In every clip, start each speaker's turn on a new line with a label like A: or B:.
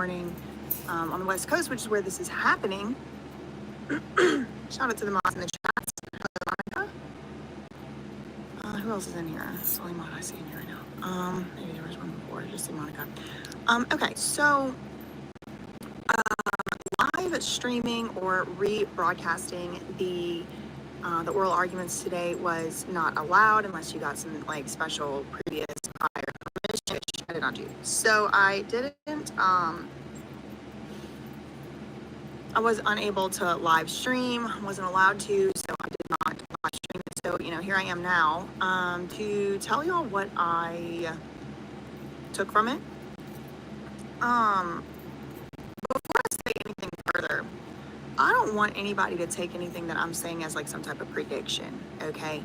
A: morning on the West Coast, which is where this is happening. Shout out to the mods in the chat. Hello, Monica. Who else is in here? That's the only mod I see in here right now. Maybe there was one before. Just see Monica. Okay, so live streaming or rebroadcasting the oral arguments today was not allowed unless you got some like special previous prior permission, which I did not do. So I didn't. I was unable to live stream. Wasn't allowed to, so I did not live stream. So here I am now to tell y'all what I took from it. Before I say anything further, I don't want anybody to take anything that I'm saying as like some type of prediction, okay?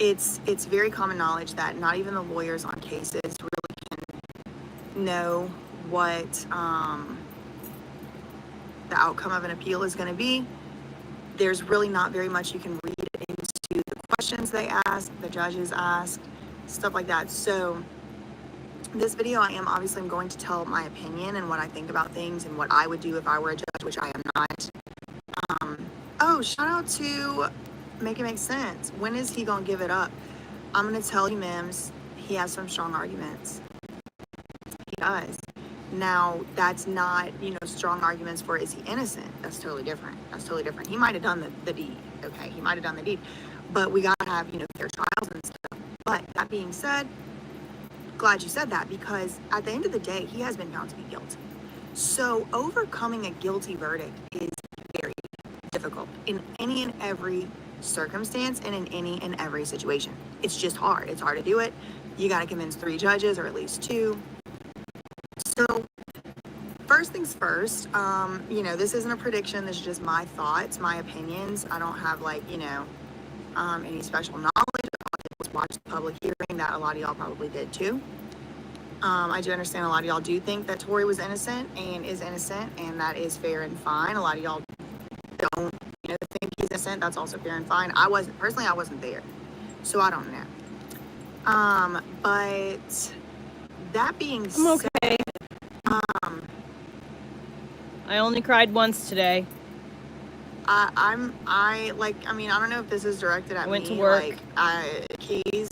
A: It's very common knowledge that not even the lawyers on cases really can know what the outcome of an appeal is going to be. There's really not very much you can read into the questions they ask, the judges ask, stuff like that. So this video, I'm going to tell my opinion and what I think about things and what I would do if I were a judge, which I am not. Oh, shout out to Make It Make Sense. When is he gonna give it up? I'm gonna tell you, Mims, he has some strong arguments. He does. Now, that's not, strong arguments for is he innocent? That's totally different. He might have done the deed, okay? He might have done the deed. But we gotta have, fair trials and stuff. But that being said, glad you said that, because at the end of the day, he has been found to be guilty. So overcoming a guilty verdict is very difficult in any and every circumstance and in any and every situation. It's just hard. It's hard to do it. You got to convince 3 judges or at least 2. So first things first, this isn't a prediction. This is just my thoughts, my opinions. I don't have any special knowledge. I just watched the public hearing that a lot of y'all probably did too. I do understand a lot of y'all do think that Tory was innocent and is innocent, and that is fair and fine. A lot of y'all don't, think he's innocent. That's also fair and fine. I wasn't there, so I don't know. But that being said,
B: I'm okay. I only cried once today.
A: I don't know if this is directed at me.
B: Went to work.
A: Keys.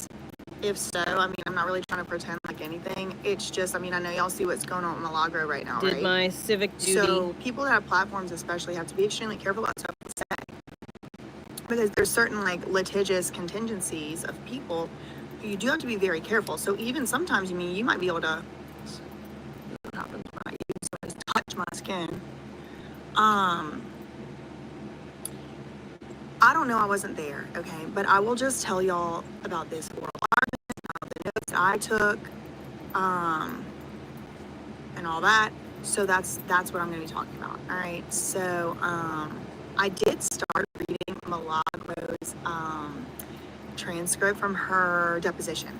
A: If so, I'm not really trying to pretend like anything. It's just, I know y'all see what's going on in Milagro right now, right?
B: Did my civic duty.
A: So people that have platforms especially have to be extremely careful about stuff they say. Because there's certain litigious contingencies of people. You do have to be very careful. So even sometimes, you might be able to, what happens when I use somebody's touch my skin? I don't know, I wasn't there, okay? But I will just tell y'all about this oral argument, about the notes I took, and all that. So that's what I'm going to be talking about, all right? So I did start reading Milagro's transcript from her deposition,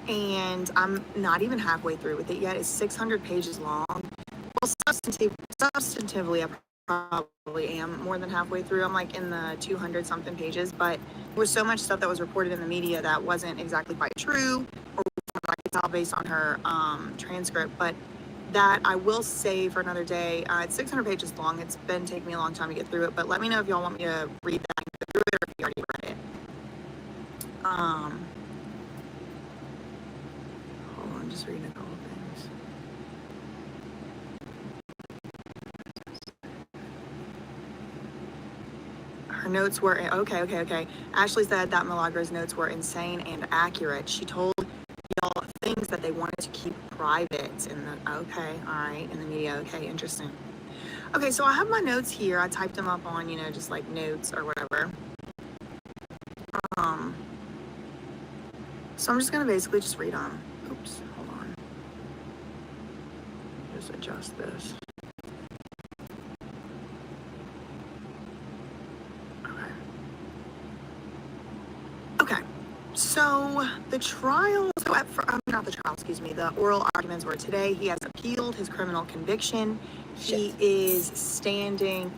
A: and I'm not even halfway through with it yet. It's 600 pages long. Well, substantively, I probably am more than halfway through. I'm in the 200 something pages, but there was so much stuff that was reported in the media that wasn't exactly quite true, or I could tell based on her transcript. But that I will save for another day. It's 600 pages long. It's been taking me a long time to get through it, but let me know if y'all want me to read that and go through it, or if you already read it. Hold on, just reading a couple things. Her notes were, okay. Ashley said that Milagro's notes were insane and accurate. She told y'all things that they wanted to keep private in the media. Okay, interesting. Okay, so I have my notes here. I typed them up on, just notes or whatever. So I'm just gonna basically just read them. Oops, hold on. Just adjust this. Okay, so the the oral arguments were today. He has appealed his criminal conviction. He is standing.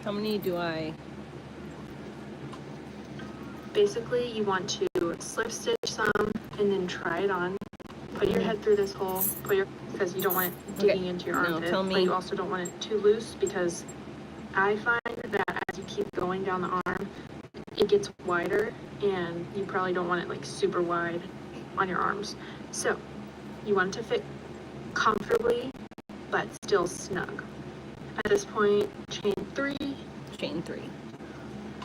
B: How many do I?
C: Basically, you want to slip stitch some and then try it on. Put your head through this hole, because you don't want it digging into your armpit,
B: tell
C: but
B: me.
C: you also don't want it too loose, because I find that as you keep going down the arm, it gets wider, and you probably don't want it like super wide on your arms. So you want it to fit comfortably, but still snug. At this point, chain 3.
B: Chain 3.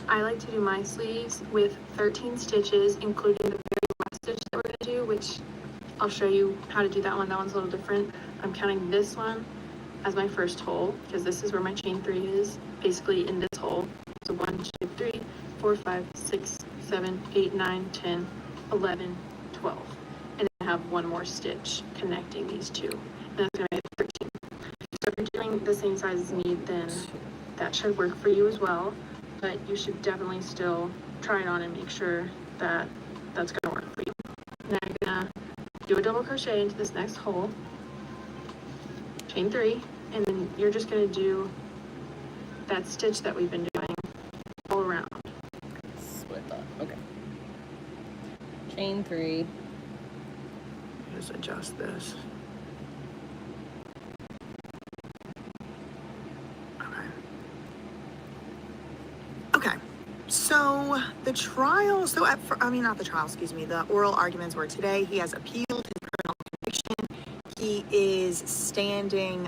C: I like to do my sleeves with 13 stitches, including the very last stitch that we're going to do, which I'll show you how to do that one. That one's a little different. I'm counting this one as my first hole, because this is where my chain 3 is, basically in this hole. So 1, 2, 3, 4, 5, 6, 7, 8, 9, 10, 11, 12. And then I have one more stitch connecting these two. And that's going to make 13. So if you're doing the same size as me, then that should work for you as well. But you should definitely still try it on and make sure that that's going to work for you. Now you're going to do a double crochet into this next hole, chain 3, and then you're just going to do that stitch that we've been doing all around.
B: Split that. Okay. Chain 3.
A: Just adjust this. Okay, so the trial, the oral arguments were today. He has appealed his criminal conviction. He is standing,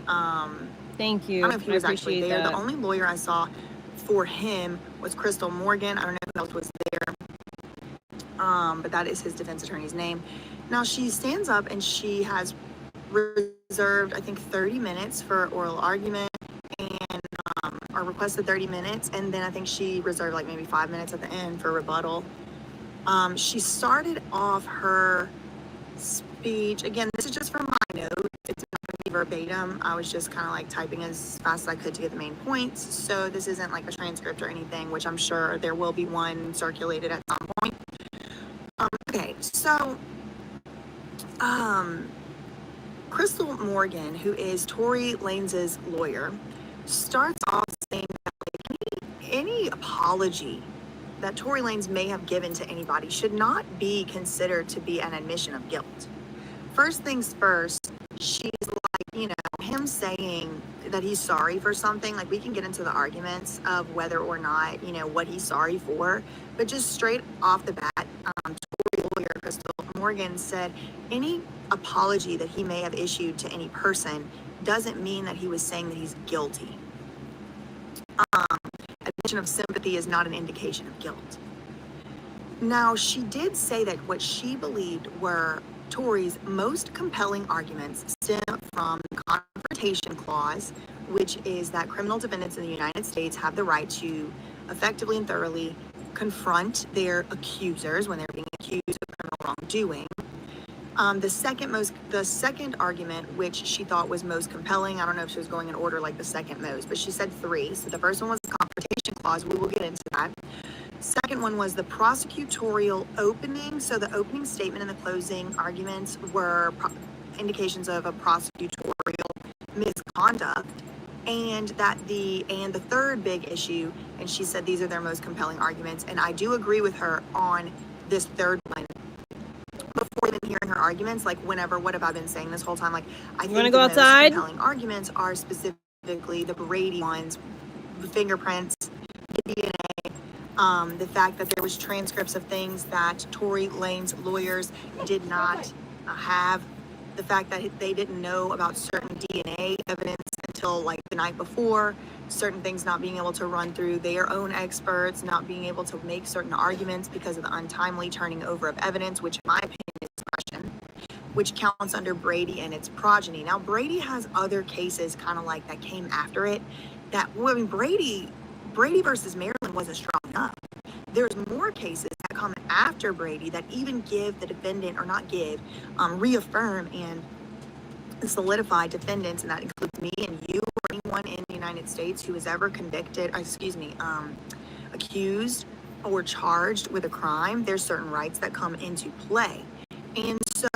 B: Thank you.
A: I don't know if he was actually there.
B: That.
A: The only lawyer I saw for him was Crystal Morgan. I don't know who else was there, but that is his defense attorney's name. Now she stands up and she has reserved, I think, 30 minutes for oral argument, and or requested 30 minutes, and then I think she reserved like maybe 5 minutes at the end for rebuttal. She started off her speech, again, this is just from my notes, it's not going to be verbatim. I was just kind of like typing as fast as I could to get the main points, so this isn't like a transcript or anything, which I'm sure there will be one circulated at some point. Okay, so Crystal Morgan, who is Tory Lanez's lawyer, starts off saying that like, any apology that Tory Lanez may have given to anybody should not be considered to be an admission of guilt. First things first, she's like, you know, him saying that he's sorry for something, like we can get into the arguments of whether or not, you know, what he's sorry for, but just straight off the bat, Tory lawyer Crystal Morgan said any apology that he may have issued to any person doesn't mean that he was saying that he's guilty. Admission of sympathy is not an indication of guilt. Now, she did say that what she believed were Tory's most compelling arguments stem from the confrontation clause, which is that criminal defendants in the United States have the right to effectively and thoroughly confront their accusers when they're being accused of criminal wrongdoing. The second argument, which she thought was most compelling, I don't know if she was going in order like the second most, but she said 3. So the first one was the confrontation clause. We will get into that. Second one was the prosecutorial opening. So the opening statement and the closing arguments were indications of a prosecutorial misconduct. And the third big issue, and she said these are their most compelling arguments, and I do agree with her on this third one. Before even hearing her arguments, like whenever, what have I been saying this whole time? Like, I think the most compelling arguments are specifically the Brady ones, the fingerprints, the DNA, the fact that there was transcripts of things that Tory Lanez lawyers did not have, the fact that they didn't know about certain DNA evidence until like the night before, certain things not being able to run through their own experts, not being able to make certain arguments because of the untimely turning over of evidence, which in my opinion is suppression, which counts under Brady and its progeny. Now, Brady has other cases kind of like that came after it that, well, I mean, Brady versus Maryland wasn't strong enough. There's more cases that come after Brady that even give the defendant, or not give, reaffirm and solidify defendants, and that includes me and you or anyone in the United States who is ever accused or charged with a crime. There's certain rights that come into play. And so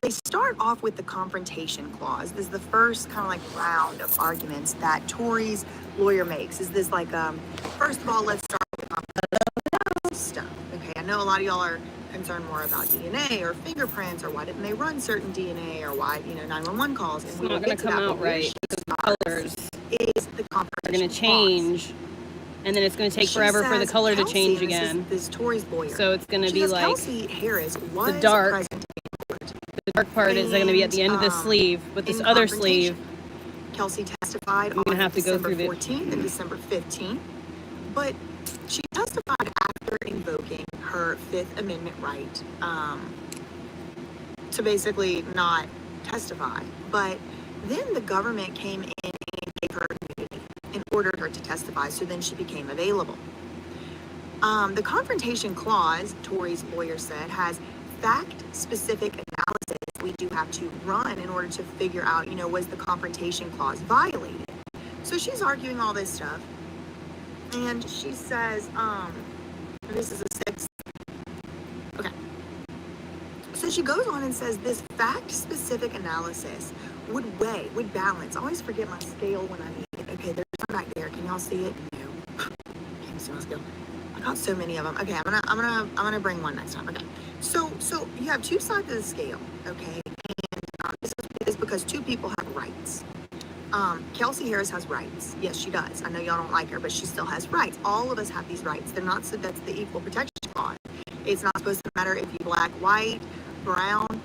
A: they start off with the confrontation clause. This is the first kind of like round of arguments that Tory's lawyer makes. Is this like, first of all, let's start with the stuff. Okay, I know a lot of y'all are concerned more about DNA or fingerprints or why didn't they run certain DNA or why, 911 calls. And
B: It's
A: we
B: not
A: will
B: going
A: get
B: to
A: to
B: come
A: that,
B: out right because the colors
A: is the
B: are
A: confrontation
B: going to change, and then it's going to take
A: She
B: forever for the
A: says
B: color to
A: Kelsey,
B: change
A: and
B: again.
A: This is Tory's lawyer.
B: So it's going to
A: She
B: be
A: says
B: like
A: Kelsey Harris was
B: the dark.
A: present.
B: The dark part is going to be at the end of the sleeve, but this
A: in
B: other sleeve,
A: Kelsey testified
B: I'm gonna
A: on
B: have to go
A: December
B: through
A: 14th and December 15th, but she testified after invoking her Fifth Amendment right to basically not testify. But then the government came in and gave her immunity and ordered her to testify, so then she became available. The confrontation clause, Tory's lawyer said, has fact-specific analysis we do have to run in order to figure out, was the confrontation clause violated? So she's arguing all this stuff, and she says, this is a 6. Okay. So she goes on and says this fact-specific analysis would balance. I always forget my scale when I need it. Okay, there's one back there. Can y'all see it? No. Can't see my scale. I got so many of them. Okay, I'm gonna bring one next time. Okay. So you have two sides of the scale, okay? And this is because two people have rights. Kelsey Harris has rights. Yes, she does. I know y'all don't like her, but she still has rights. All of us have these rights. They're not, so that's the equal protection clause. It's not supposed to matter if you're black, white, brown,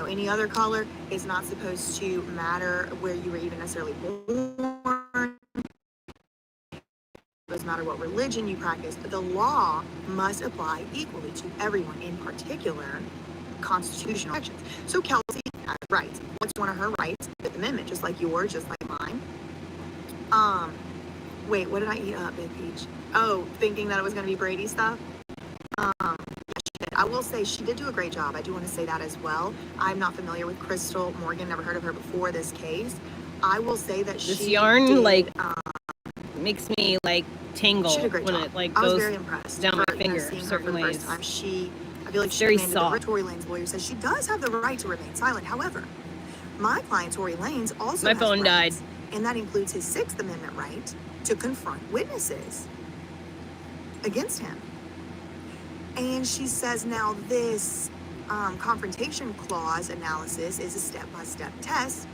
A: any other color. It's not supposed to matter where you were even necessarily born. It doesn't matter what religion you practice. The law must apply equally to everyone, in particular constitutional protections. So Kelsey has rights. What's one of her rights? Fifth Amendment, just like yours, just like mine. Wait, what did I eat up, Big Peach? Oh, thinking that it was going to be Brady stuff. I will say she did do a great job. I do want to say that as well. I'm not familiar with Crystal Morgan. Never heard of her before this case. I will say that
B: this
A: she
B: yarn
A: did,
B: makes me tingle when it
A: I was
B: goes
A: very impressed
B: down my
A: for,
B: finger
A: seeing her
B: certain
A: for the
B: ways.
A: first time. I feel like
B: It's
A: she
B: very
A: demanded the
B: soft.
A: Tory Lanez lawyer says she does have the right to remain silent. However, my client Tory Lanez also
B: My
A: has
B: phone died.
A: rights, and that includes his Sixth Amendment right to confront witnesses against him. And she says now this confrontation clause analysis is a step-by-step test.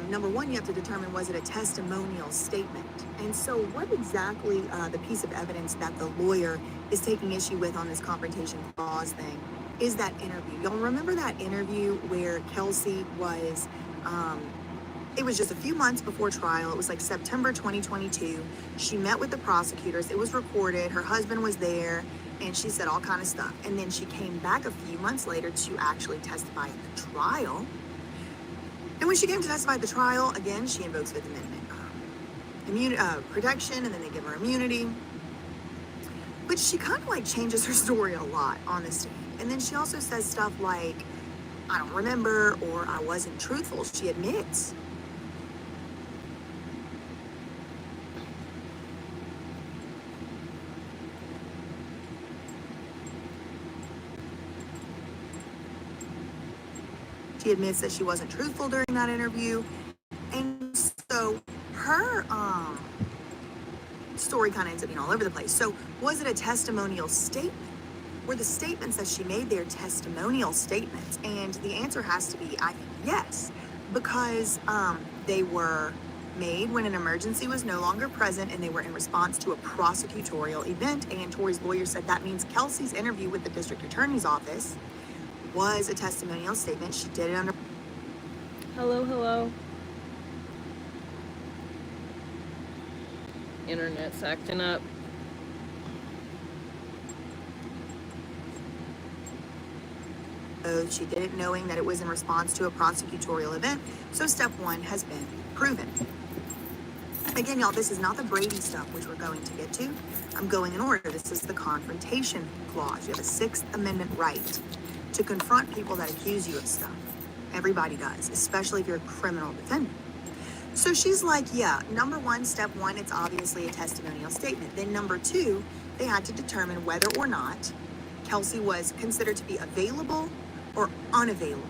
A: Number one, you have to determine, was it a testimonial statement? And so what exactly the piece of evidence that the lawyer is taking issue with on this confrontation clause thing is that interview. Y'all remember that interview where Kelsey was, it was just a few months before trial. It was like September 2022. She met with the prosecutors. It was recorded. Her husband was there, and she said all kind of stuff. And then she came back a few months later to actually testify at the trial. And when she came to testify at the trial, again, she invokes Fifth Amendment protection, and then they give her immunity. But she kind of changes her story a lot on the stand. And then she also says stuff like, I don't remember, or I wasn't truthful. She admits. She admits that she wasn't truthful during that interview. And so her story kind of ends up being all over the place. So was it a testimonial statement? Were the statements that she made there testimonial statements? And the answer has to be, I think, yes, because they were made when an emergency was no longer present and they were in response to a prosecutorial event. And Tory's lawyer said that means Kelsey's interview with the district attorney's office was a testimonial statement. She did it under...
B: Hello. Internet's acting up.
A: She did it knowing that it was in response to a prosecutorial event. So step one has been proven. Again, y'all, this is not the Brady stuff, which we're going to get to. I'm going in order. This is the confrontation clause. You have a Sixth Amendment right to confront people that accuse you of stuff. Everybody does, especially if you're a criminal defendant. So she's like, yeah, number one, step one, it's obviously a testimonial statement. Then number two, they had to determine whether or not Kelsey was considered to be available or unavailable.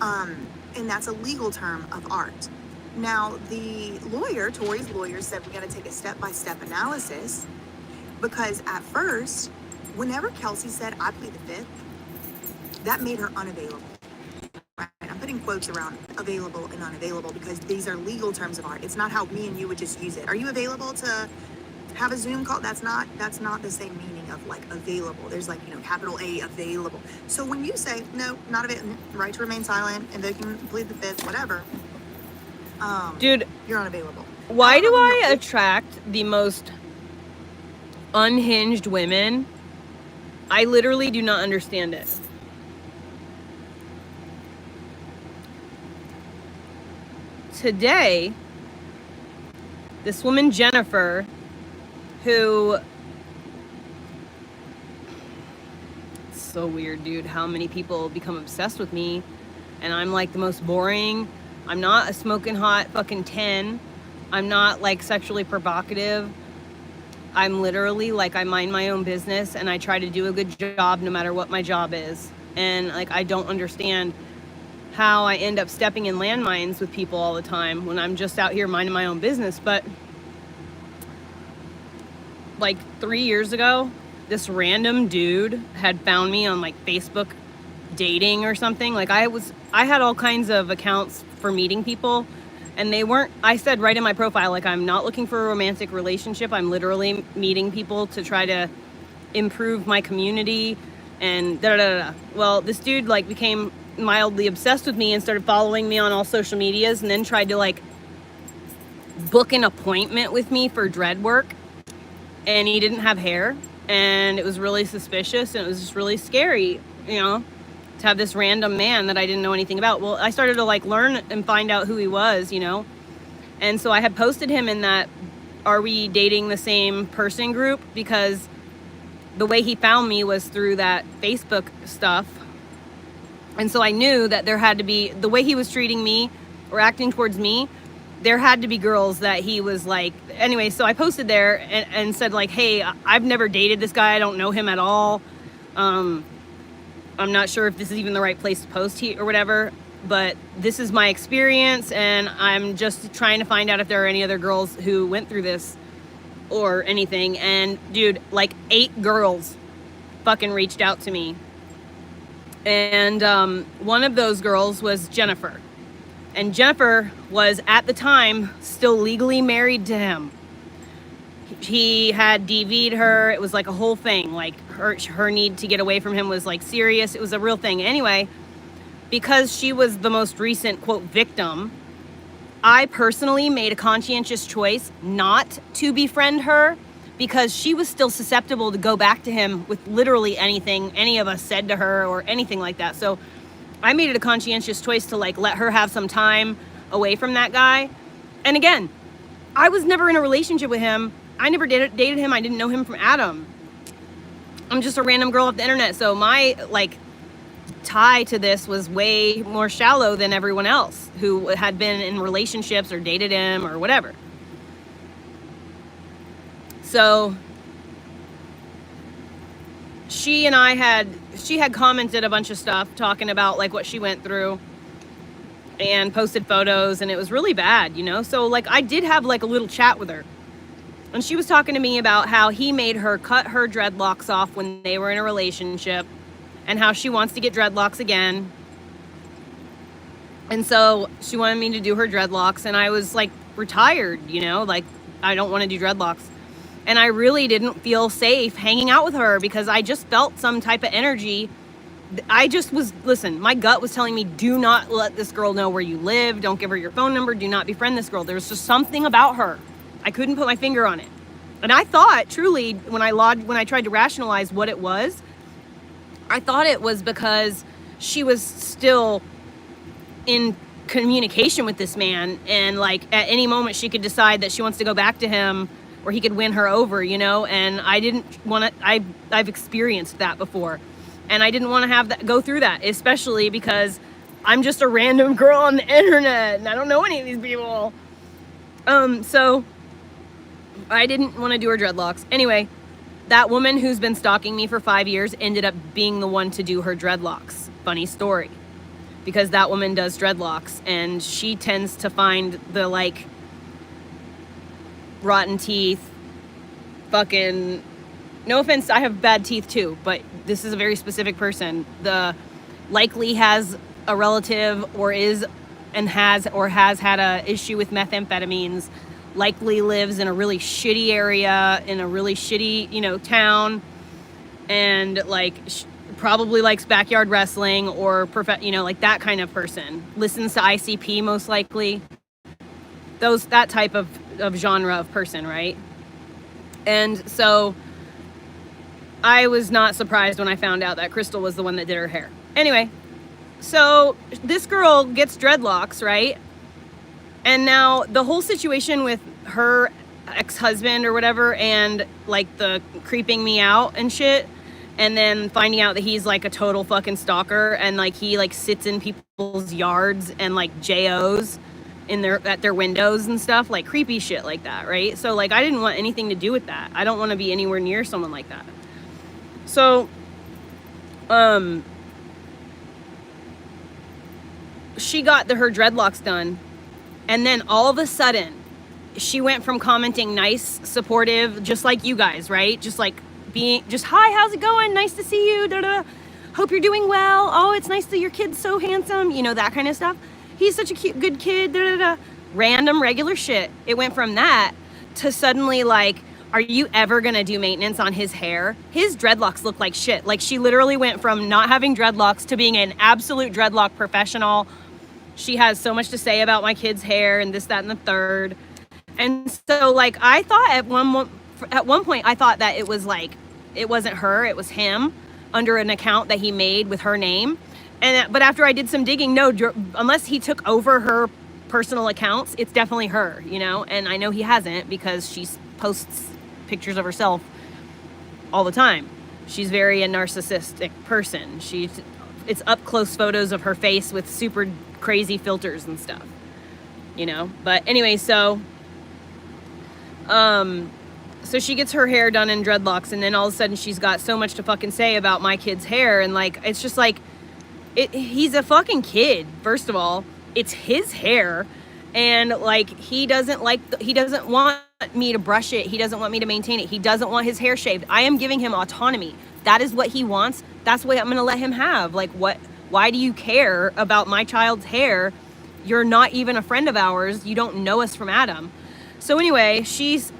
A: And that's a legal term of art. Now, the lawyer, Tory's lawyer, said we got to take a step-by-step analysis, because at first, whenever Kelsey said, I plead the fifth, that made her unavailable. Right? I'm putting quotes around available and unavailable because these are legal terms of art. It's not how me and you would just use it. Are you available to have a Zoom call? That's not the same meaning of like available. There's like, capital A, available. So when you say, no, not available, right to remain silent, invoking, plead the fifth, whatever,
B: dude,
A: you're unavailable.
B: Why do I attract the most unhinged women? I literally do not understand it. Today, this woman, Jennifer, who, it's so weird, dude, how many people become obsessed with me, and I'm like the most boring. I'm not a smoking hot fucking 10. I'm not like sexually provocative. I'm literally like, I mind my own business and I try to do a good job no matter what my job is. And like, I don't understand how I end up stepping in landmines with people all the time when I'm just out here minding my own business. But like 3 years ago, this random dude had found me on like Facebook dating or something. Like I had all kinds of accounts for meeting people, and they weren't, I said right in my profile, like, I'm not looking for a romantic relationship. I'm literally meeting people to try to improve my community and da da da da. Well, this dude like became mildly obsessed with me and started following me on all social medias, and then tried to like book an appointment with me for dread work. And he didn't have hair, and it was really suspicious, and it was just really scary, to have this random man that I didn't know anything about. Well, I started to like learn and find out who he was, and so I had posted him in that "Are we dating the same person" group, because the way he found me was through that Facebook stuff. And so I knew that there had to be, the way he was treating me or acting towards me, there had to be girls that he was like, anyway, so I posted there and said like, hey, I've never dated this guy. I don't know him at all. I'm not sure if this is even the right place to post or whatever, but this is my experience, and I'm just trying to find out if there are any other girls who went through this or anything. And dude, like 8 girls fucking reached out to me. And one of those girls was Jennifer. And Jennifer was, at the time, still legally married to him. He had DV'd her. It was like a whole thing. Like her need to get away from him was like serious. It was a real thing. Anyway, because she was the most recent, quote, victim, I personally made a conscientious choice not to befriend her, because she was still susceptible to go back to him with literally anything any of us said to her or anything like that. So I made it a conscientious choice to like let her have some time away from that guy. And again, I was never in a relationship with him. I never dated him. I didn't know him from Adam. I'm just a random girl off the internet. So my like tie to this was way more shallow than everyone else who had been in relationships or dated him or whatever. So she had commented a bunch of stuff talking about like what she went through and posted photos, and it was really bad, So like I did have like a little chat with her, and she was talking to me about how he made her cut her dreadlocks off when they were in a relationship, and how she wants to get dreadlocks again. And so she wanted me to do her dreadlocks, and I was like retired, like I don't want to do dreadlocks. And I really didn't feel safe hanging out with her because I just felt some type of energy. Listen, my gut was telling me, do not let this girl know where you live. Don't give her your phone number. Do not befriend this girl. There was just something about her. I couldn't put my finger on it. And I thought truly when I tried to rationalize what it was, I thought it was because she was still in communication with this man. And like at any moment she could decide that she wants to go back to him, or he could win her over, and I didn't want to, I've experienced that before, and I didn't want to go through that, especially because I'm just a random girl on the internet, and I don't know any of these people. So I didn't want to do her dreadlocks. Anyway, that woman who's been stalking me for 5 years ended up being the one to do her dreadlocks. Funny story. Because that woman does dreadlocks, and she tends to find the, like, rotten teeth, fucking, no offense, I have bad teeth too, but this is a very specific person. The likely has a relative or has had a issue with methamphetamines, likely lives in a really shitty area, in a really shitty, you know, town, and like probably likes backyard wrestling or you know, like that kind of person. Listens to ICP most likely. That type of genre of person, right? And so I was not surprised when I found out that Crystal was the one that did her hair. Anyway, so this girl gets dreadlocks, right? And now the whole situation with her ex-husband or whatever, and like the creeping me out and shit, and then finding out that he's like a total fucking stalker, and like he like sits in people's yards and like JOs at their windows and stuff, like creepy shit like that, right? So like I didn't want anything to do with that. I don't want to be anywhere near someone like that. So she got her dreadlocks done, and then all of a sudden she went from commenting nice, supportive, just like you guys, right? Just like being just, hi, how's it going? Nice to see you. Da-da. Hope you're doing well. Oh, it's nice that your kid's so handsome. You know, that kind of stuff. He's such a cute, good kid. Da-da-da. Random, regular shit. It went from that to suddenly like, are you ever gonna do maintenance on his hair? His dreadlocks look like shit. Like she literally went from not having dreadlocks to being an absolute dreadlock professional. She has so much to say about my kid's hair and this, that, and the third. And so like I thought at one point I thought that it was like, it wasn't her, it was him under an account that he made with her name. But after I did some digging, no, unless he took over her personal accounts, it's definitely her, you know? And I know he hasn't, because she posts pictures of herself all the time. She's very a narcissistic person. It's up close photos of her face with super crazy filters and stuff, you know? But anyway, so she gets her hair done in dreadlocks, and then all of a sudden she's got so much to fucking say about my kid's hair, and like, it's just like, he's a fucking kid, first of all. It's his hair, and like, he doesn't want me to brush it. He doesn't want me to maintain it. He doesn't want his hair shaved. I am giving him autonomy. That is what he wants. That's what I'm going to let him have. Like, why do you care about my child's hair? You're not even a friend of ours. You don't know us from Adam. So anyway, she's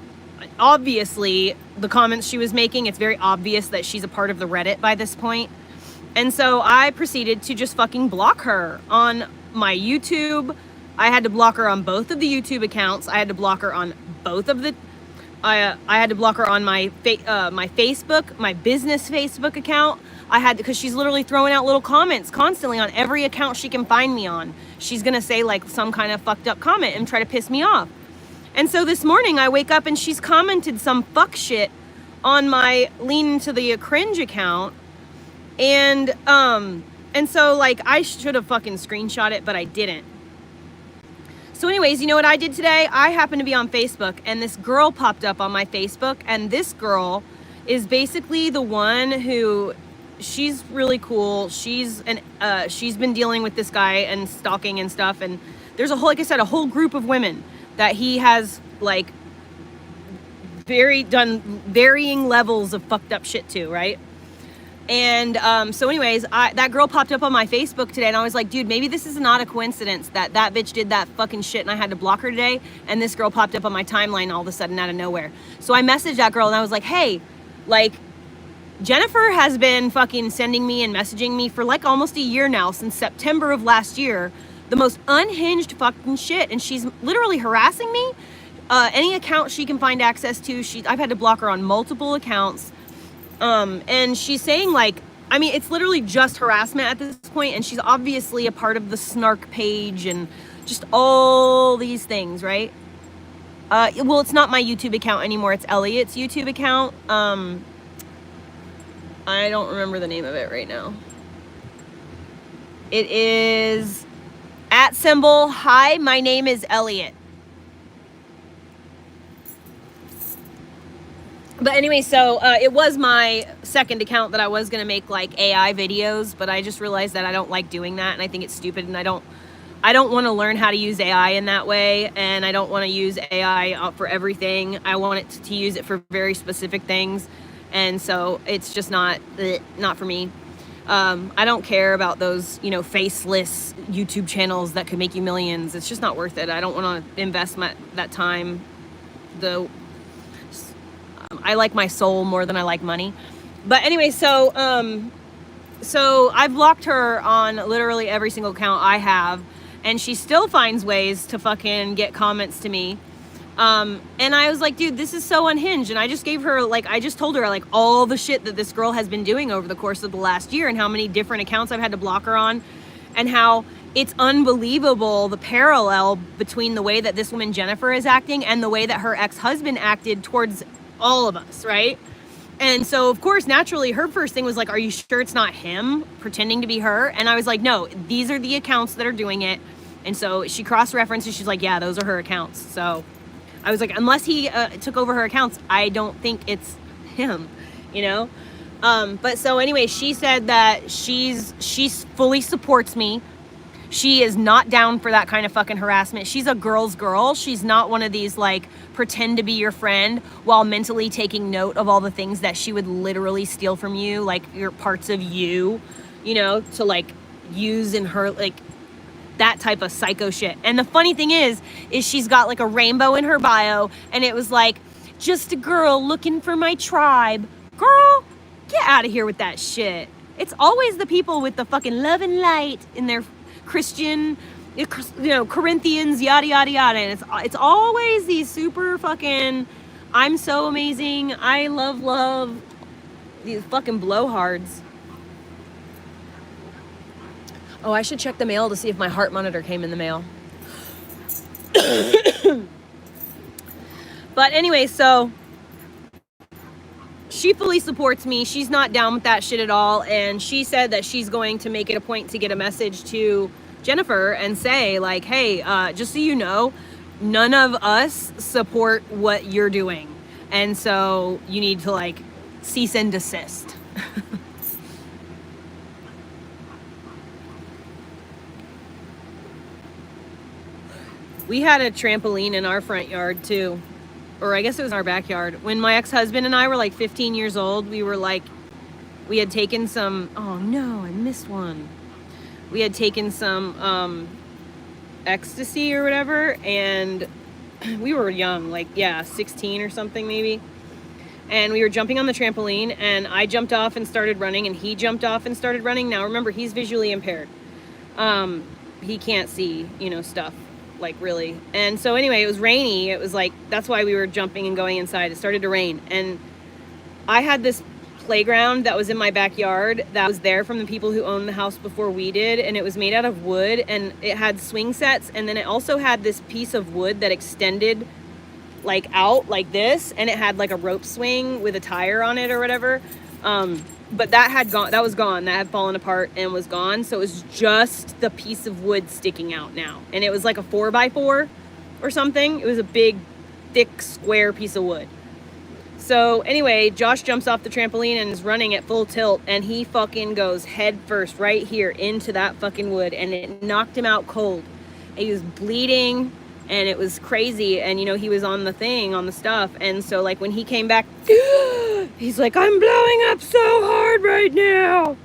B: obviously, the comments she was making, it's very obvious that she's a part of the Reddit by this point. And so I proceeded to just fucking block her on my YouTube. I had to block her on both of the YouTube accounts. I had to block her on both of the, I had to block her on my Facebook, my business Facebook account. Because she's literally throwing out little comments constantly on every account she can find me on. She's gonna say like some kind of fucked up comment and try to piss me off. And so this morning I wake up and she's commented some fuck shit on my Lean Into the Cringe account. And so like I should have fucking screenshot it, but I didn't. So anyways, you know what I did today? I happened to be on Facebook, and this girl popped up on my Facebook, and this girl is basically the one who, she's really cool. She's been dealing with this guy and stalking and stuff, and there's a whole group of women that he has like done varying levels of fucked up shit to, right? And so anyways, that girl popped up on my Facebook today, and I was like, dude, maybe this is not a coincidence that bitch did that fucking shit and I had to block her today, and this girl popped up on my timeline all of a sudden out of nowhere. So I messaged that girl and I was like, hey, like, Jennifer has been fucking sending me and messaging me for like almost a year now, since September of last year, the most unhinged fucking shit, and she's literally harassing me. Any account she can find access to, I've had to block her on multiple accounts. And she's saying like, I mean, it's literally just harassment at this point, and she's obviously a part of the snark page and just all these things, right? Well, it's not my YouTube account anymore. It's Elliot's YouTube account. I don't remember the name of it right now. It is @ hi, my name is Elliot. But anyway, so it was my second account that I was going to make like AI videos, but I just realized that I don't like doing that, and I think it's stupid, and I don't want to learn how to use AI in that way, and I don't want to use AI for everything. I want it to use it for very specific things, and so it's just not for me. I don't care about those, you know, faceless YouTube channels that could make you millions. It's just not worth it. I don't want to invest that time. I like my soul more than I like money. But anyway, so I've blocked her on literally every single account I have, and she still finds ways to fucking get comments to me. And I was like, dude, this is so unhinged. And I just gave her, like, I just told her, like, all the shit that this girl has been doing over the course of the last year, and how many different accounts I've had to block her on, and how it's unbelievable the parallel between the way that this woman Jennifer is acting and the way that her ex-husband acted towards all of us, right? And so, of course, naturally, her first thing was like, are you sure it's not him pretending to be her? And I was like, no, these are the accounts that are doing it. And so she cross-referenced, and she's like, yeah, those are her accounts. So I was like, unless he took over her accounts, I don't think it's him, you know? But so anyway, she said that she fully supports me. She is not down for that kind of fucking harassment. She's a girl's girl. She's not one of these, like, pretend to be your friend while mentally taking note of all the things that she would literally steal from you, like your parts of you, you know, to, like, use in her, like, that type of psycho shit. And the funny thing is she's got, like, a rainbow in her bio, and it was like, just a girl looking for my tribe. Girl, get out of here with that shit. It's always the people with the fucking love and light in their Christian, you know, Corinthians, yada yada yada, and it's always these super fucking, I'm so amazing, I love these fucking blowhards. Oh, I should check the mail to see if my heart monitor came in the mail. But anyway, so she fully supports me. She's not down with that shit at all. And she said that she's going to make it a point to get a message to Jennifer and say, like, hey, just so you know, none of us support what you're doing. And so you need to, like, cease and desist. We had a trampoline in our front yard too. Or I guess it was in our backyard. When my ex-husband and I were like 15 years old, we had taken some, oh no, I missed one. We had taken some ecstasy or whatever, and we were young, like, yeah, 16 or something maybe. And we were jumping on the trampoline, and I jumped off and started running, and he jumped off and started running. Now remember, he's visually impaired. He can't see, you know, stuff. Like, really. And so anyway, it was rainy. It was like, that's why we were jumping and going inside. It started to rain, and I had this playground that was in my backyard that was there from the people who owned the house before we did, and it was made out of wood, and it had swing sets, and then it also had this piece of wood that extended like out like this, and it had like a rope swing with a tire on it or whatever. But that had gone, that was gone, that had fallen apart and was gone. So it was just the piece of wood sticking out now. And it was like a 4x4 or something. It was a big, thick, square piece of wood. So anyway, Josh jumps off the trampoline and is running at full tilt, and he fucking goes head first right here into that fucking wood, and it knocked him out cold. And he was bleeding, and it was crazy. And, you know, he was on the thing, on the stuff. And so, like, when he came back, he's like, I'm blowing up so hard right now.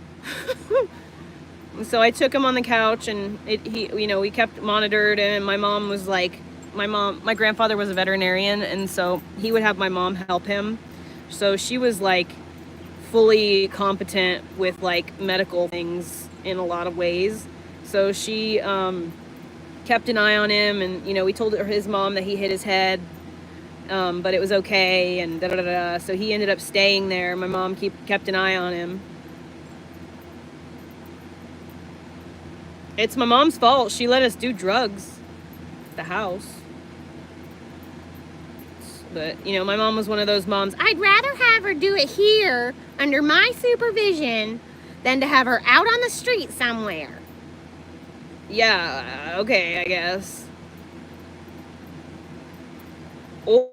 B: So I took him on the couch, and we kept monitored, and my mom was like, my grandfather was a veterinarian, and so he would have my mom help him. So she was like fully competent with like medical things in a lot of ways. So she kept an eye on him, and, you know, we told his mom that he hit his head, but it was okay, and da da da da. So he ended up staying there. My mom kept an eye on him. It's my mom's fault. She let us do drugs at the house. But, you know, my mom was one of those moms, I'd rather have her do it here under my supervision than to have her out on the street somewhere. Yeah, okay, I guess. Or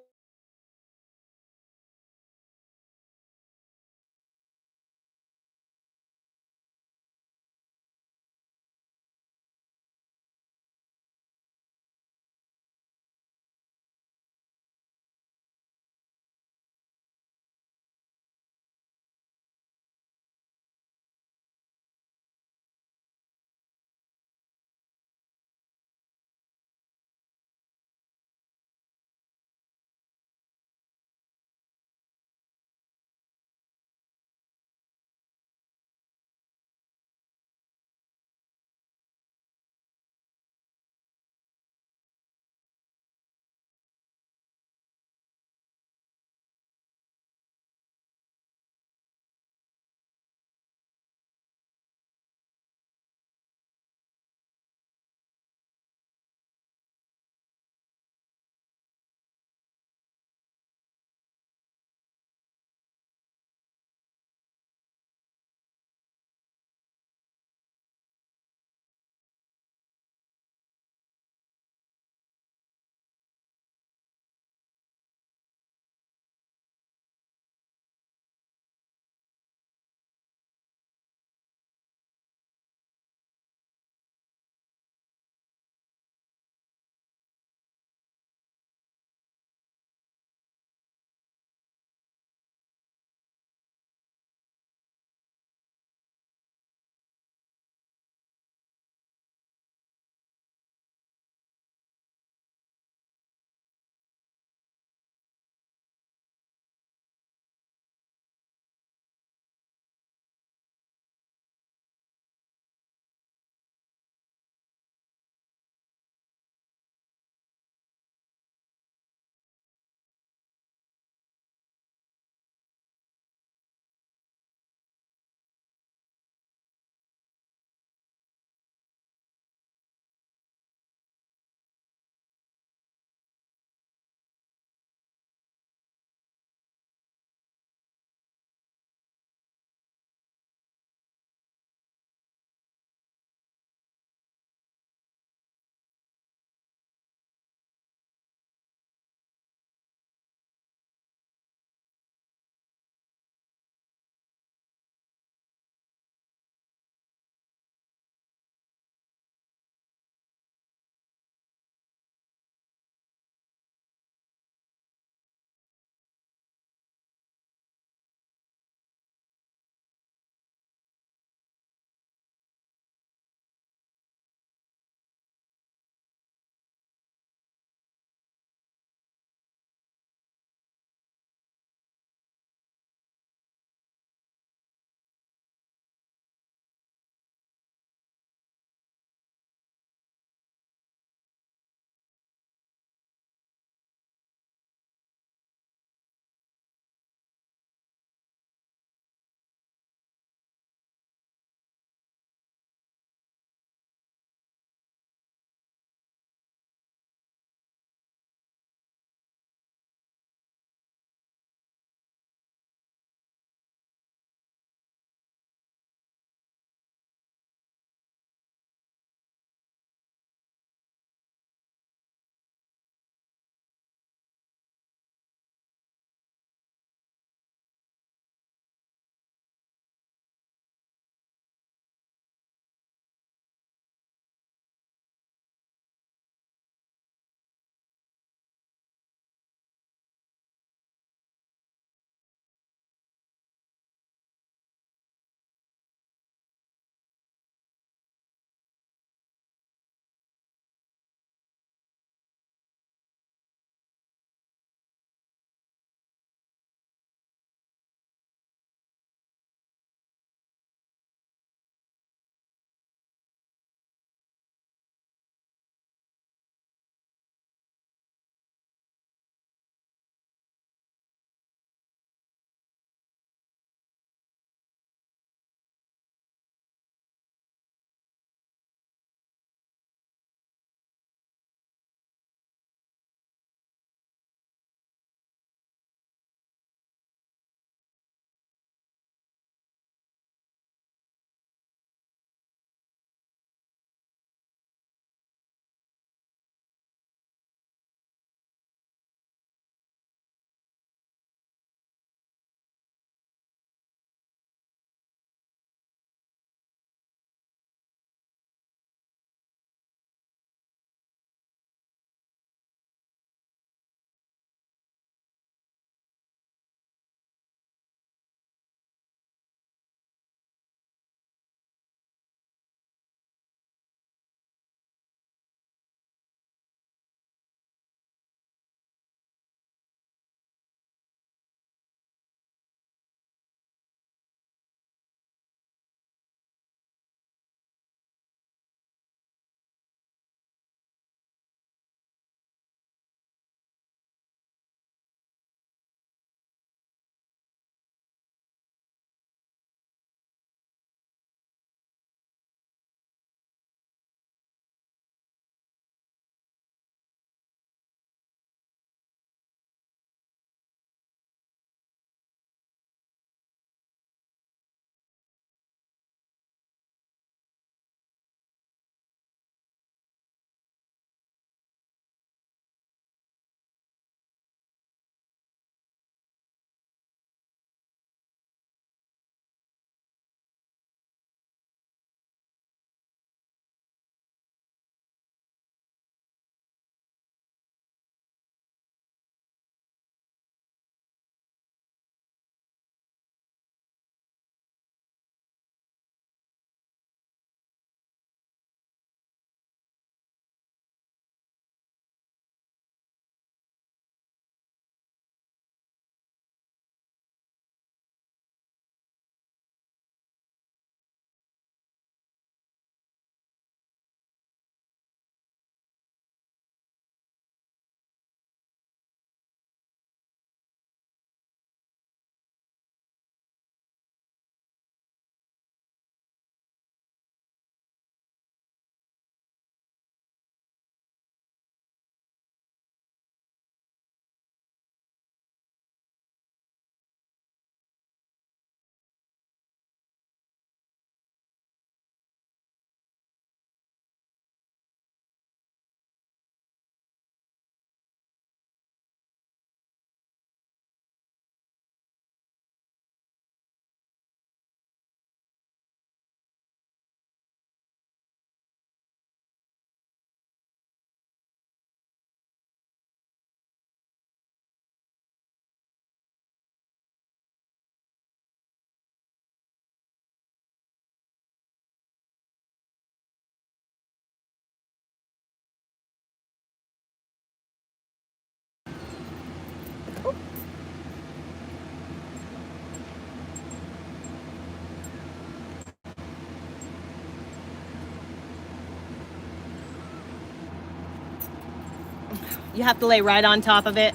B: You have to lay right on top of it.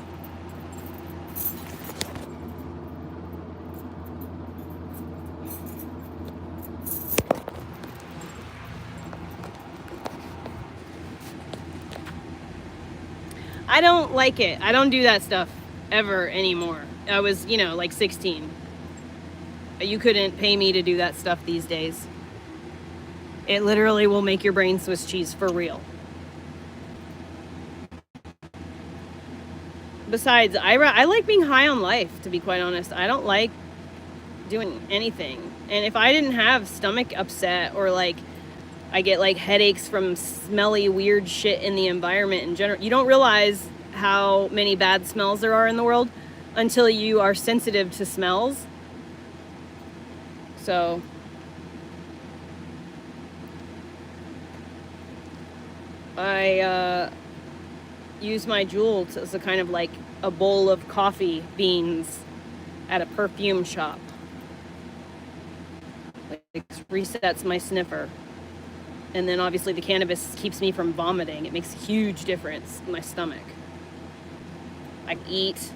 B: I don't like it. I don't do that stuff ever anymore. I was, you know, like 16. You couldn't pay me to do that stuff these days. It literally will make your brain Swiss cheese for real. Besides, I like being high on life, to be quite honest. I don't like doing anything. And if I didn't have stomach upset or like I get like headaches from smelly weird shit in the environment in general, you don't realize how many bad smells there are in the world until you are sensitive to smells. So I use my Juul as a kind of like a bowl of coffee beans at a perfume shop. It resets my sniffer. And then obviously the cannabis keeps me from vomiting. It makes a huge difference in my stomach. I eat.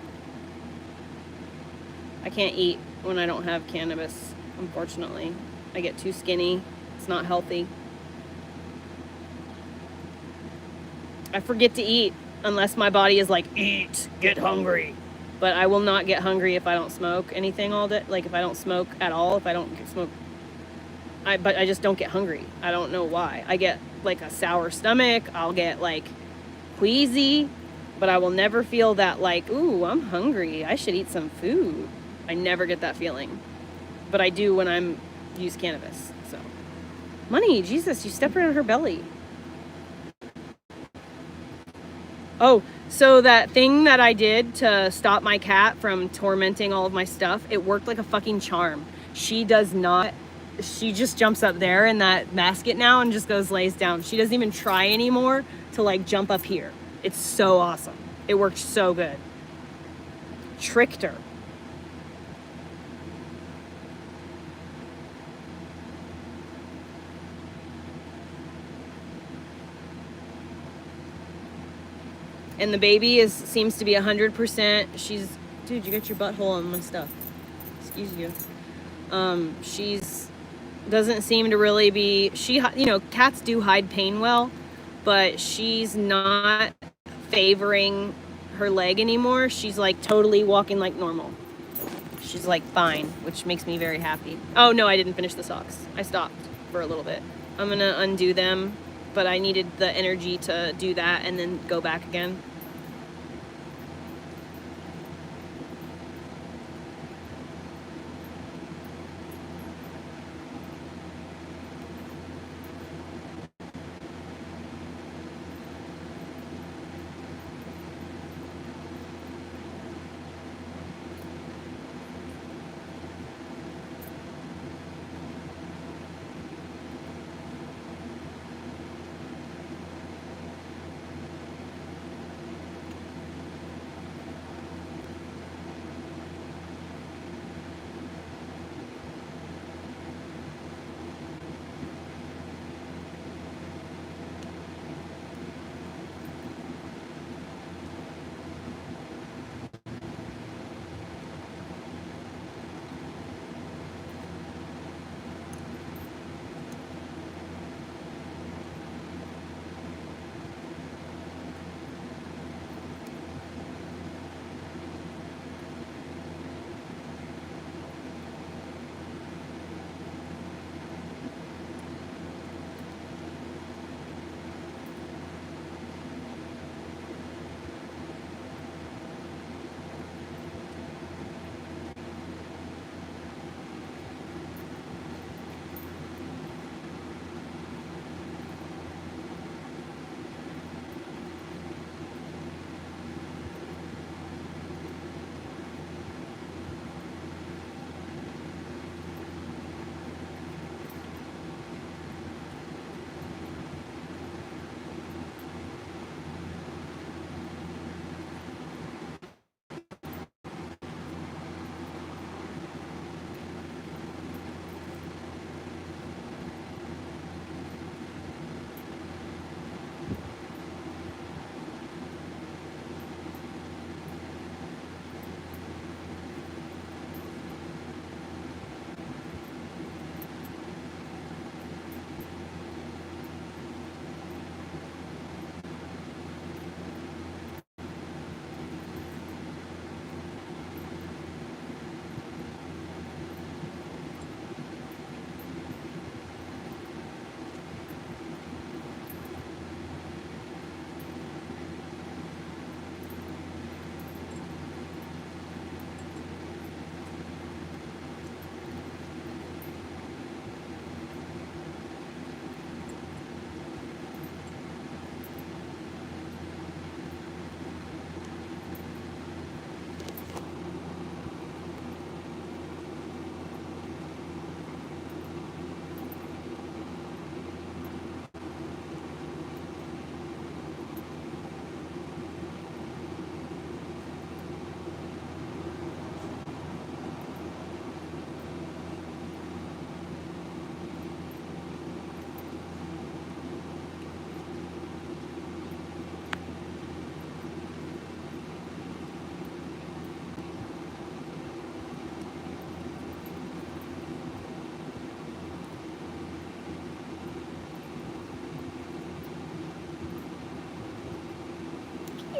B: I can't eat when I don't have cannabis, unfortunately. I get too skinny. It's not healthy. I forget to eat unless my body is like, eat, get hungry. But I will not get hungry if I don't smoke anything all day. Like if I don't smoke at all, if I don't smoke, but I just don't get hungry. I don't know why. I get like a sour stomach. I'll get like queasy, but I will never feel that like, ooh, I'm hungry. I should eat some food. I never get that feeling, but I do when I'm use cannabis. So, Money, Jesus, you stepped right on her belly. Oh, so that thing that I did to stop my cat from tormenting all of my stuff, it worked like a fucking charm. She does not, she just jumps up there in that basket now and just goes lays down. She doesn't even try anymore to like jump up here. It's so awesome. It worked so good. Tricked her. And the baby seems to be 100%. She's, dude, you got your butthole on my stuff. Excuse you. She's doesn't seem to really be. You know, cats do hide pain well, but she's not favoring her leg anymore. She's like totally walking like normal. She's like fine, which makes me very happy. Oh no, I didn't finish the socks. I stopped for a little bit. I'm gonna undo them, but I needed the energy to do that and then go back again.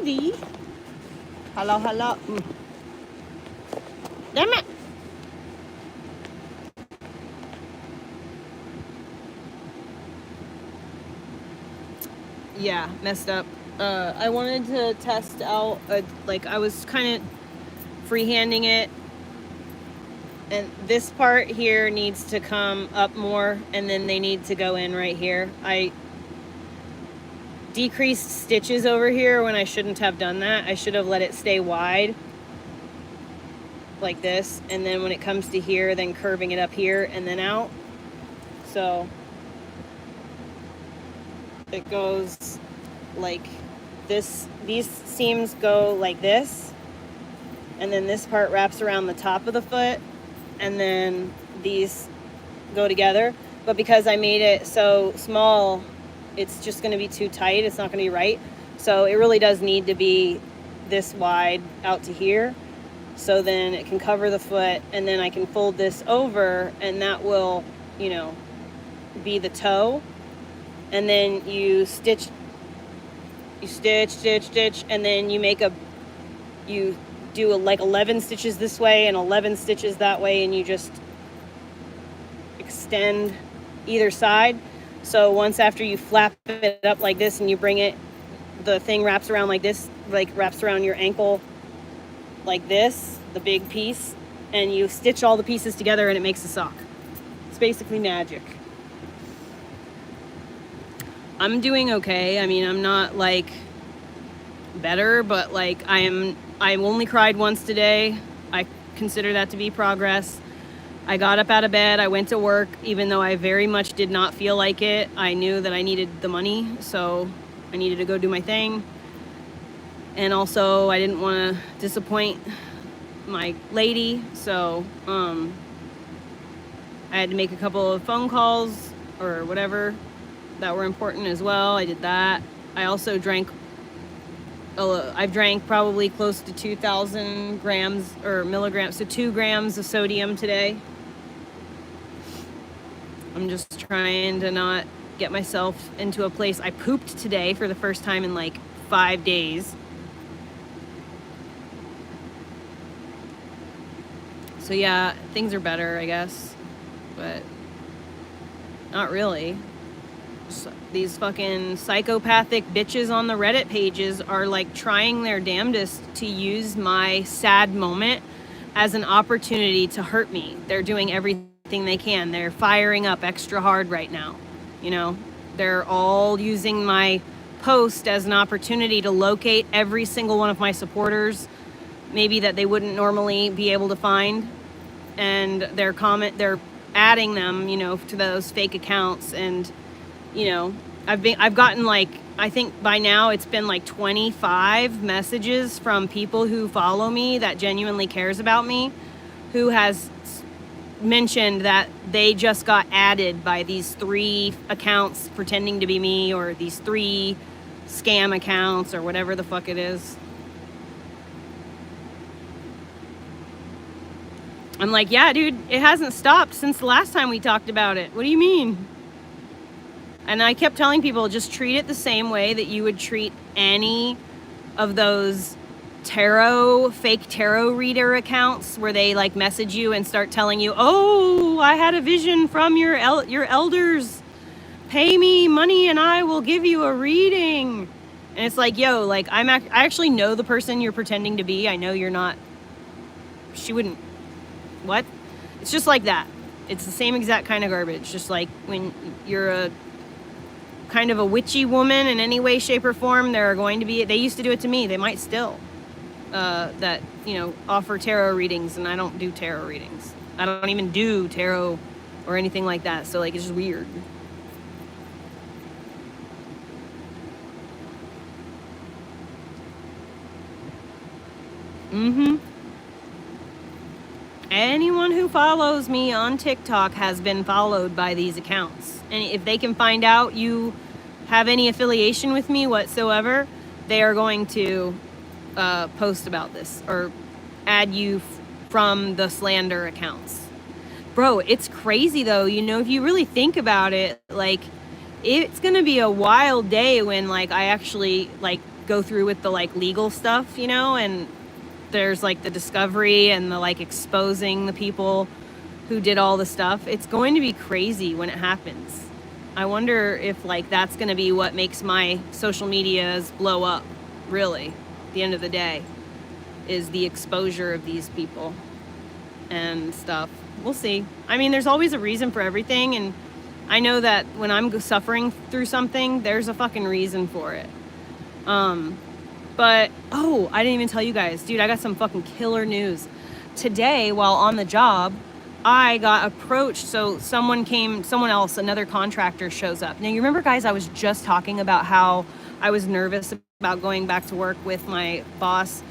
B: Easy. Hello, hello. Damn it. Yeah, messed up. I wanted to test out, like I was kind of freehanding it, and this part here needs to come up more, and then they need to go in right here. I decreased stitches over here when I shouldn't have done that. I should have let it stay wide like this, and then when it comes to here, then curving it up here and then out. So it goes like this. These seams go like this, and then this part wraps around the top of the foot, and then these go together. But because I made it so small, it's just going to be too tight. It's not going to be right. So it really does need to be this wide out to here, so then it can cover the foot, and then I can fold this over, and that will, you know, be the toe. And then you stitch, stitch, and then you do like 11 stitches this way and 11 stitches that way, and you just extend either side. So once after you flap it up like this and you bring it, the thing wraps around like this, like wraps around your ankle like this, the big piece, and you stitch all the pieces together and it makes a sock. It's basically magic. I'm doing okay. I mean, I'm not like better, but like I only cried once today. I consider that to be progress. I got up out of bed, I went to work, even though I very much did not feel like it. I knew that I needed the money, so I needed to go do my thing. And also I didn't want to disappoint my lady, so I had to make a couple of phone calls or whatever that were important as well. I did that. I also drank, I've drank probably close to 2,000 grams or milligrams, so 2 grams of sodium today. I'm just trying to not get myself into a place. I pooped today for the first time in like 5 days. So yeah, things are better, I guess, but not really. So these fucking psychopathic bitches on the Reddit pages are like trying their damnedest to use my sad moment as an opportunity to hurt me. They're doing everything they can. They're firing up extra hard right now. You know, they're all using my post as an opportunity to locate every single one of my supporters, maybe that they wouldn't normally be able to find. And they're adding them, you know, to those fake accounts. And you know, I've gotten like, I think by now it's been like 25 messages from people who follow me that genuinely cares about me, who has mentioned that they just got added by these 3 accounts pretending to be me, or these 3 scam accounts, or whatever the fuck it is. I'm like, yeah, dude, it hasn't stopped since the last time we talked about it. What do you mean? And I kept telling people, just treat it the same way that you would treat any of those fake tarot reader accounts where they like message you and start telling you, oh, I had a vision from your elders. Pay me money and I will give you a reading. And it's like, yo, like I actually know the person you're pretending to be. I know you're not. She wouldn't. What? It's just like that. It's the same exact kind of garbage. Just like when you're a kind of a witchy woman in any way, shape, or form, there are going to be, they used to do it to me, they might still, that, you know, offer tarot readings, and I don't do tarot readings. I don't even do tarot or anything like that, so like it's just weird. Anyone who follows me on TikTok has been followed by these accounts. And if they can find out you have any affiliation with me whatsoever, they are going to post about this or add you from the slander accounts. Bro, it's crazy though. You know, if you really think about it, like it's gonna be a wild day when like I actually like go through with the like legal stuff, you know, and there's like the discovery and the like exposing the people who did all the stuff. It's going to be crazy when it happens. I wonder if like that's going to be what makes my social medias blow up, really, at the end of the day, is the exposure of these people and stuff. We'll see. I mean, there's always a reason for everything, and I know that when I'm suffering through something, there's a fucking reason for it. But, oh, I didn't even tell you guys. Dude, I got some fucking killer news. Today, while on the job, I got approached. So someone else, another contractor shows up. Now, you remember, guys, I was just talking about how I was nervous about going back to work with my boss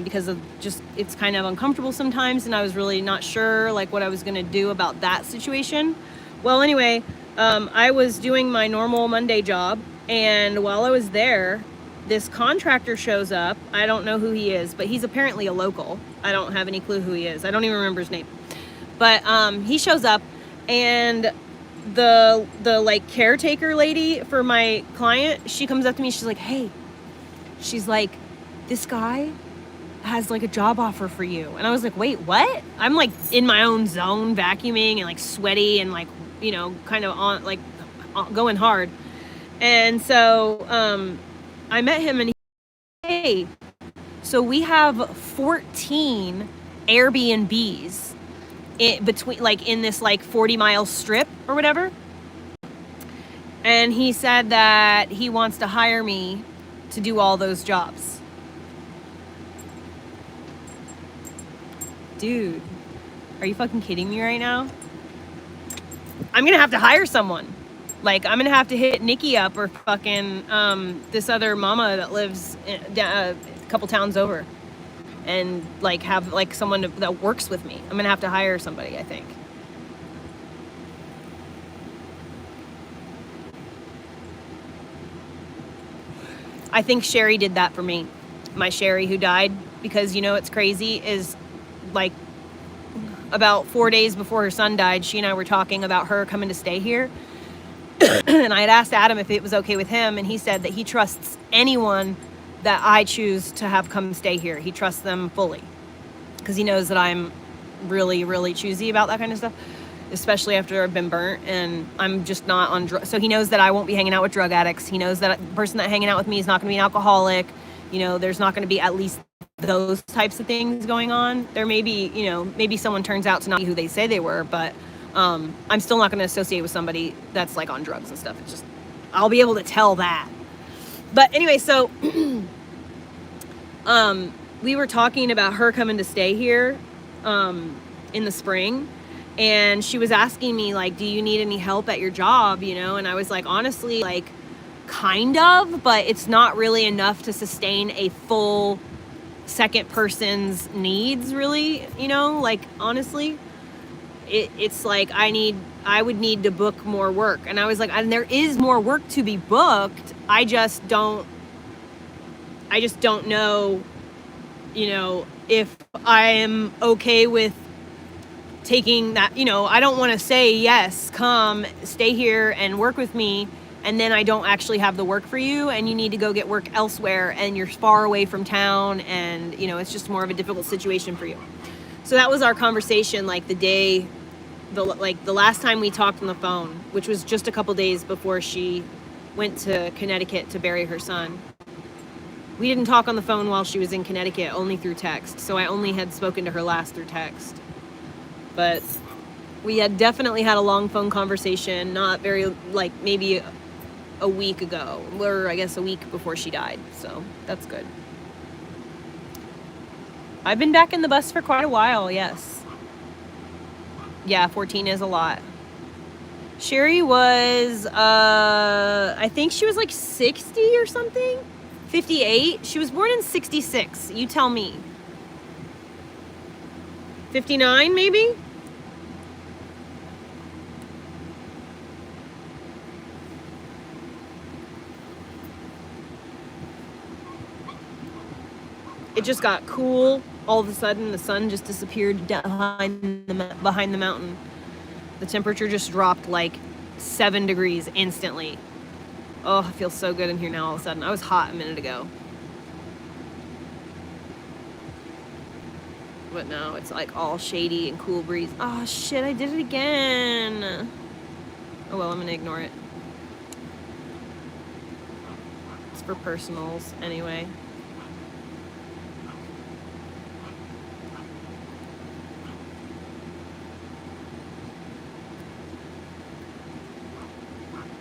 B: because of just, it's kind of uncomfortable sometimes. And I was really not sure like what I was going to do about that situation. Well, anyway, I was doing my normal Monday job. And while I was there, this contractor shows up. I don't know who he is, but he's apparently a local. I don't have any clue who he is. I don't even remember his name. But he shows up, and the like caretaker lady for my client, she comes up to me. She's like, hey, she's like, this guy has like a job offer for you. And I was like, wait, what? I'm like in my own zone, vacuuming and like sweaty and like, you know, kind of on like going hard. And so I met him, and he said, hey, so we have 14 Airbnbs between like in this like 40-mile strip or whatever. And he said that he wants to hire me to do all those jobs. Dude, are you fucking kidding me right now? I'm gonna have to hire someone. Like, I'm gonna have to hit Nikki up or fucking this other mama that lives a couple towns over, and like have like someone that works with me. I'm gonna have to hire somebody, I think. I think Sherry did that for me. My Sherry who died, because you know what's crazy is like about 4 days before her son died, she and I were talking about her coming to stay here. And I had asked Adam if it was okay with him, and he said that he trusts anyone that I choose to have come stay here. He trusts them fully because he knows that I'm really, really choosy about that kind of stuff, especially after I've been burnt and I'm just not on drugs. So he knows that I won't be hanging out with drug addicts. He knows that the person that hanging out with me is not going to be an alcoholic. You know, there's not going to be at least those types of things going on. There may be, you know, maybe someone turns out to not be who they say they were, but I'm still not going to associate with somebody that's like on drugs and stuff. It's just, I'll be able to tell that. But anyway, so we were talking about her coming to stay here in the spring, and she was asking me like, do you need any help at your job, you know? And I was like, honestly, like kind of, but it's not really enough to sustain a full second person's needs, really, you know, like honestly. It's like I would need to book more work. And I was like, and there is more work to be booked. I just don't know, you know, if I am okay with taking that, you know, I don't want to say, yes, come stay here and work with me, and then I don't actually have the work for you, and you need to go get work elsewhere, and you're far away from town, and, you know, it's just more of a difficult situation for you. So that was our conversation, like the last time we talked on the phone, which was just a couple days before she went to Connecticut to bury her son. We didn't talk on the phone while she was in Connecticut, only through text. So I only had spoken to her last through text. But we had definitely had a long phone conversation, not very, like maybe a week ago, or I guess a week before she died. So that's good. I've been back in the bus for quite a while, yes. Yeah, 14 is a lot. Sherry was, I think she was like 60 or something? 58? She was born in 66. You tell me. 59 maybe? It just got cool. All of a sudden, the sun just disappeared behind the mountain. The temperature just dropped like 7 degrees instantly. Oh, it feels so good in here now all of a sudden. I was hot a minute ago. But no, it's like all shady and cool breeze. Oh shit, I did it again. Oh well, I'm gonna ignore it. It's for personals anyway.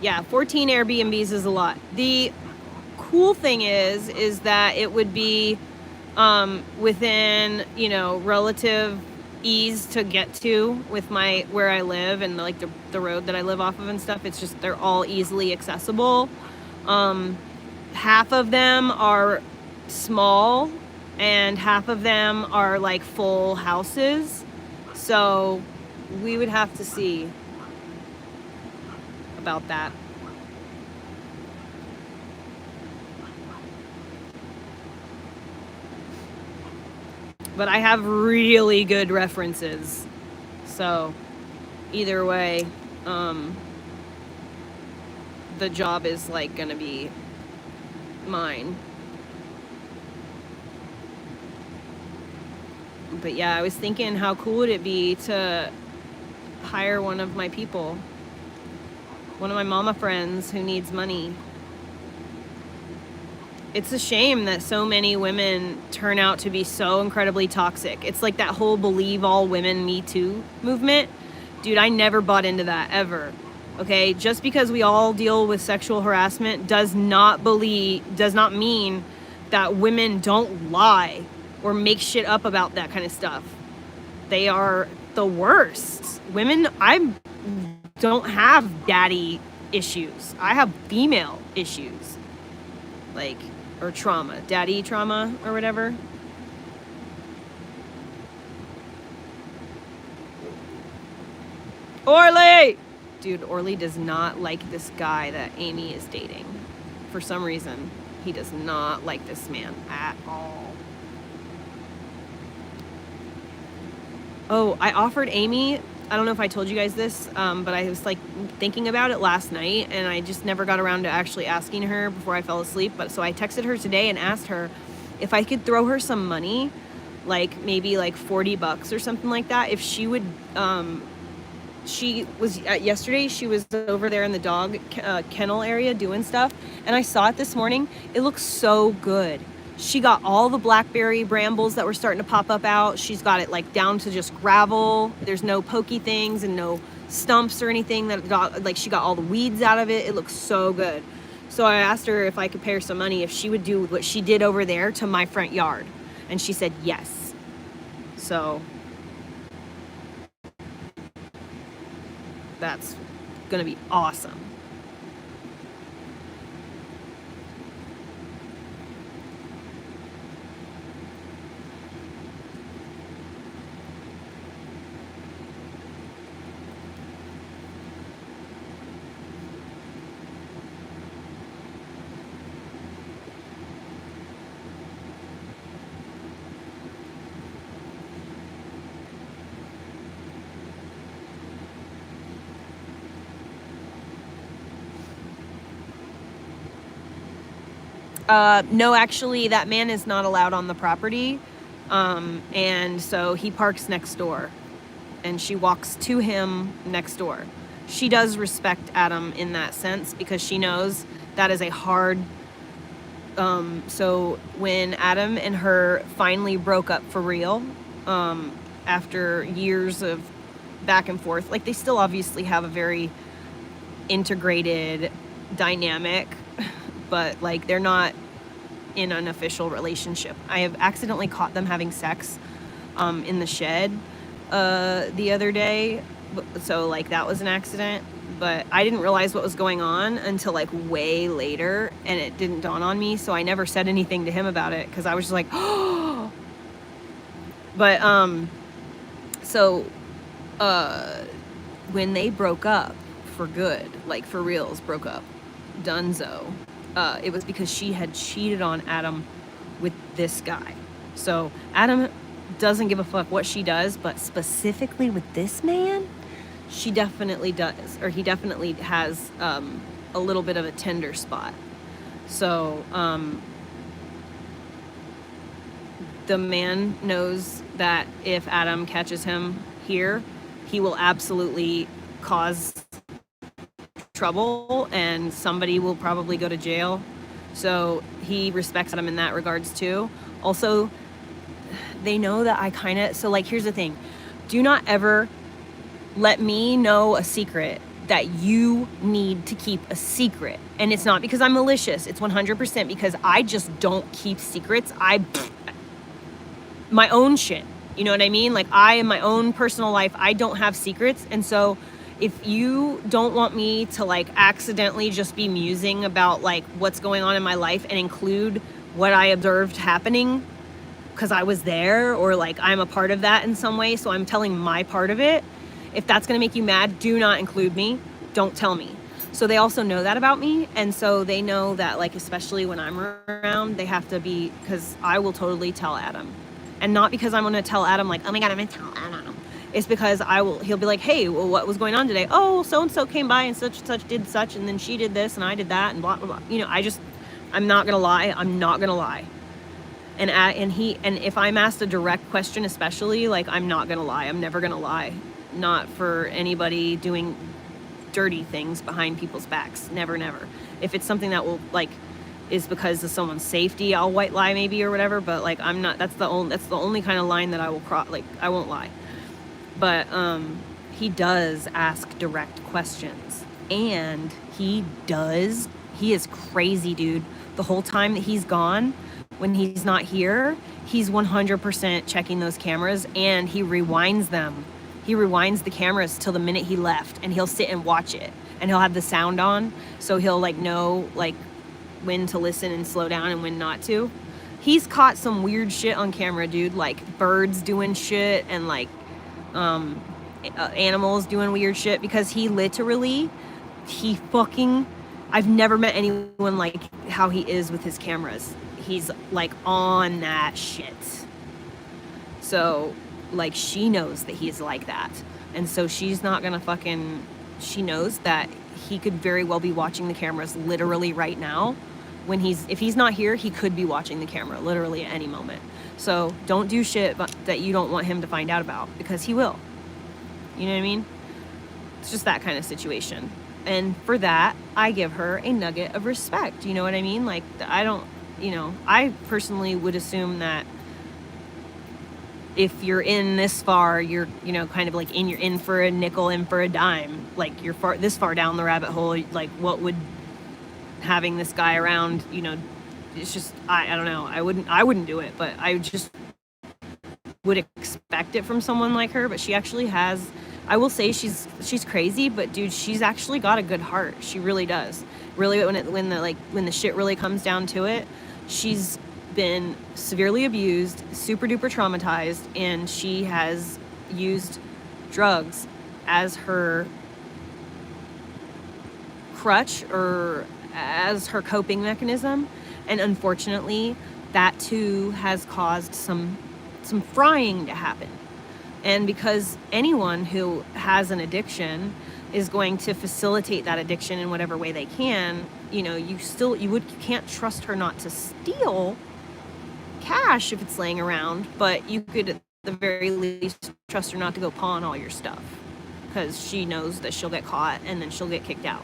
B: Yeah, 14 Airbnbs is a lot. The cool thing is that it would be within, you know, relative ease to get to with my where I live and like the road that I live off of and stuff. It's just they're all easily accessible. Half of them are small and half of them are like full houses. So we would have to see about that. But I have really good references. So either way, the job is like gonna be mine. But yeah, I was thinking how cool would it be to hire one of my people, one of my mama friends who needs money. It's a shame that so many women turn out to be so incredibly toxic. It's like that whole believe all women Me Too movement. Dude, I never bought into that ever. Okay, just because we all deal with sexual harassment does not mean that women don't lie or make shit up about that kind of stuff. They are the worst. Women, I don't have daddy issues. I have female issues. Like, or trauma, daddy trauma or whatever. Orly! Dude, Orly does not like this guy that Amy is dating. For some reason, he does not like this man at all. Oh, I offered Amy, I don't know if I told you guys this, but I was like thinking about it last night and I just never got around to actually asking her before I fell asleep. But so I texted her today and asked her if I could throw her some money, like maybe like $40 or something like that. If she would, she was yesterday, she was over there in the dog kennel area doing stuff. And I saw it this morning. It looks so good. She got all the blackberry brambles that were starting to pop up out. She's got it like down to just gravel. There's no pokey things and no stumps or anything that got, like she got all the weeds out of it. It looks so good. So I asked her if I could pay her some money if she would do what she did over there to my front yard. And she said yes. So that's gonna be awesome. No, actually, that man is not allowed on the property. And so he parks next door and she walks to him next door. She does respect Adam in that sense because she knows that is a hard, so when Adam and her finally broke up for real, after years of back and forth, like they still obviously have a very integrated dynamic, but like they're not in an official relationship. I have accidentally caught them having sex in the shed the other day, so like that was an accident, but I didn't realize what was going on until like way later, and it didn't dawn on me, so I never said anything to him about it because I was just like, oh. But so when they broke up for good, like for reals, broke up, dunzo, it was because she had cheated on Adam with this guy. So Adam doesn't give a fuck what she does, but specifically with this man, she definitely does, or he definitely has a little bit of a tender spot. So the man knows that if Adam catches him here, he will absolutely cause trouble and somebody will probably go to jail. So he respects Adam in that regards too. Also, they know that I kind of, so like, here's the thing. Do not ever let me know a secret that you need to keep a secret. And it's not because I'm malicious. It's 100% because I just don't keep secrets. My own shit. You know what I mean? Like, I, in my own personal life, I don't have secrets. And so if you don't want me to like accidentally just be musing about like what's going on in my life and include what I observed happening because I was there, or like I'm a part of that in some way, so I'm telling my part of it, if that's going to make you mad, do not include me. Don't tell me. So they also know that about me. And so they know that, like, especially when I'm around, they have to be, because I will totally tell Adam. And not because I'm going to tell Adam, like, oh my God, I'm going to tell Adam. It's because he'll be like, hey, well, what was going on today? Oh, so-and-so came by and such did such, and then she did this and I did that and blah, blah, blah. You know, I'm not going to lie. I'm not going to lie. And if I'm asked a direct question, especially, like, I'm not going to lie. I'm never going to lie. Not for anybody doing dirty things behind people's backs. Never, never. If it's something that will, like, is because of someone's safety, I'll white lie maybe or whatever, but like, I'm not, that's the only kind of line that I will cross. Like, I won't lie. But he does ask direct questions, and he is crazy, dude. The whole time that he's gone, when he's not here, he's 100% checking those cameras, and he rewinds them. He rewinds the cameras till the minute he left, and he'll sit and watch it, and he'll have the sound on, so he'll like know like when to listen and slow down and when not to. He's caught some weird shit on camera, dude, like birds doing shit and like animals doing weird shit, because I've never met anyone like how he is with his cameras. He's like on that shit. So like, she knows that he's like that, and so she's not gonna she knows that he could very well be watching the cameras literally right now. If he's not here, he could be watching the camera literally at any moment. So don't do shit that you don't want him to find out about, because he will. You know what I mean? It's just that kind of situation. And for that, I give her a nugget of respect. You know what I mean? Like, I personally would assume that if you're in this far, you're, kind of like you're in for a nickel, in for a dime. Like, you're this far down the rabbit hole. Like, what would having this guy around, it's just, I don't know. I wouldn't do it, but I just would expect it from someone like her. But she actually has, I will say she's crazy, but dude, she's actually got a good heart. She really does. Really, when the shit really comes down to it, she's been severely abused, super duper traumatized, and she has used drugs as her crutch or as her coping mechanism. And unfortunately, that too has caused some frying to happen. And because anyone who has an addiction is going to facilitate that addiction in whatever way they can, you can't trust her not to steal cash if it's laying around, but you could at the very least trust her not to go pawn all your stuff, because she knows that she'll get caught and then she'll get kicked out.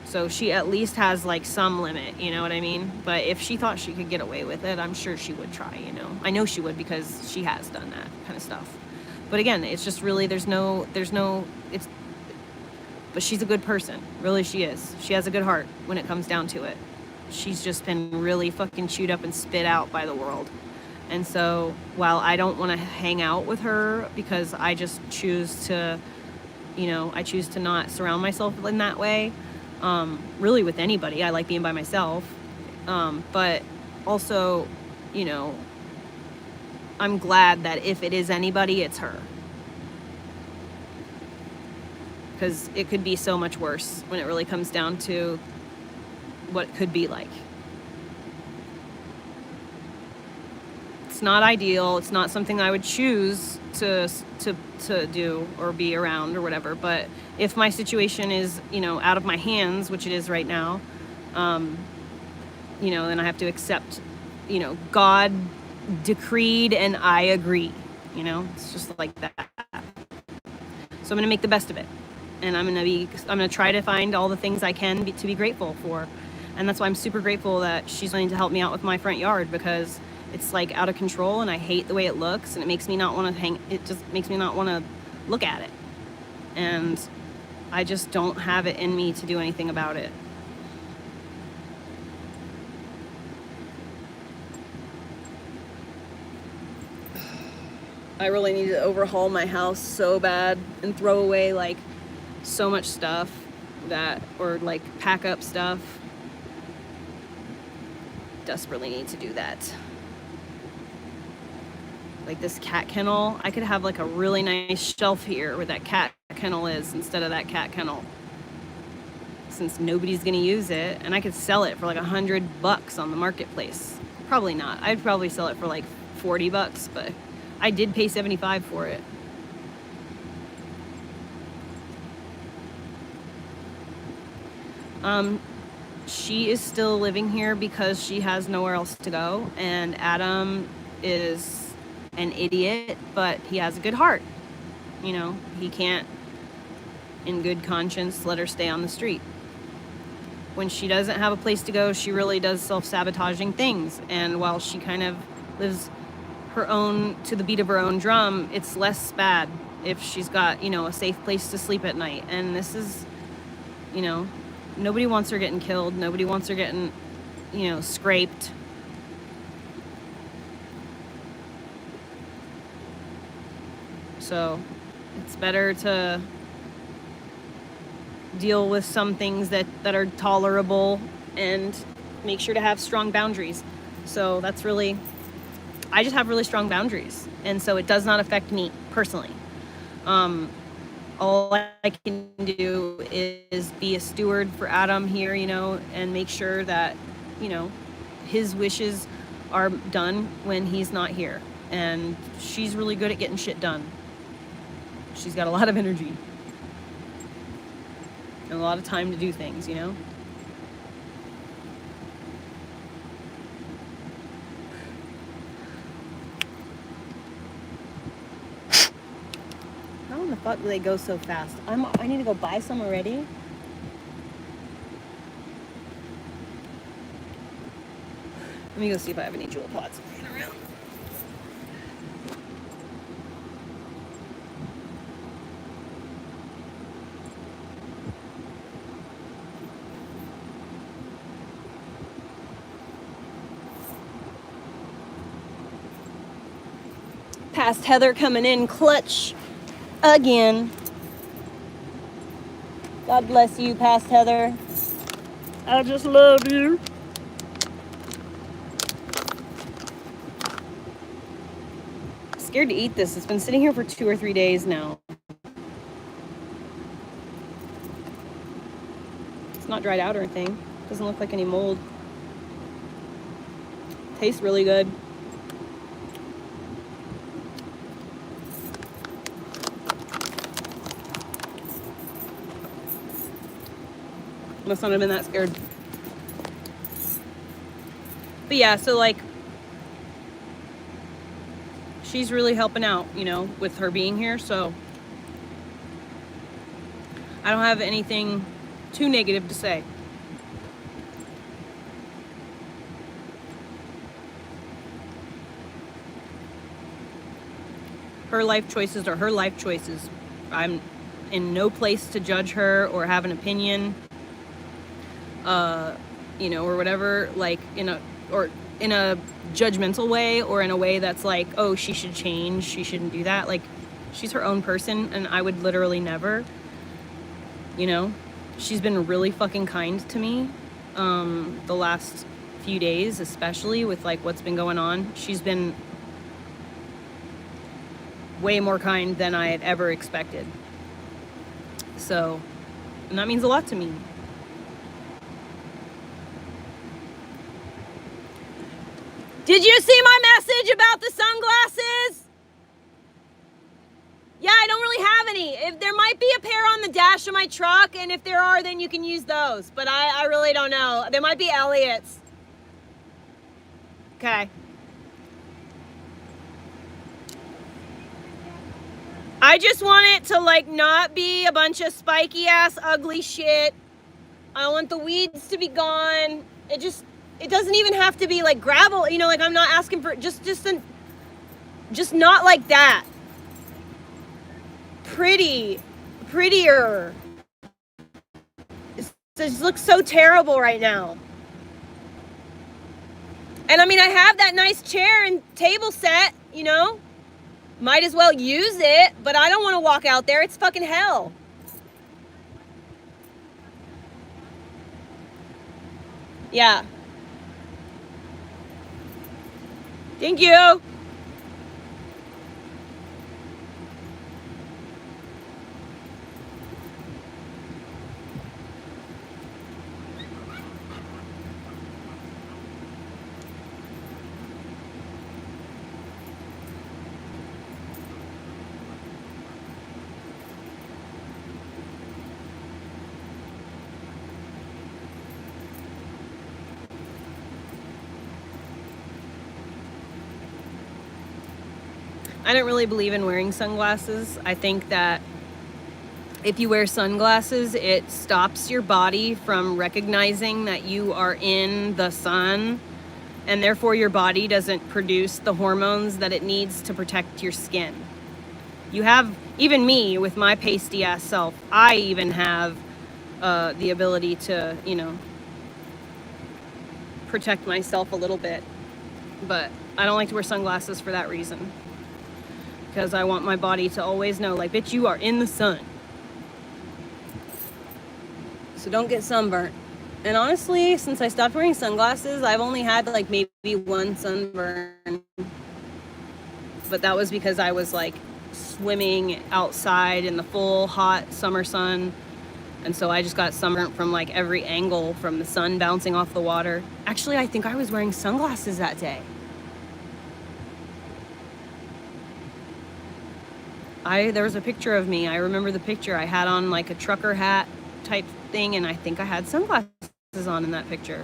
B: So she at least has like some limit, you know what I mean? But if she thought she could get away with it, I'm sure she would try, I know she would, because she has done that kind of stuff. But again, it's just really, but she's a good person. Really, she is. She has a good heart when it comes down to it. She's just been really fucking chewed up and spit out by the world. And so while I don't want to hang out with her, because I just choose to, I choose to not surround myself in that way, really with anybody. I like being by myself. But also, I'm glad that if it is anybody, it's her. Because it could be so much worse when it really comes down to what it could be like. It's not ideal. It's not something I would choose to do or be around or whatever. But if my situation is, out of my hands, which it is right now, then I have to accept, God decreed and I agree, you know, it's just like that. So I'm going to make the best of it. And I'm going to try to find all the things I can to be grateful for. And that's why I'm super grateful that she's willing to help me out with my front yard, because it's like out of control and I hate the way it looks, and it makes me not want to it just makes me not want to look at it. And I just don't have it in me to do anything about it. I really need to overhaul my house so bad and throw away like so much stuff or like pack up stuff. Desperately need to do that. Like this cat kennel, I could have like a really nice shelf here where that cat kennel is instead of that cat kennel, since nobody's gonna use it, and I could sell it for like $100 on the marketplace. Probably not. I'd probably sell it for like $40, but I did pay $75 for it. She is still living here because she has nowhere else to go, and Adam is an idiot, but he has a good heart. You know, he can't, in good conscience, let her stay on the street. When she doesn't have a place to go, she really does self-sabotaging things, and while she kind of lives her own to the beat of her own drum, it's less bad if she's got, you know, a safe place to sleep at night. And this is, you know, nobody wants her getting killed. Nobody wants her getting, you know, scraped. So it's better to deal with some things that are tolerable and make sure to have strong boundaries. So that's really, I just have really strong boundaries, and so it does not affect me personally. All I can do is be a steward for Adam here, you know, and make sure that, you know, his wishes are done when he's not here. And she's really good at getting shit done. She's got a lot of energy and a lot of time to do things, you know. How in the fuck do they go so fast? I need to go buy some already. Let me go see if I have any jewel pots laying around. Past Heather coming in clutch again. God bless you, Past Heather. I just love you. Scared to eat this. It's been sitting here for 2 or 3 days now. It's not dried out or anything. Doesn't look like any mold. Tastes really good. Must not have been that scared. But yeah, so like, she's really helping out, you know, with her being here. So I don't have anything too negative to say. Her life choices are her life choices. I'm in no place to judge her or have an opinion. You know, or whatever, like in a judgmental way, or in a way that's like, oh, she should change, she shouldn't do that. Like, she's her own person, and I would literally never, you know. She's been really fucking kind to me, the last few days, especially with like what's been going on. She's been way more kind than I had ever expected. So, and that means a lot to me. Did you see my message about the sunglasses? Yeah, I don't really have any. If there might be a pair on the dash of my truck, and if there are, then you can use those. But I really don't know. There might be Elliot's. Okay. I just want it to like not be a bunch of spiky ass ugly shit. I want the weeds to be gone. It doesn't even have to be like gravel, you know, like I'm not asking for just not like that. Prettier. It just looks so terrible right now. And I mean, I have that nice chair and table set, you know, might as well use it, but I don't want to walk out there. It's fucking hell. Yeah. Thank you. I don't really believe in wearing sunglasses. I think that if you wear sunglasses, it stops your body from recognizing that you are in the sun, and therefore your body doesn't produce the hormones that it needs to protect your skin. You have, even me with my pasty ass self, I even have the ability to, you know, protect myself a little bit. But I don't like to wear sunglasses for that reason. Because I want my body to always know, like, bitch, you are in the sun. So don't get sunburnt. And honestly, since I stopped wearing sunglasses, I've only had like maybe one sunburn. But that was because I was like swimming outside in the full hot summer sun. And so I just got sunburnt from like every angle from the sun bouncing off the water. Actually, I think I was wearing sunglasses that day. There was a picture of me. I remember the picture. I had on like a trucker hat type thing, and I think I had sunglasses on in that picture.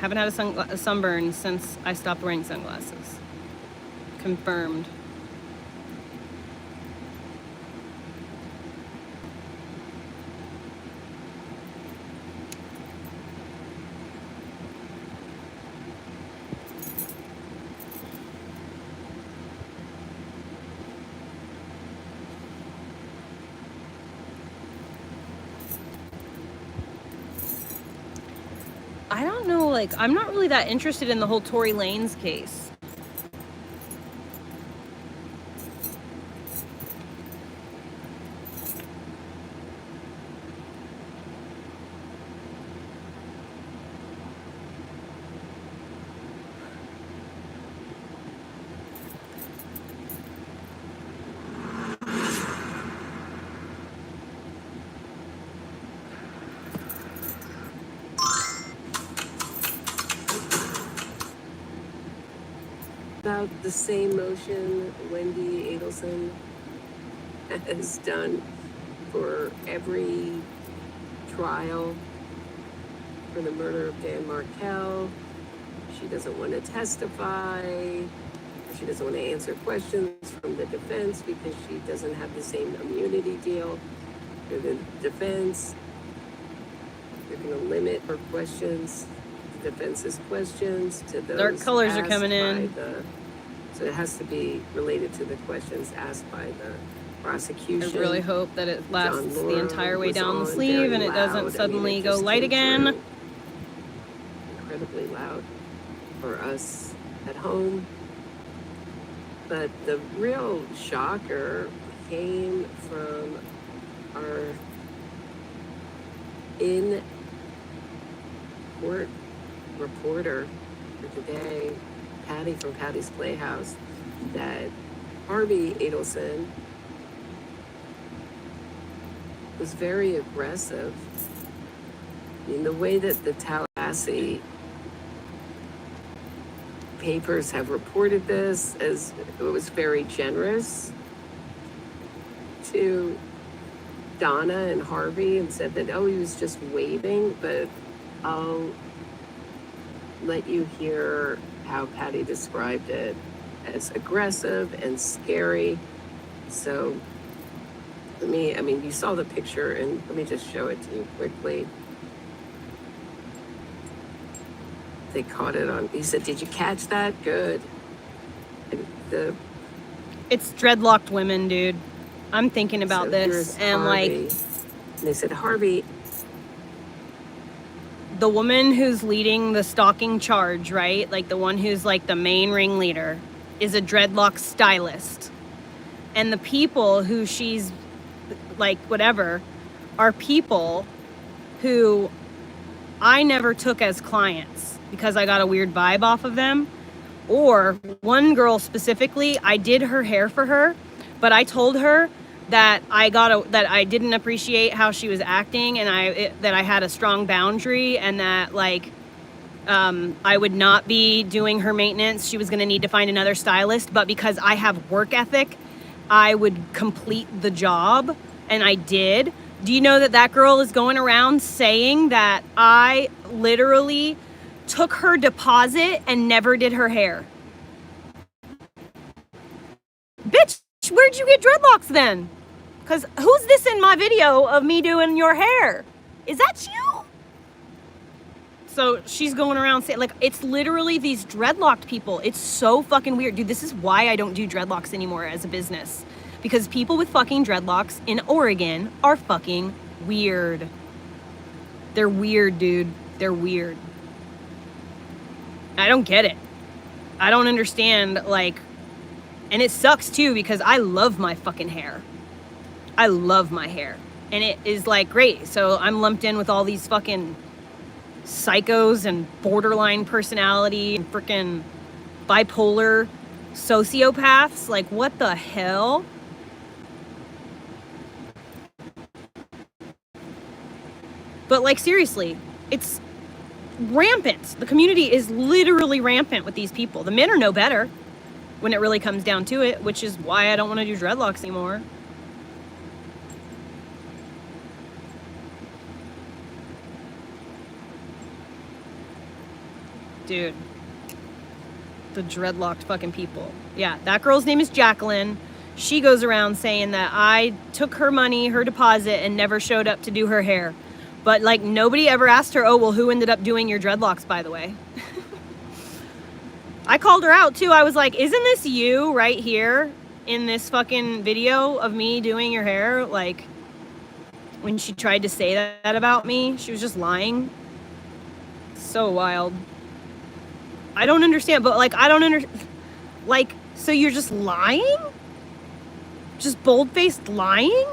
B: Haven't had a sunburn since I stopped wearing sunglasses. Confirmed. I don't know, like, I'm not really that interested in the whole Tory Lanez case.
D: About the same motion Wendy Adelson has done for every trial for the murder of Dan Markel. She doesn't want to testify. She doesn't want to answer questions from the defense because she doesn't have the same immunity deal for the defense. They're going to limit her questions, the defense's questions, to those
B: Dark colors are
D: asked
B: coming in.
D: by so it has to be related to the questions asked by the prosecution.
B: I really hope that it lasts
D: John
B: the entire way
D: was
B: down the
D: on
B: sleeve
D: very
B: and it
D: loud.
B: doesn't suddenly
D: it
B: go
D: just
B: light
D: came
B: again.
D: through incredibly loud for us at home. But the real shocker came from our in-court reporter for today, Patty from Patty's Playhouse, that Harvey Adelson was very aggressive. I mean, the way that the Tallahassee papers have reported this, as it was very generous to Donna and Harvey, and said that, oh, he was just waving, but I'll let you hear how Patty described it. as aggressive and scary. So you saw the picture, and let me just show it to you quickly. They caught it on, he said, "Did you catch that? Good." And
B: It's dreadlocked women, dude. I'm thinking about
D: so
B: this,
D: here's
B: and
D: Harvey. And they said, "Harvey."
B: The woman who's leading the stalking charge, right? Like the one who's like the main ringleader is a dreadlock stylist. And the people who she's like whatever are people who I never took as clients because I got a weird vibe off of them. Or one girl specifically, I did her hair for her, but I told her that that I didn't appreciate how she was acting, and that I had a strong boundary, and that like I would not be doing her maintenance. She was going to need to find another stylist, but because I have work ethic, I would complete the job, and I did. Do you know that that girl is going around saying that I literally took her deposit and never did her hair? Bitch, where'd you get dreadlocks then? Because who's this in my video of me doing your hair? Is that you? So she's going around saying, like, it's literally these dreadlocked people. It's so fucking weird. Dude, this is why I don't do dreadlocks anymore as a business. Because people with fucking dreadlocks in Oregon are fucking weird. They're weird, dude. They're weird. I don't get it. I don't understand, like, and it sucks too because I love my fucking hair. I love my hair. And it is like great. So I'm lumped in with all these fucking psychos and borderline personality and freaking bipolar sociopaths. Like, what the hell? But like, seriously, it's rampant. The community is literally rampant with these people. The men are no better when it really comes down to it, which is why I don't want to do dreadlocks anymore. Dude, the dreadlocked fucking people. Yeah, that girl's name is Jacqueline. She goes around saying that I took her money, her deposit, and never showed up to do her hair. But like, nobody ever asked her, oh, well, who ended up doing your dreadlocks, by the way? I called her out too. I was like, isn't this you right here in this fucking video of me doing your hair? Like, when she tried to say that about me, she was just lying. So wild. I don't understand, but like, like, so you're just lying? Just bold-faced lying?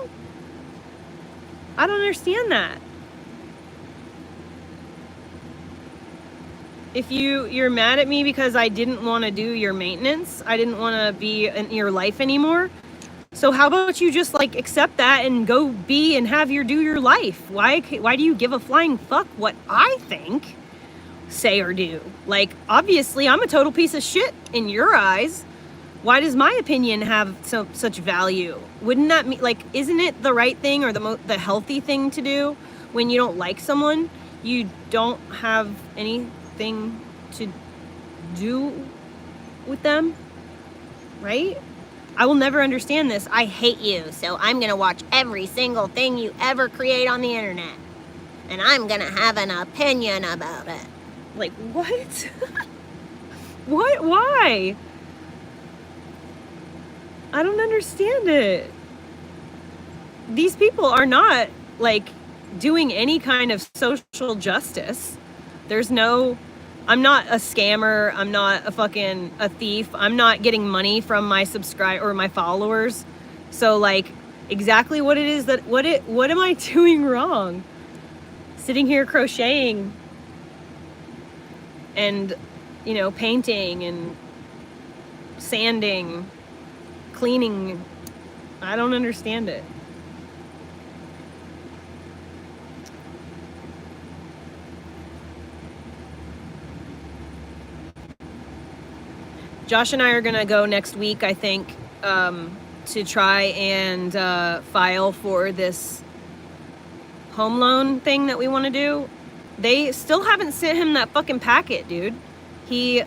B: I don't understand that. If you're mad at me because I didn't want to do your maintenance, I didn't want to be in your life anymore. So how about you just like accept that and go be and have do your life? Why do you give a flying fuck what I think, say, or do? Like, obviously I'm a total piece of shit in your eyes. Why does my opinion have such value? Wouldn't that mean, like, isn't it the right thing or the healthy thing to do when you don't like someone? You don't have anything to do with them, right? I will never understand this. I hate you, so I'm gonna watch every single thing you ever create on the internet, and I'm gonna have an opinion about it. Like, what? What? Why? I don't understand it. These people are not like doing any kind of social justice. I'm not a scammer. I'm not a thief. I'm not getting money from my subscribe or my followers. So like, exactly what it is what am I doing wrong? Sitting here crocheting and, painting and sanding, cleaning. I don't understand it. Josh and I are gonna go next week, I think, to try and file for this home loan thing that we want to do. They still haven't sent him that fucking packet, dude. He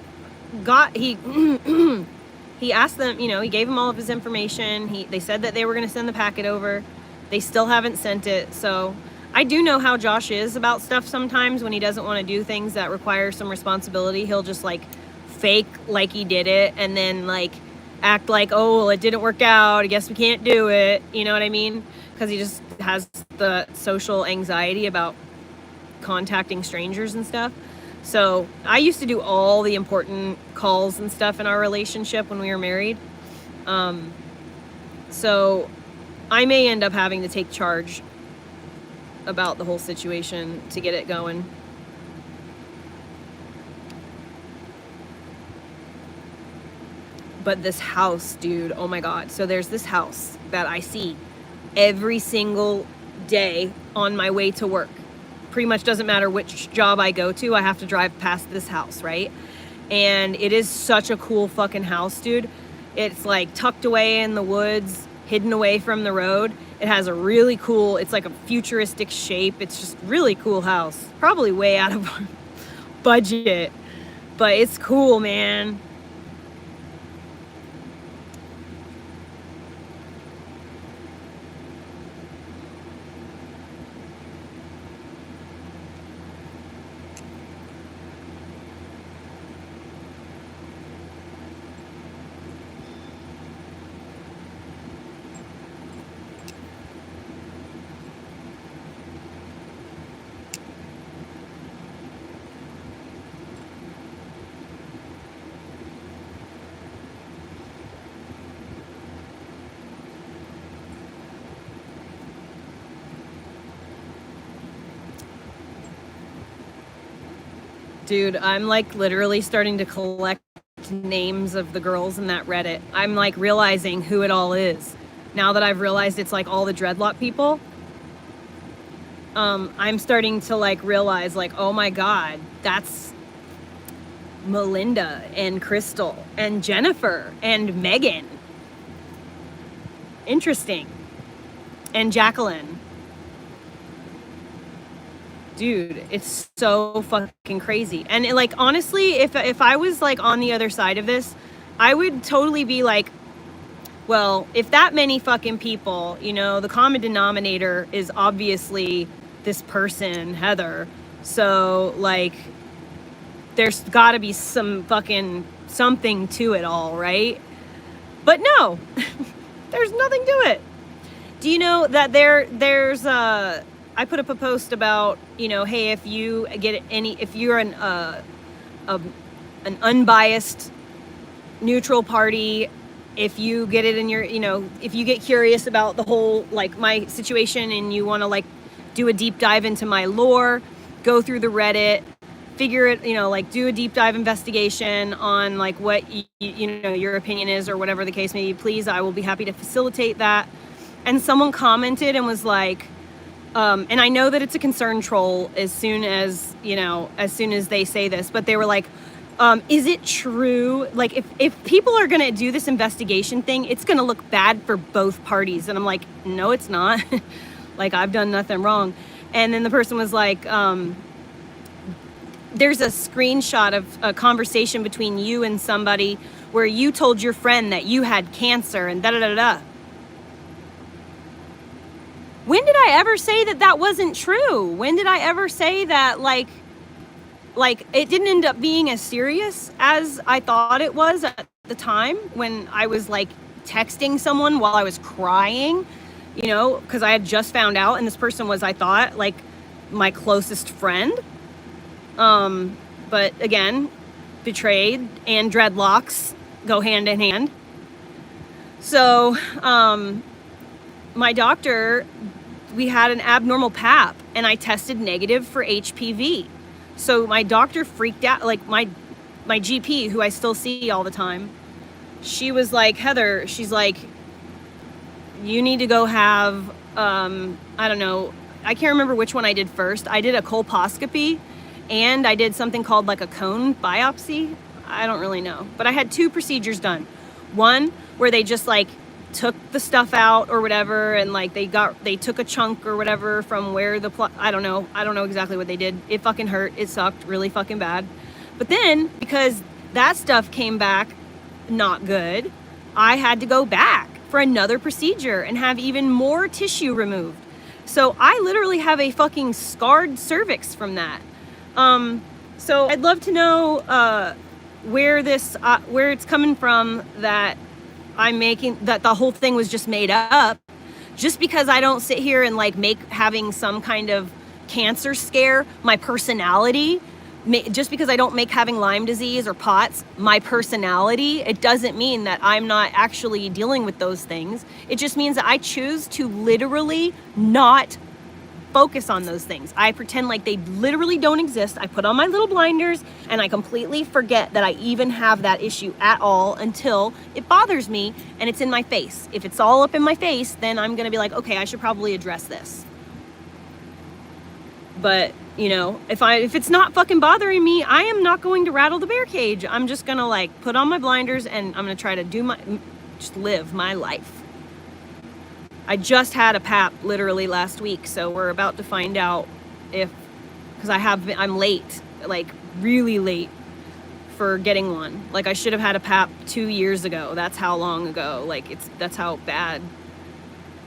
B: he asked them, you know, he gave them all of his information. They said that they were going to send the packet over. They still haven't sent it. So I do know how Josh is about stuff sometimes. When he doesn't want to do things that require some responsibility, he'll just like fake like he did it and then like act like, oh, well, it didn't work out, I guess we can't do it. You know what I mean? Because he just has the social anxiety about contacting strangers and stuff. So I used to do all the important calls and stuff in our relationship when we were married. So I may end up having to take charge about the whole situation to get it going. But this house, dude, oh my God. So there's this house that I see every single day on my way to work. Pretty much doesn't matter which job I go to, I have to drive past this house, right? And it is such a cool fucking house, dude. It's like tucked away in the woods, hidden away from the road. It has a really cool, it's like a futuristic shape. It's just really cool house. Probably way out of our budget, but it's cool, man. Dude, I'm like literally starting to collect names of the girls in that Reddit. I'm like realizing who it all is. Now that I've realized it's like all the dreadlock people, I'm starting to like realize like, oh my God, that's Melinda and Crystal and Jennifer and Megan. Interesting. And Jacqueline. Dude, it's so fucking crazy. And it, like, honestly, if I was like on the other side of this, I would totally be like, well, if that many fucking people, you know, the common denominator is obviously this person, Heather. So like, there's gotta be some fucking something to it all, right? But no, there's nothing to it. Do you know that there's I put up a post about, you know, hey, if you get if you're an unbiased neutral party, if you get it in your, you know, if you get curious about the whole, like, my situation and you want to like do a deep dive into my lore, go through the Reddit, figure it, you know, like do a deep dive investigation on like what you know your opinion is or whatever the case may be, please, I will be happy to facilitate that. And someone commented and was like, and I know that it's a concern troll as soon as, you know, as soon as they say this, but they were like, is it true? Like, if people are going to do this investigation thing, it's going to look bad for both parties. And I'm like, no, it's not. Like, I've done nothing wrong. And then the person was like, there's a screenshot of a conversation between you and somebody where you told your friend that you had cancer and da-da-da-da. When did I ever say that that wasn't true? When did I ever say that, like it didn't end up being as serious as I thought it was at the time when I was like texting someone while I was crying, you know, because I had just found out, and this person was, I thought, like my closest friend. But again, betrayed and dreadlocks go hand in hand. So, my doctor, we had an abnormal pap and I tested negative for HPV. So my doctor freaked out, like my GP, who I still see all the time, she was like, Heather, she's like, you need to go have, I don't know, I can't remember which one I did first. I did a colposcopy and I did something called like a cone biopsy. I don't really know, but I had 2 procedures done. One where they just like took the stuff out or whatever, and like they took a chunk or whatever from where the I don't know exactly what they did. It fucking hurt. It sucked really fucking bad. But then, because that stuff came back, not good, I had to go back for another procedure and have even more tissue removed. So I literally have a fucking scarred cervix from that. So I'd love to know where it's coming from that I'm making, that the whole thing was just made up, just because I don't sit here and like make having some kind of cancer scare my personality. Just because I don't make having Lyme disease or POTS my personality, it doesn't mean that I'm not actually dealing with those things. It just means that I choose to literally not focus on those things. I pretend like they literally don't exist. I put on my little blinders and I completely forget that I even have that issue at all until it bothers me and it's in my face. If it's all up in my face, then I'm gonna be like, okay, I should probably address this. But, you know, if it's not fucking bothering me, I am not going to rattle the bear cage. I'm just gonna like put on my blinders and I'm gonna try to just live my life. I just had a PAP literally last week, so we're about to find out because I'm late, like really late for getting one. Like I should have had a PAP 2 years ago. That's how long ago. Like that's how bad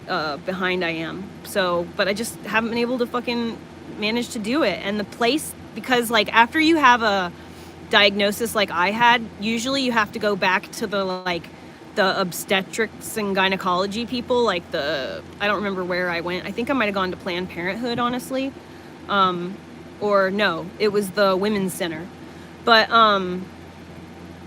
B: behind I am. So, but I just haven't been able to fucking manage to do it. And the place, because like after you have a diagnosis like I had, usually you have to go back to the obstetrics and gynecology people, like I don't remember where I went. I think I might have gone to Planned Parenthood, honestly. Or no, it was the women's center. But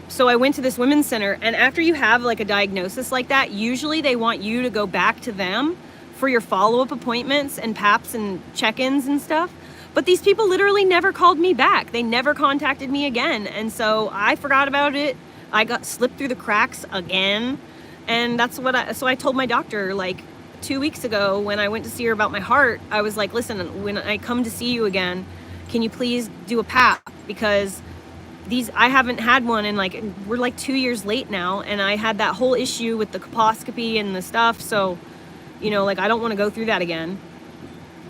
B: so I went to this women's center, and after you have like a diagnosis like that, usually they want you to go back to them for your follow-up appointments and PAPs and check-ins and stuff. But these people literally never called me back. They never contacted me again. And so I forgot about it. I got slipped through the cracks again. And that's so I told my doctor like 2 weeks ago when I went to see her about my heart, I was like, listen, when I come to see you again, can you please do a PAP? Because I haven't had one in like, we're like 2 years late now. And I had that whole issue with the colposcopy and the stuff. So, you know, like I don't want to go through that again.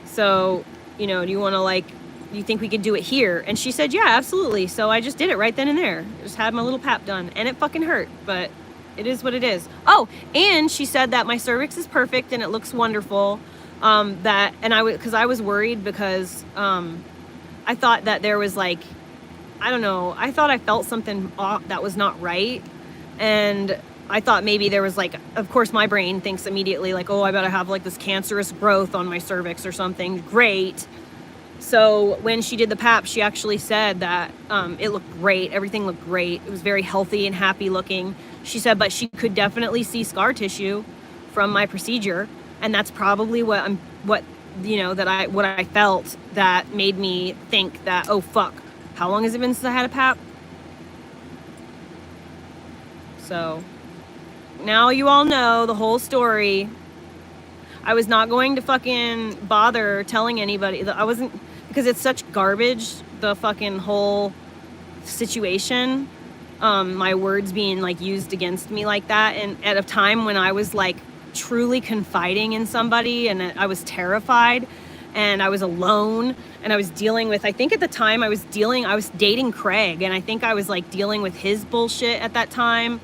B: So, you know, do you think we could do it here? And she said, yeah, absolutely. So I just did it right then and there. Just had my little PAP done, and it fucking hurt, but it is what it is. Oh, and she said that my cervix is perfect and it looks wonderful. Because I was worried because I thought that there was like, I don't know, I thought I felt something off that was not right. And I thought maybe there was like, of course my brain thinks immediately like, oh, I better have like this cancerous growth on my cervix or something. Great. So when she did the PAP, she actually said that it looked great. Everything looked great. It was very healthy and happy looking. She said, but she could definitely see scar tissue from my procedure. And that's probably what I felt that made me think that, oh fuck, how long has it been since I had a PAP? So now you all know the whole story. I was not going to fucking bother telling anybody. I wasn't, because it's such garbage, the fucking whole situation. My words being like used against me like that. And at a time when I was like truly confiding in somebody and I was terrified and I was alone and I was dealing with, I think at the time I was dating Craig, and I think I was like dealing with his bullshit at that time.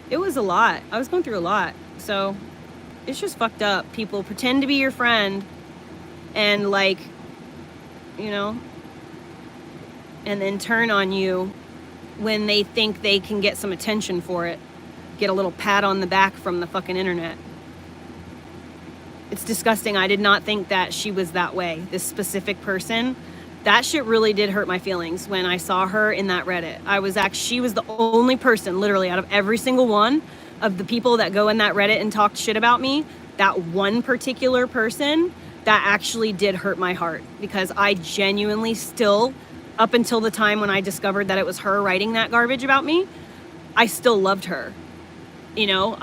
B: It was a lot. I was going through a lot. So it's just fucked up. People pretend to be your friend and like, you know, and then turn on you when they think they can get some attention for it. Get a little pat on the back from the fucking internet. It's disgusting. I did not think that she was that way. This specific person, that shit really did hurt my feelings when I saw her in that Reddit. She was the only person, literally, out of every single one of the people that go in that Reddit and talk shit about me, that one particular person, that actually did hurt my heart, because I genuinely still, up until the time when I discovered that it was her writing that garbage about me, I still loved her. You know,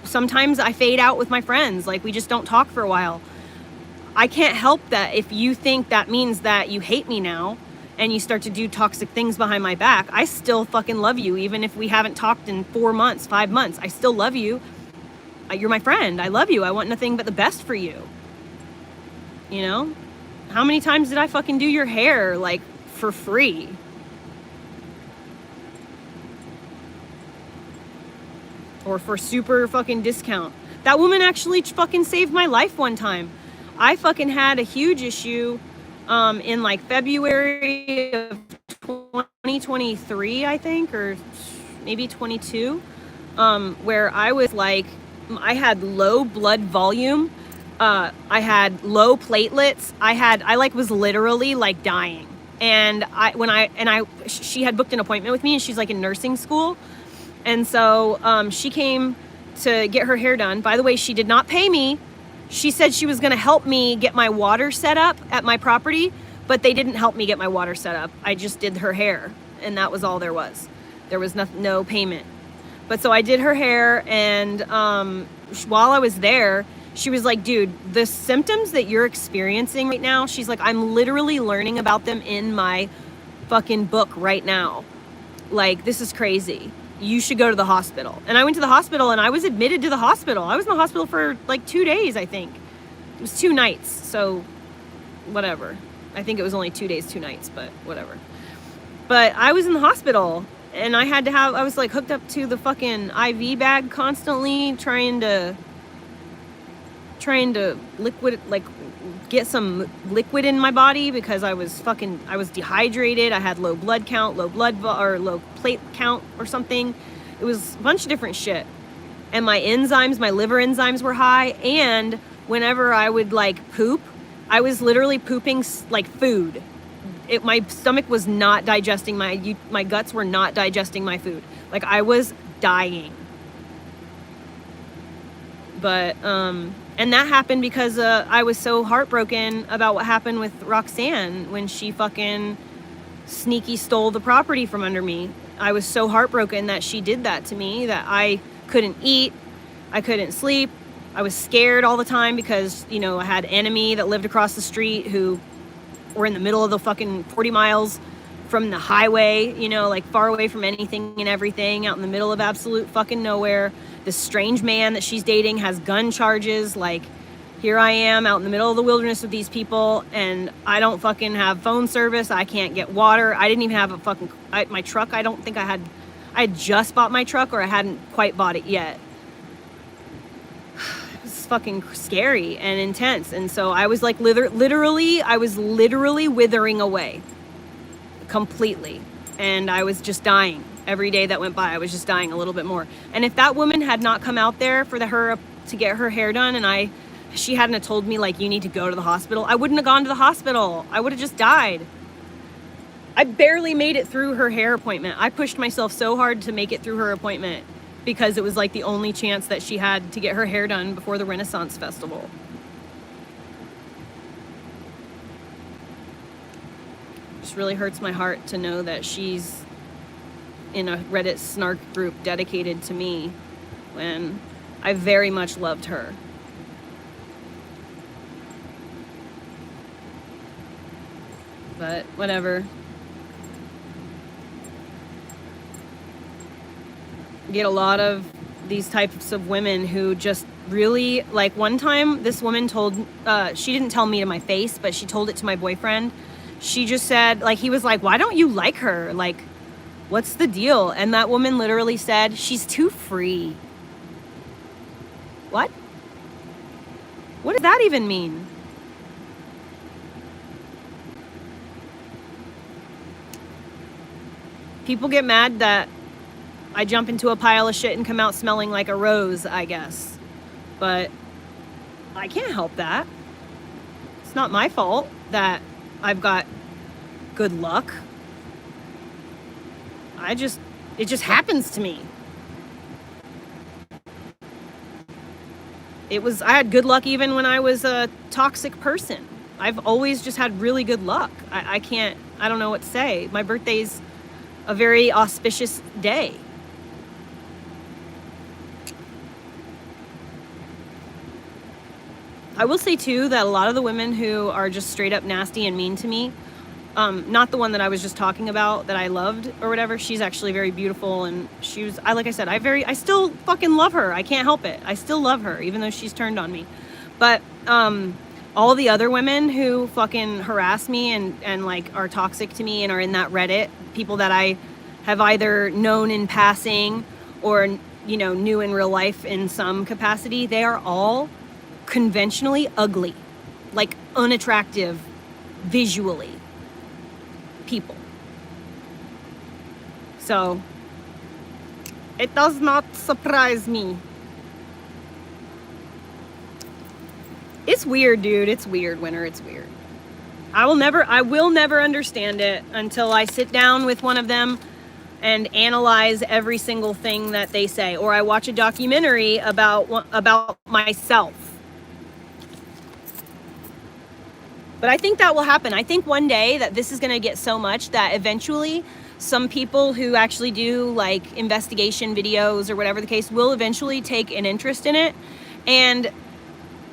B: sometimes I fade out with my friends, like we just don't talk for a while. I can't help that if you think that means that you hate me now and you start to do toxic things behind my back. I still fucking love you, even if we haven't talked in 4 months, 5 months. I still love you. You're my friend. I love you. I want nothing but the best for you. You know? How many times did I fucking do your hair, like, for free? or for super fucking discount. That woman actually fucking saved my life one time. I fucking had a huge issue in like February of 2023, I think, or maybe 22, where I was like, I had low blood volume, I had low platelets, I like was literally like dying. And she had booked an appointment with me, and she's like in nursing school. And so she came to get her hair done. By the way, she did not pay me. She said she was gonna help me get my water set up at my property, but they didn't help me get my water set up. I just did her hair, and that was all there was. There was no payment. But so I did her hair, and while I was there, she was like, dude, the symptoms that you're experiencing right now, she's like, I'm literally learning about them in my fucking book right now. Like, this is crazy. You should go to the hospital. And I went to the hospital, and I was admitted to the hospital. I was in the hospital for like 2 days, I think. It was 2 nights, so whatever. I think it was only 2 days, 2 nights, but whatever. But I was in the hospital, and I was like hooked up to the fucking IV bag constantly, trying to liquid, like get some liquid in my body, because I was dehydrated. I had low blood count, low plate count or something. It was a bunch of different shit. And my liver enzymes were high. And whenever I would like poop, I was literally pooping like food. My stomach was not digesting my guts were not digesting my food. Like, I was dying. But, and that happened because I was so heartbroken about what happened with Roxanne when she fucking sneaky stole the property from under me. I was so heartbroken that she did that to me, that I couldn't eat, I couldn't sleep. I was scared all the time because, you know, I had an enemy that lived across the street who were in the middle of the fucking 40 miles from the highway, you know, like far away from anything and everything, out in the middle of absolute fucking nowhere. This strange man that she's dating has gun charges. Like, here I am out in the middle of the wilderness with these people, and I don't fucking have phone service. I can't get water. I didn't even have my truck. I don't think I had just bought my truck, or I hadn't quite bought it yet. It was fucking scary and intense. And so I was like, literally withering away completely. And I was just dying. Every day that went by, I was just dying a little bit more. And if that woman had not come out there for her to get her hair done, and she hadn't have told me, like, you need to go to the hospital, I wouldn't have gone to the hospital. I would have just died. I barely made it through her hair appointment. I pushed myself so hard to make it through her appointment because it was like the only chance that she had to get her hair done before the Renaissance Festival. It just really hurts my heart to know that she's in a Reddit snark group dedicated to me when I very much loved her. But whatever. Get a lot of these types of women who just really, like, one time this woman she didn't tell me to my face, but she told it to my boyfriend. She just said, like, he was like, why don't you like her? Like, what's the deal? And that woman literally said, she's too free. What? What does that even mean? People get mad that I jump into a pile of shit and come out smelling like a rose, I guess. But I can't help that. It's not my fault that I've got good luck. It just happens to me. I had good luck even when I was a toxic person. I've always just had really good luck. I don't know what to say. My birthday's a very auspicious day. I will say too that a lot of the women who are just straight up nasty and mean to me, not the one that I was just talking about that I loved or whatever, she's actually very beautiful, and like I said, I still fucking love her. I can't help it. I still love her even though she's turned on me. But all the other women who fucking harass me and like are toxic to me and are in that Reddit, people that I have either known in passing or you know, new in real life in some capacity, they are all conventionally ugly, like unattractive visually people. So it does not surprise me. It's weird, dude. It's weird, Winter. It's weird. I will never understand it until I sit down with one of them and analyze every single thing that they say, or I watch a documentary about myself. But I think that will happen. I think one day that this is going to get so much that eventually some people who actually do like investigation videos or whatever the case will eventually take an interest in it. And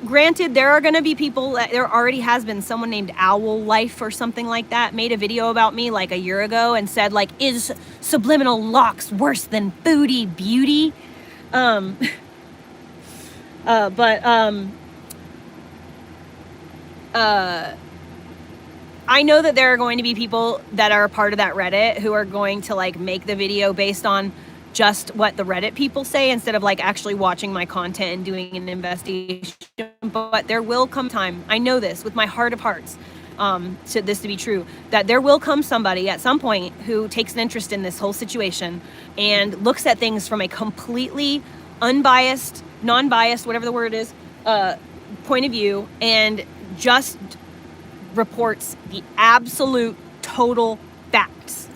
B: granted, there are going to be people that there already has been someone named Owl Life or something like that made a video about me like a year ago and said like, is Subliminal Locks worse than Foodie Beauty? I know that there are going to be people that are a part of that Reddit who are going to like make the video based on just what the Reddit people say instead of like actually watching my content and doing an investigation. But there will come time, I know this with my heart of hearts, to this to be true, that there will come somebody at some point who takes an interest in this whole situation and looks at things from a completely unbiased, non-biased, whatever the word is, point of view, and just reports the absolute total facts.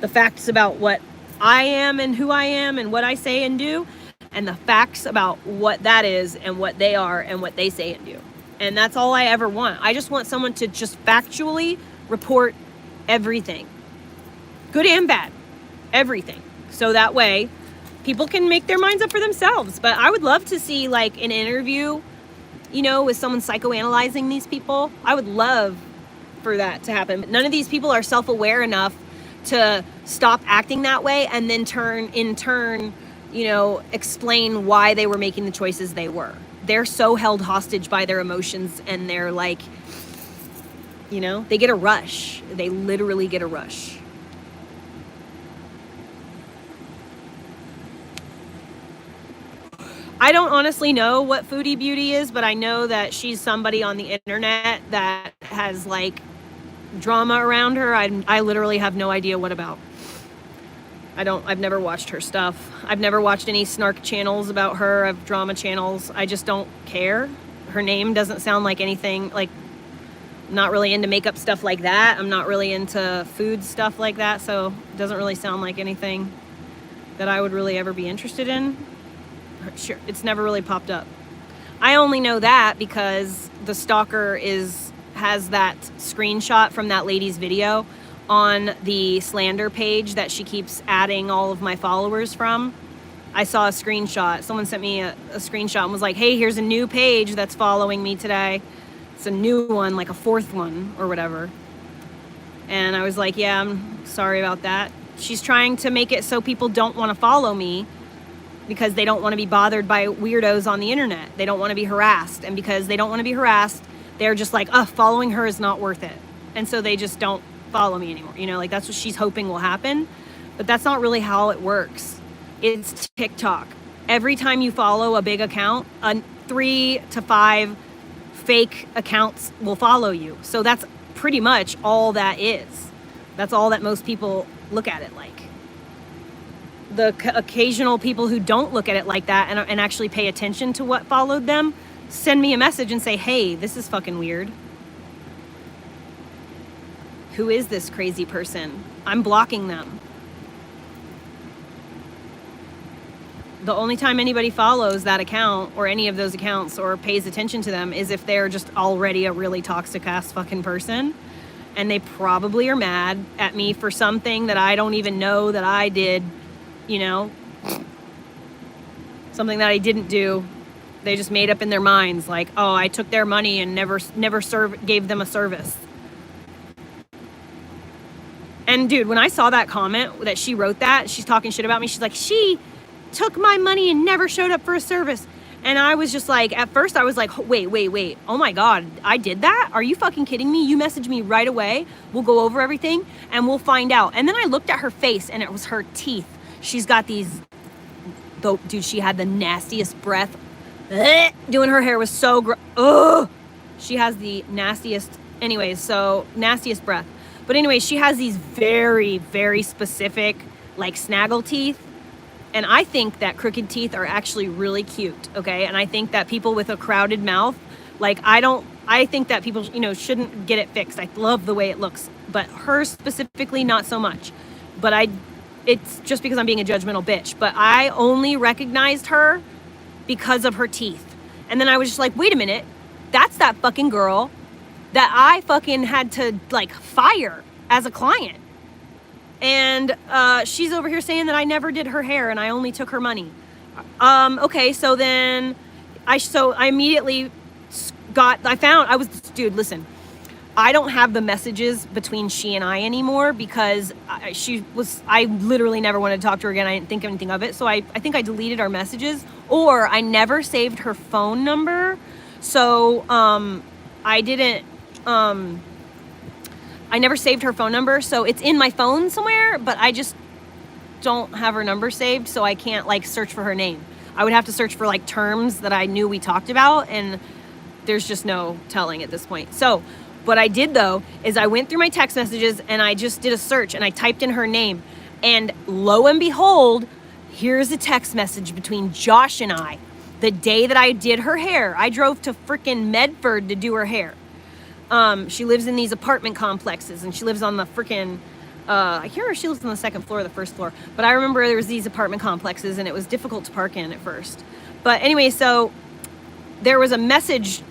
B: The facts about what I am and who I am and what I say and do, and the facts about what that is and what they are and what they say and do. And that's all I ever want. I just want someone to just factually report everything, good and bad, everything. So that way people can make their minds up for themselves. But I would love to see like an interview, you know, with someone psychoanalyzing these people. I would love for that to happen. None of these people are self-aware enough to stop acting that way and then in turn, you know, explain why they were making the choices they were. They're so held hostage by their emotions and they're like, you know, they get a rush. They literally get a rush. I don't honestly know what Foodie Beauty is, but I know that she's somebody on the internet that has like drama around her. I literally have no idea what about. I've never watched her stuff. I've never watched any snark channels about her, of drama channels. I just don't care. Her name doesn't sound like anything, like, I'm not really into makeup stuff like that. I'm not really into food stuff like that, so it doesn't really sound like anything that I would really ever be interested in. Sure, it's never really popped up. I only know that because the stalker has that screenshot from that lady's video on the slander page that she keeps adding all of my followers from. I saw a screenshot. Someone sent me a screenshot and was like, hey, here's a new page that's following me today. It's a new one, like a fourth one or whatever. And I was like, yeah, I'm sorry about that. She's trying to make it so people don't want to follow me because they don't want to be bothered by weirdos on the internet. They don't want to be harassed. And because they don't want to be harassed, they're just like, following her is not worth it. And so they just don't follow me anymore. You know, like that's what she's hoping will happen. But that's not really how it works. It's TikTok. Every time you follow a big account, 3 to 5 fake accounts will follow you. So that's pretty much all that is. That's all that most people look at it like. The occasional people who don't look at it like that and actually pay attention to what followed them send me a message and say, hey, this is fucking weird. Who is this crazy person? I'm blocking them. The only time anybody follows that account or any of those accounts or pays attention to them is if they're just already a really toxic ass fucking person. And they probably are mad at me for something that I don't even know that I did, you know, something that I didn't do. They just made up in their minds like, oh, I took their money and never gave them a service. And dude, when I saw that comment that she wrote that, she's talking shit about me. She's like, she took my money and never showed up for a service. And I was just like, at first I was like, wait. Oh my God, I did that? Are you fucking kidding me? You messaged me right away. We'll go over everything and we'll find out. And then I looked at her face and it was her teeth. She's got the dude, she had the nastiest breath. Doing her hair was so gross. Ugh. She has the nastiest, anyways, so nastiest breath. But anyways, she has these very, very specific, like, snaggle teeth. And I think that crooked teeth are actually really cute, okay? And I think that people with a crowded mouth, like, I think that people, you know, shouldn't get it fixed. I love the way it looks, but hers specifically, not so much. But it's just because I'm being a judgmental bitch. But I only recognized her because of her teeth. And then I was just like, wait a minute, that's that fucking girl that I fucking had to, like, fire as a client. And she's over here saying that I never did her hair and I only took her money. Okay, so then I immediately dude, listen, I don't have the messages between she and I anymore because I literally never wanted to talk to her again. I didn't think anything of it. So I think I deleted our messages, or I never saved her phone number. So I never saved her phone number, so it's in my phone somewhere, but I just don't have her number saved, so I can't, like, search for her name. I would have to search for, like, terms that I knew we talked about, and there's just no telling at this point. So what I did, though, is I went through my text messages and I just did a search and I typed in her name, and lo and behold, here's a text message between Josh and I the day that I did her hair. I drove to freaking Medford to do her hair. She lives in these apartment complexes, and she lives on the freaking, I can't remember if she lives on the second floor or the first floor, but I remember there was these apartment complexes and it was difficult to park in at first. But anyway, so there was a message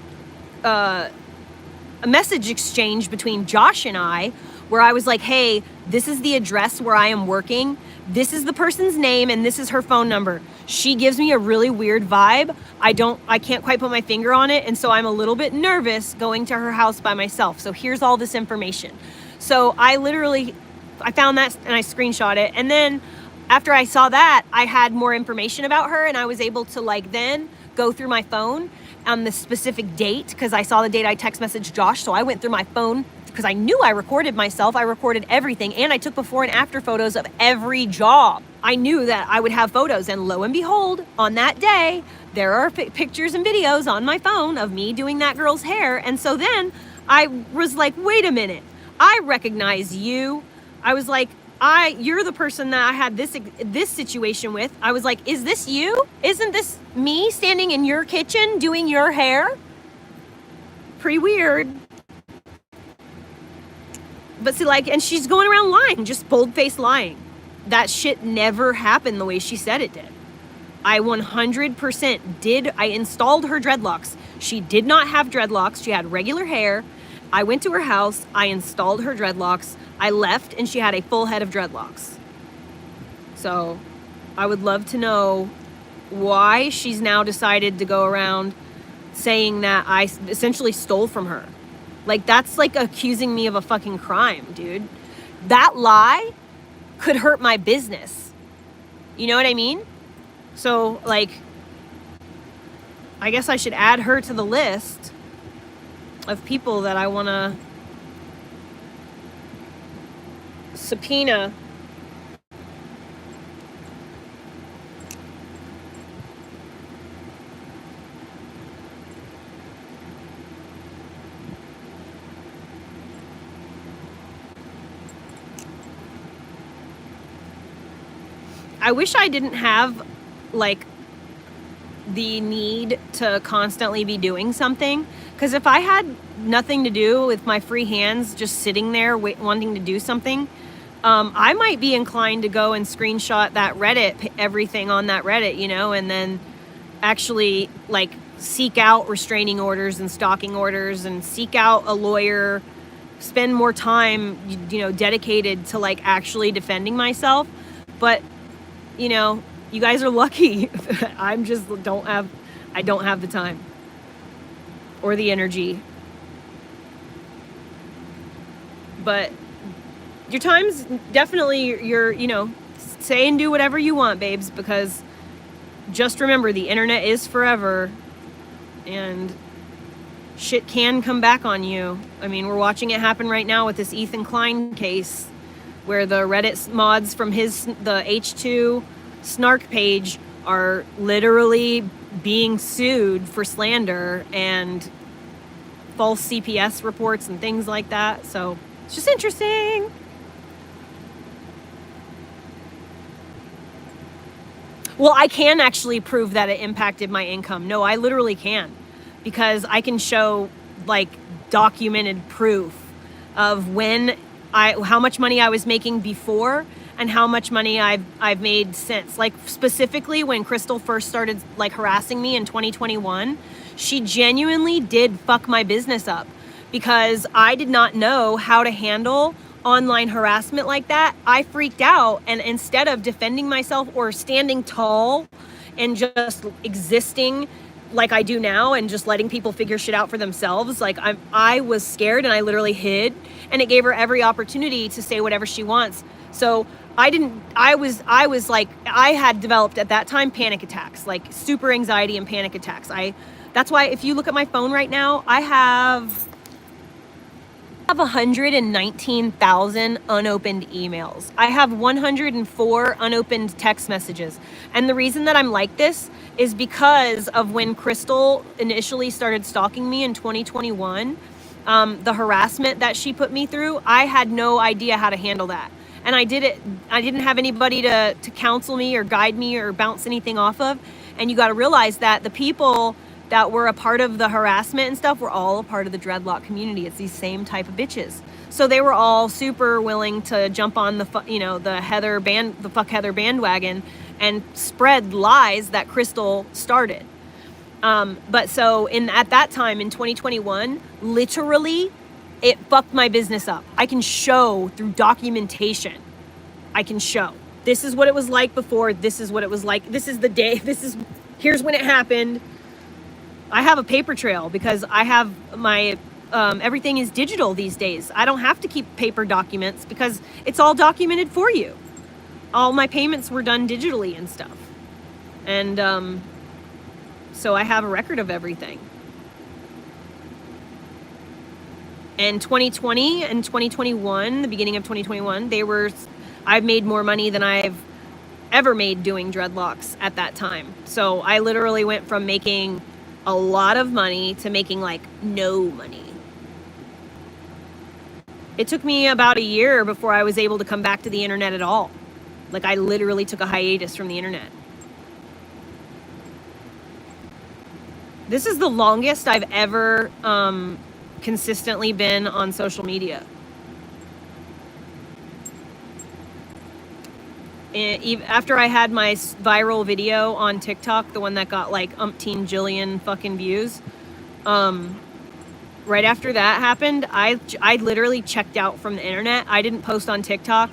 B: exchange between Josh and I where I was like, hey, this is the address where I am working. This is the person's name and this is her phone number. She gives me a really weird vibe. I can't quite put my finger on it. And so I'm a little bit nervous going to her house by myself. So here's all this information. So I found that and I screenshot it. And then after I saw that, I had more information about her and I was able to, like, then go through my phone on the specific date because I saw the date I text messaged Josh. So I went through my phone because I knew I recorded myself. I recorded everything and I took before and after photos of every job. I knew that I would have photos, and lo and behold, on that day, there are pictures and videos on my phone of me doing that girl's hair. And so then I was like, wait a minute, I recognize you. I was like, you're the person that I had this situation with. I was like, is this you? Isn't this me standing in your kitchen doing your hair? Pretty weird. But see, like, and she's going around lying, just bold-faced lying. That shit never happened the way she said it did. I 100% did. I installed her dreadlocks. She did not have dreadlocks. She had regular hair. I went to her house. I installed her dreadlocks. I left and she had a full head of dreadlocks. So I would love to know why she's now decided to go around saying that I essentially stole from her. Like, that's like accusing me of a fucking crime, dude. That lie could hurt my business. You know what I mean? So, like, I guess I should add her to the list of people that I want to subpoena. I wish I didn't have, like, the need to constantly be doing something, because if I had nothing to do with my free hands just sitting there wanting to do something, I might be inclined to go and screenshot that Reddit, everything on that Reddit, you know, and then actually, like, seek out restraining orders and stalking orders and seek out a lawyer, spend more time, you know, dedicated to, like, actually defending myself. But, you know, you guys are lucky. I don't have the time or the energy. But your time's definitely you know, say and do whatever you want, babes, because just remember, the internet is forever and shit can come back on you. I mean, we're watching it happen right now with this Ethan Klein case, where the Reddit mods from the H2 snark page are literally being sued for slander and false CPS reports and things like that. So it's just interesting. Well, I can actually prove that it impacted my income. No, I literally can, because I can show like documented proof of how much money I was making before and how much money I've made since. Like specifically when Crystal first started like harassing me in 2021, she genuinely did fuck my business up because I did not know how to handle online harassment like that. I freaked out, and instead of defending myself or standing tall and just existing like I do now and just letting people figure shit out for themselves, like I was scared and I literally hid, and it gave her every opportunity to say whatever she wants. So I was like, I had developed at that time panic attacks, like super anxiety and panic attacks. That's why if you look at my phone right now, I have 119,000 unopened emails. I have 104 unopened text messages. And the reason that I'm like this is because of when Crystal initially started stalking me in 2021, the harassment that she put me through, I had no idea how to handle that. And I didn't have anybody to counsel me or guide me or bounce anything off of. And you got to realize that the people that were a part of the harassment and stuff were all a part of the dreadlock community. It's these same type of bitches. So they were all super willing to jump on the fuck Heather bandwagon and spread lies that Crystal started. But so at that time in 2021, literally it fucked my business up. I can show through documentation. I can show. This is what it was like before. This is what it was like. This is the day. Here's when it happened. I have a paper trail because I have my, everything is digital these days. I don't have to keep paper documents because it's all documented for you. All my payments were done digitally and stuff. And so I have a record of everything. And 2020 and 2021, the beginning of 2021, I've made more money than I've ever made doing dreadlocks at that time. So I literally went from making a lot of money to making like no money. It took me about a year before I was able to come back to the internet at all. Like I literally took a hiatus from the internet. This is the longest I've ever consistently been on social media. After I had my viral video on TikTok, the one that got like umpteen jillion fucking views, right after that happened, I literally checked out from the internet. I didn't post on TikTok.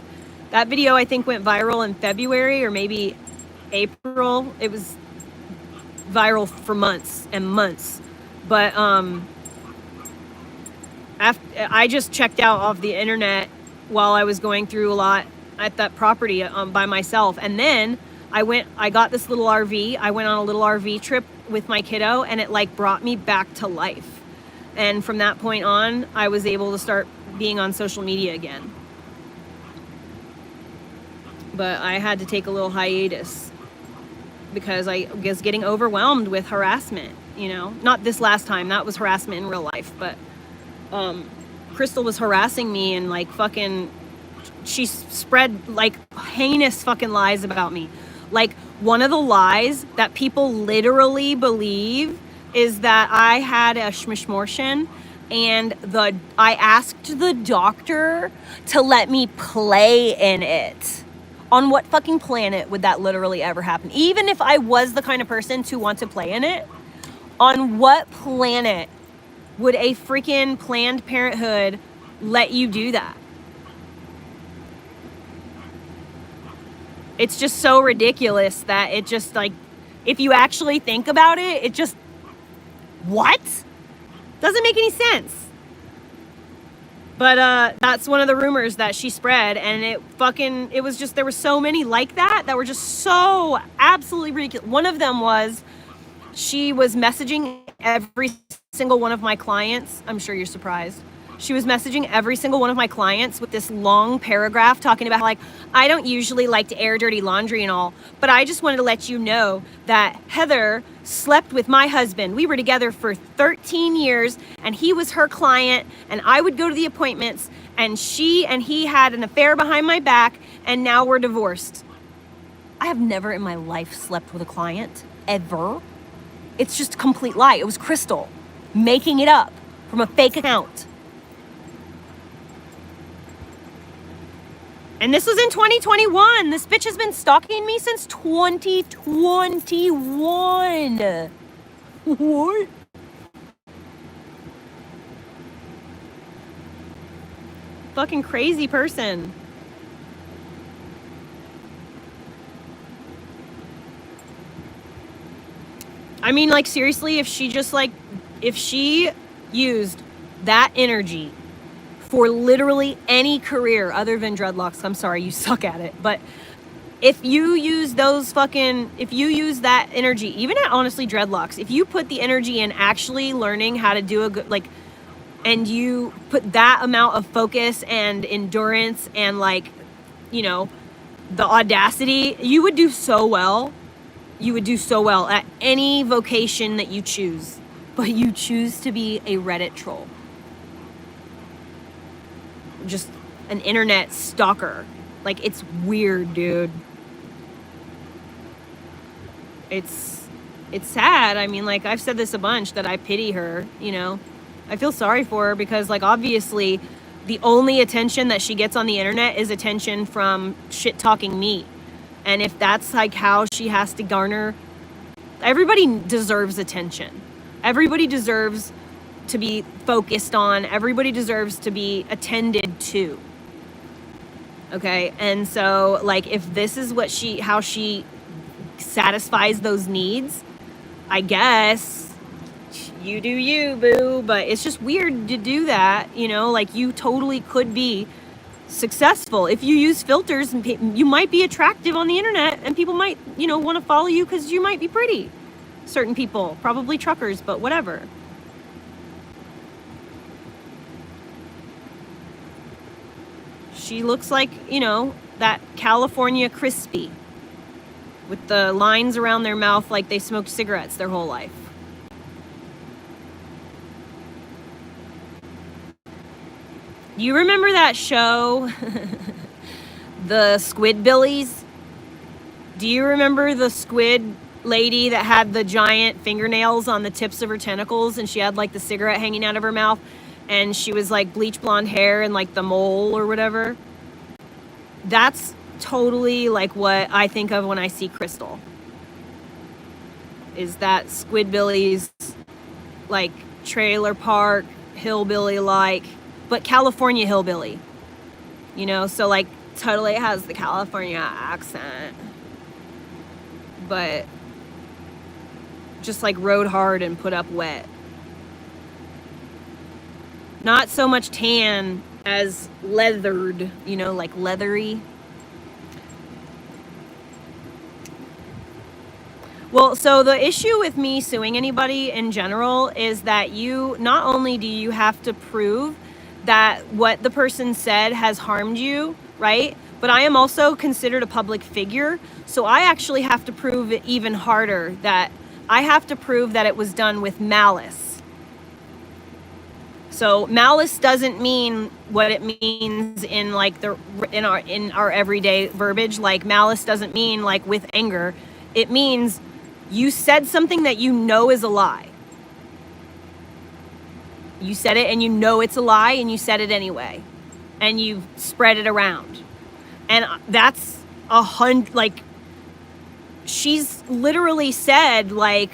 B: That video I think went viral in February or maybe April. It was viral for months and months. But I just checked out of the internet while I was going through a lot at that property by myself. And then I got this little RV. I went on a little RV trip with my kiddo, and it like brought me back to life. And from that point on, I was able to start being on social media again. But I had to take a little hiatus because I was getting overwhelmed with harassment, Not this last time, that was harassment in real life, but Crystal was harassing me and like fucking, she spread like heinous fucking lies about me. Like one of the lies that people literally believe is that I had a schmishmortion and I asked the doctor to let me play in it. On what fucking planet would that literally ever happen? Even if I was the kind of person to want to play in it, on what planet would a freaking Planned Parenthood let you do that? It's just so ridiculous that it just like, if you actually think about it, it just, what? Doesn't make any sense. But that's one of the rumors that she spread, and it was just, there were so many like that were just so absolutely ridiculous. One of them was, she was messaging every single one of my clients. I'm sure you're surprised. She was messaging every single one of my clients with this long paragraph talking about like, I don't usually like to air dirty laundry and all, but I just wanted to let you know that Heather slept with my husband. We were together for 13 years and he was her client and I would go to the appointments and she and he had an affair behind my back and now we're divorced. I have never in my life slept with a client, ever. It's just a complete lie. It was Crystal making it up from a fake account. And this was in 2021. This bitch has been stalking me since 2021. What? Fucking crazy person. I mean, like, seriously, if she used that energy for literally any career other than dreadlocks, I'm sorry, you suck at it. But if you use that energy, even at honestly dreadlocks, if you put the energy in actually learning how to do a good, like, and you put that amount of focus and endurance and like, you know, the audacity, you would do so well. You would do so well at any vocation that you choose, but you choose to be a Reddit troll. Just an internet stalker. Like, it's weird, dude. It's sad. I mean, like, I've said this a bunch that I pity her, you know. I feel sorry for her because, like, obviously the only attention that she gets on the internet is attention from shit talking me. And if that's like how she has to garner, everybody deserves attention. Everybody deserves to be focused on. Everybody deserves to be attended to. Okay? And so, like, if this is what how she satisfies those needs, I guess you do you, boo. But it's just weird to do that, you know? Like, you totally could be successful if you use filters, and you might be attractive on the internet and people might, you know, want to follow you because you might be pretty. Certain people, probably truckers, but whatever. She looks like, you know, that California crispy with the lines around their mouth like they smoked cigarettes their whole life. You remember that show, the Squidbillies? Do you remember the squid lady that had the giant fingernails on the tips of her tentacles and she had like the cigarette hanging out of her mouth and she was like bleach blonde hair and like the mole or whatever? That's totally like what I think of when I see Crystal. Is that Squidbillies, like trailer park, hillbilly like, but California hillbilly, you know, so like totally has the California accent, but just like rode hard and put up wet. Not so much tan as leathered, you know, like leathery. Well, so the issue with me suing anybody in general is that you, not only do you have to prove that what the person said has harmed you, right? But I am also considered a public figure. So I actually have to prove it even harder, that I have to prove that it was done with malice. So malice doesn't mean what it means in like in our everyday verbiage. Like malice doesn't mean like with anger. It means you said something that you know is a lie. You said it and you know it's a lie and you said it anyway. And you spread it around. And that's like, she's literally said like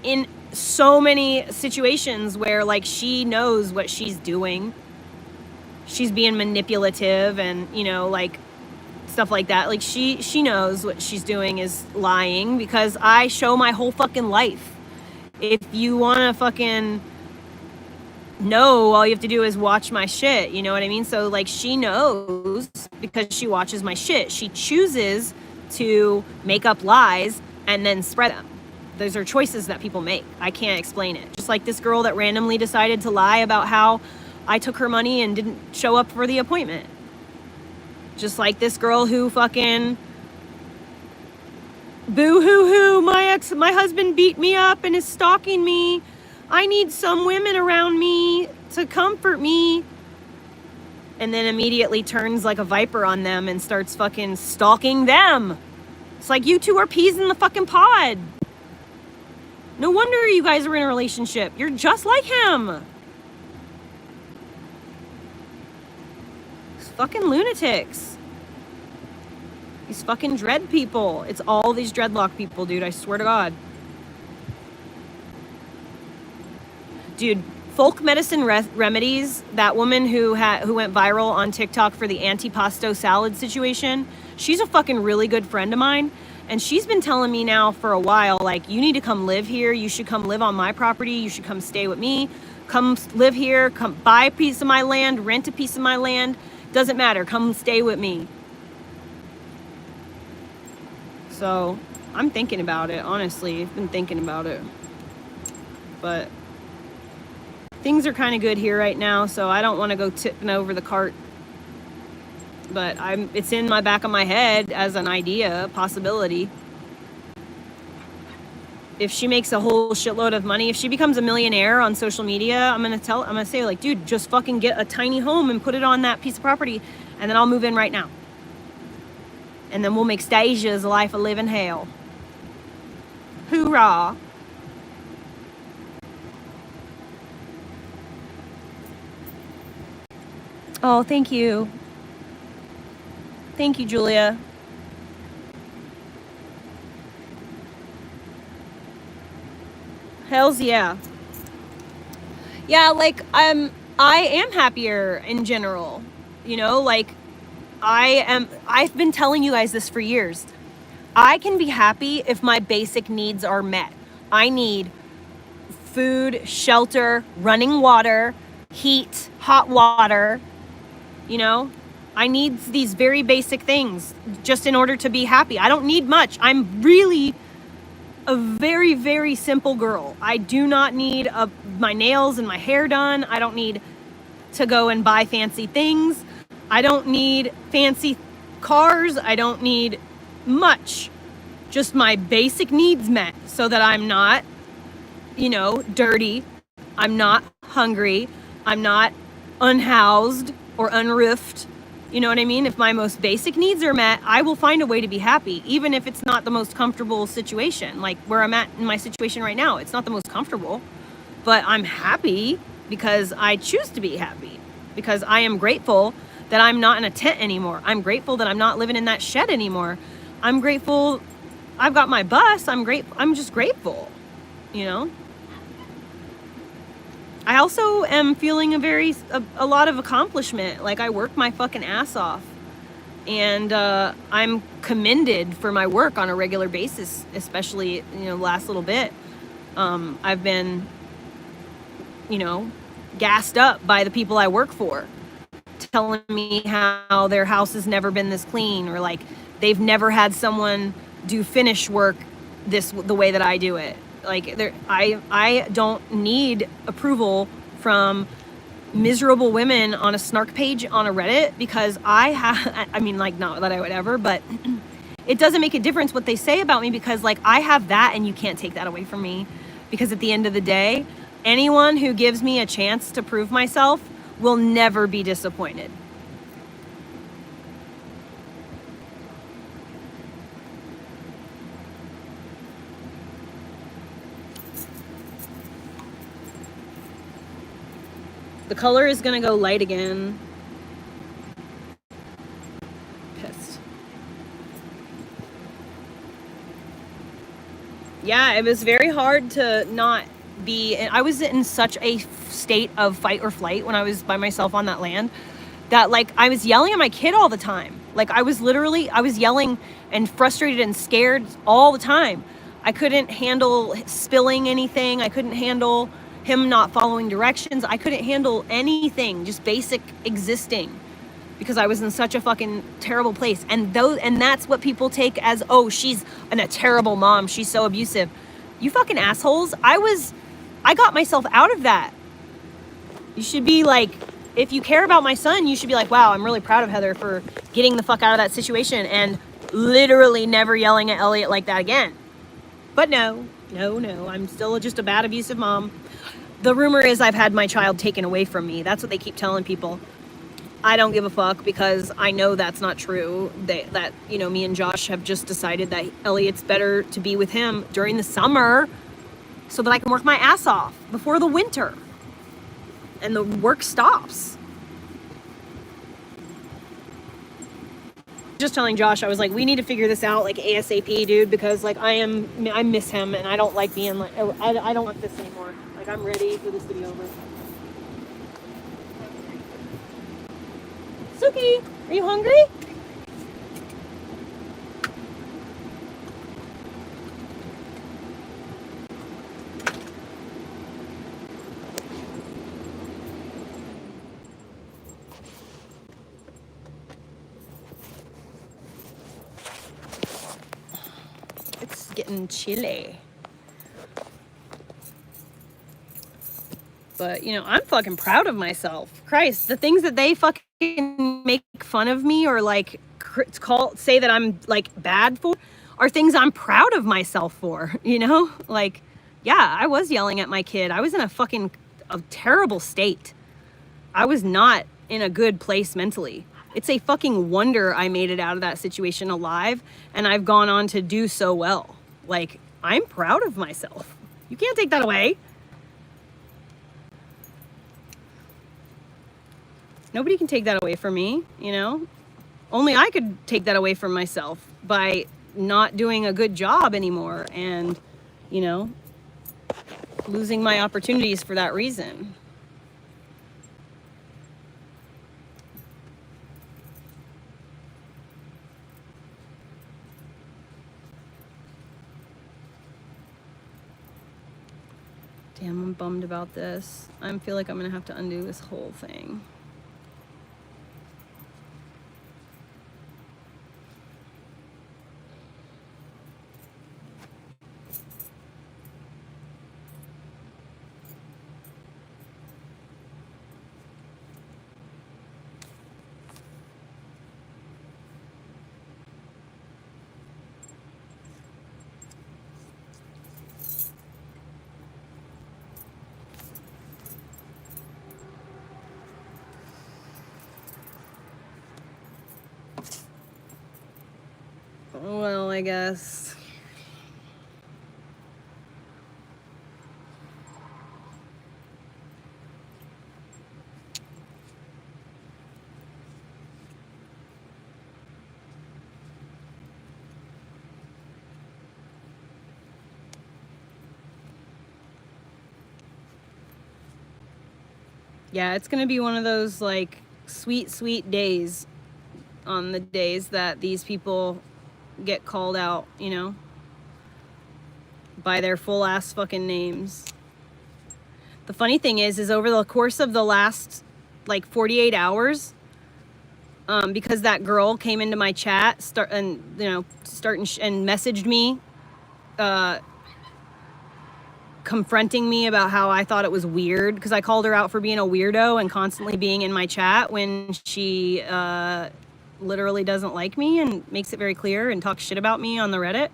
B: in so many situations where like she knows what she's doing. She's being manipulative and, you know, like stuff like that. Like she knows what she's doing is lying because I show my whole fucking life. If you want to fucking know, all you have to do is watch my shit, you know what I mean? So like she knows because she watches my shit. She chooses to make up lies and then spread them. Those are choices that people make. I can't explain it. Just like this girl that randomly decided to lie about how I took her money and didn't show up for the appointment. Just like this girl who fucking boo hoo hoo, my husband beat me up and is stalking me. I need some women around me to comfort me. And then immediately turns like a viper on them and starts fucking stalking them. It's like, you two are peas in the fucking pod. No wonder you guys are in a relationship. You're just like him. These fucking lunatics. These fucking dread people. It's all these dreadlock people, dude. I swear to God. Dude, folk medicine remedies, that woman who went viral on TikTok for the antipasto salad situation, she's a fucking really good friend of mine. And she's been telling me now for a while, like, you need to come live here. You should come live on my property. You should come stay with me. Come live here. Come buy a piece of my land. Rent a piece of my land. Doesn't matter. Come stay with me. So I'm thinking about it, honestly. I've been thinking about it. But things are kind of good here right now, so I don't want to go tipping over the cart. But it's in my back of my head as an idea, possibility. If she makes a whole shitload of money, if she becomes a millionaire on social media, I'm gonna say, like, dude, just fucking get a tiny home and put it on that piece of property, and then I'll move in right now. And then we'll make Stasia's life a living hell. Hoorah. Oh, thank you. Thank you, Julia. Hells yeah. Yeah, like, I am happier in general. You know, like, I've been telling you guys this for years. I can be happy if my basic needs are met. I need food, shelter, running water, heat, hot water, you know? I need these very basic things just in order to be happy. I don't need much. I'm really a very, very simple girl. I do not need my nails and my hair done. I don't need to go and buy fancy things. I don't need fancy cars. I don't need much. Just my basic needs met so that I'm not, you know, dirty. I'm not hungry. I'm not unhoused or unroofed. You know what I mean? If my most basic needs are met, I will find a way to be happy, even if it's not the most comfortable situation. Like where I'm at in my situation right now, it's not the most comfortable, but I'm happy because I choose to be happy, because I am grateful that I'm not in a tent anymore. I'm grateful that I'm not living in that shed anymore. I'm grateful I've got my bus. I'm just grateful, you know? I also am feeling a lot of accomplishment. Like, I work my fucking ass off, and I'm commended for my work on a regular basis, especially, you know, the last little bit. I've been, you know, gassed up by the people I work for, telling me how their house has never been this clean, or like they've never had someone do finish work the way that I do it. Like, I don't need approval from miserable women on a snark page on a Reddit, because I mean, like, not that I would ever, but it doesn't make a difference what they say about me, because, like, I have that and you can't take that away from me. Because at the end of the day, anyone who gives me a chance to prove myself will never be disappointed. The color is gonna go light again. Pissed. Yeah, it was very hard to not be. I was in such a state of fight or flight when I was by myself on that land, that, like, I was yelling at my kid all the time. Like, I was yelling and frustrated and scared all the time. I couldn't handle spilling anything. I couldn't handle him not following directions. I couldn't handle anything, just basic existing, because I was in such a fucking terrible place. And that's what people take as, oh, she's a terrible mom, she's so abusive. You fucking assholes. I got myself out of that. You should be, like, if you care about my son, you should be like, wow, I'm really proud of Heather for getting the fuck out of that situation and literally never yelling at Elliot like that again. But no, I'm still just a bad, abusive mom. The rumor is I've had my child taken away from me. That's what they keep telling people. I don't give a fuck because I know that's not true. That you know, me and Josh have just decided that Elliot's better to be with him during the summer so that I can work my ass off before the winter and the work stops. Just telling Josh, I was like, we need to figure this out like ASAP, dude, because like I miss him and I don't like being like, I don't want this anymore. Like I'm ready for this to be over. Suki, are you hungry? It's getting chilly. But, you know, I'm fucking proud of myself. Christ, the things that they fucking make fun of me or like say that I'm like bad for are things I'm proud of myself for, you know? Like, yeah, I was yelling at my kid. I was in a terrible state. I was not in a good place mentally. It's a fucking wonder I made it out of that situation alive, and I've gone on to do so well. Like, I'm proud of myself. You can't take that away. Nobody can take that away from me, you know? Only I could take that away from myself by not doing a good job anymore and, you know, losing my opportunities for that reason. Damn, I'm bummed about this. I feel like I'm gonna have to undo this whole thing. Well, I guess. Yeah, it's gonna be one of those like sweet, sweet days on the days that these people get called out, you know, by their full ass fucking names. The funny thing is over the course of the last like 48 hours, because that girl came into my chat and messaged me, confronting me about how I thought it was weird because I called her out for being a weirdo and constantly being in my chat when she literally doesn't like me and makes it very clear and talks shit about me on the Reddit.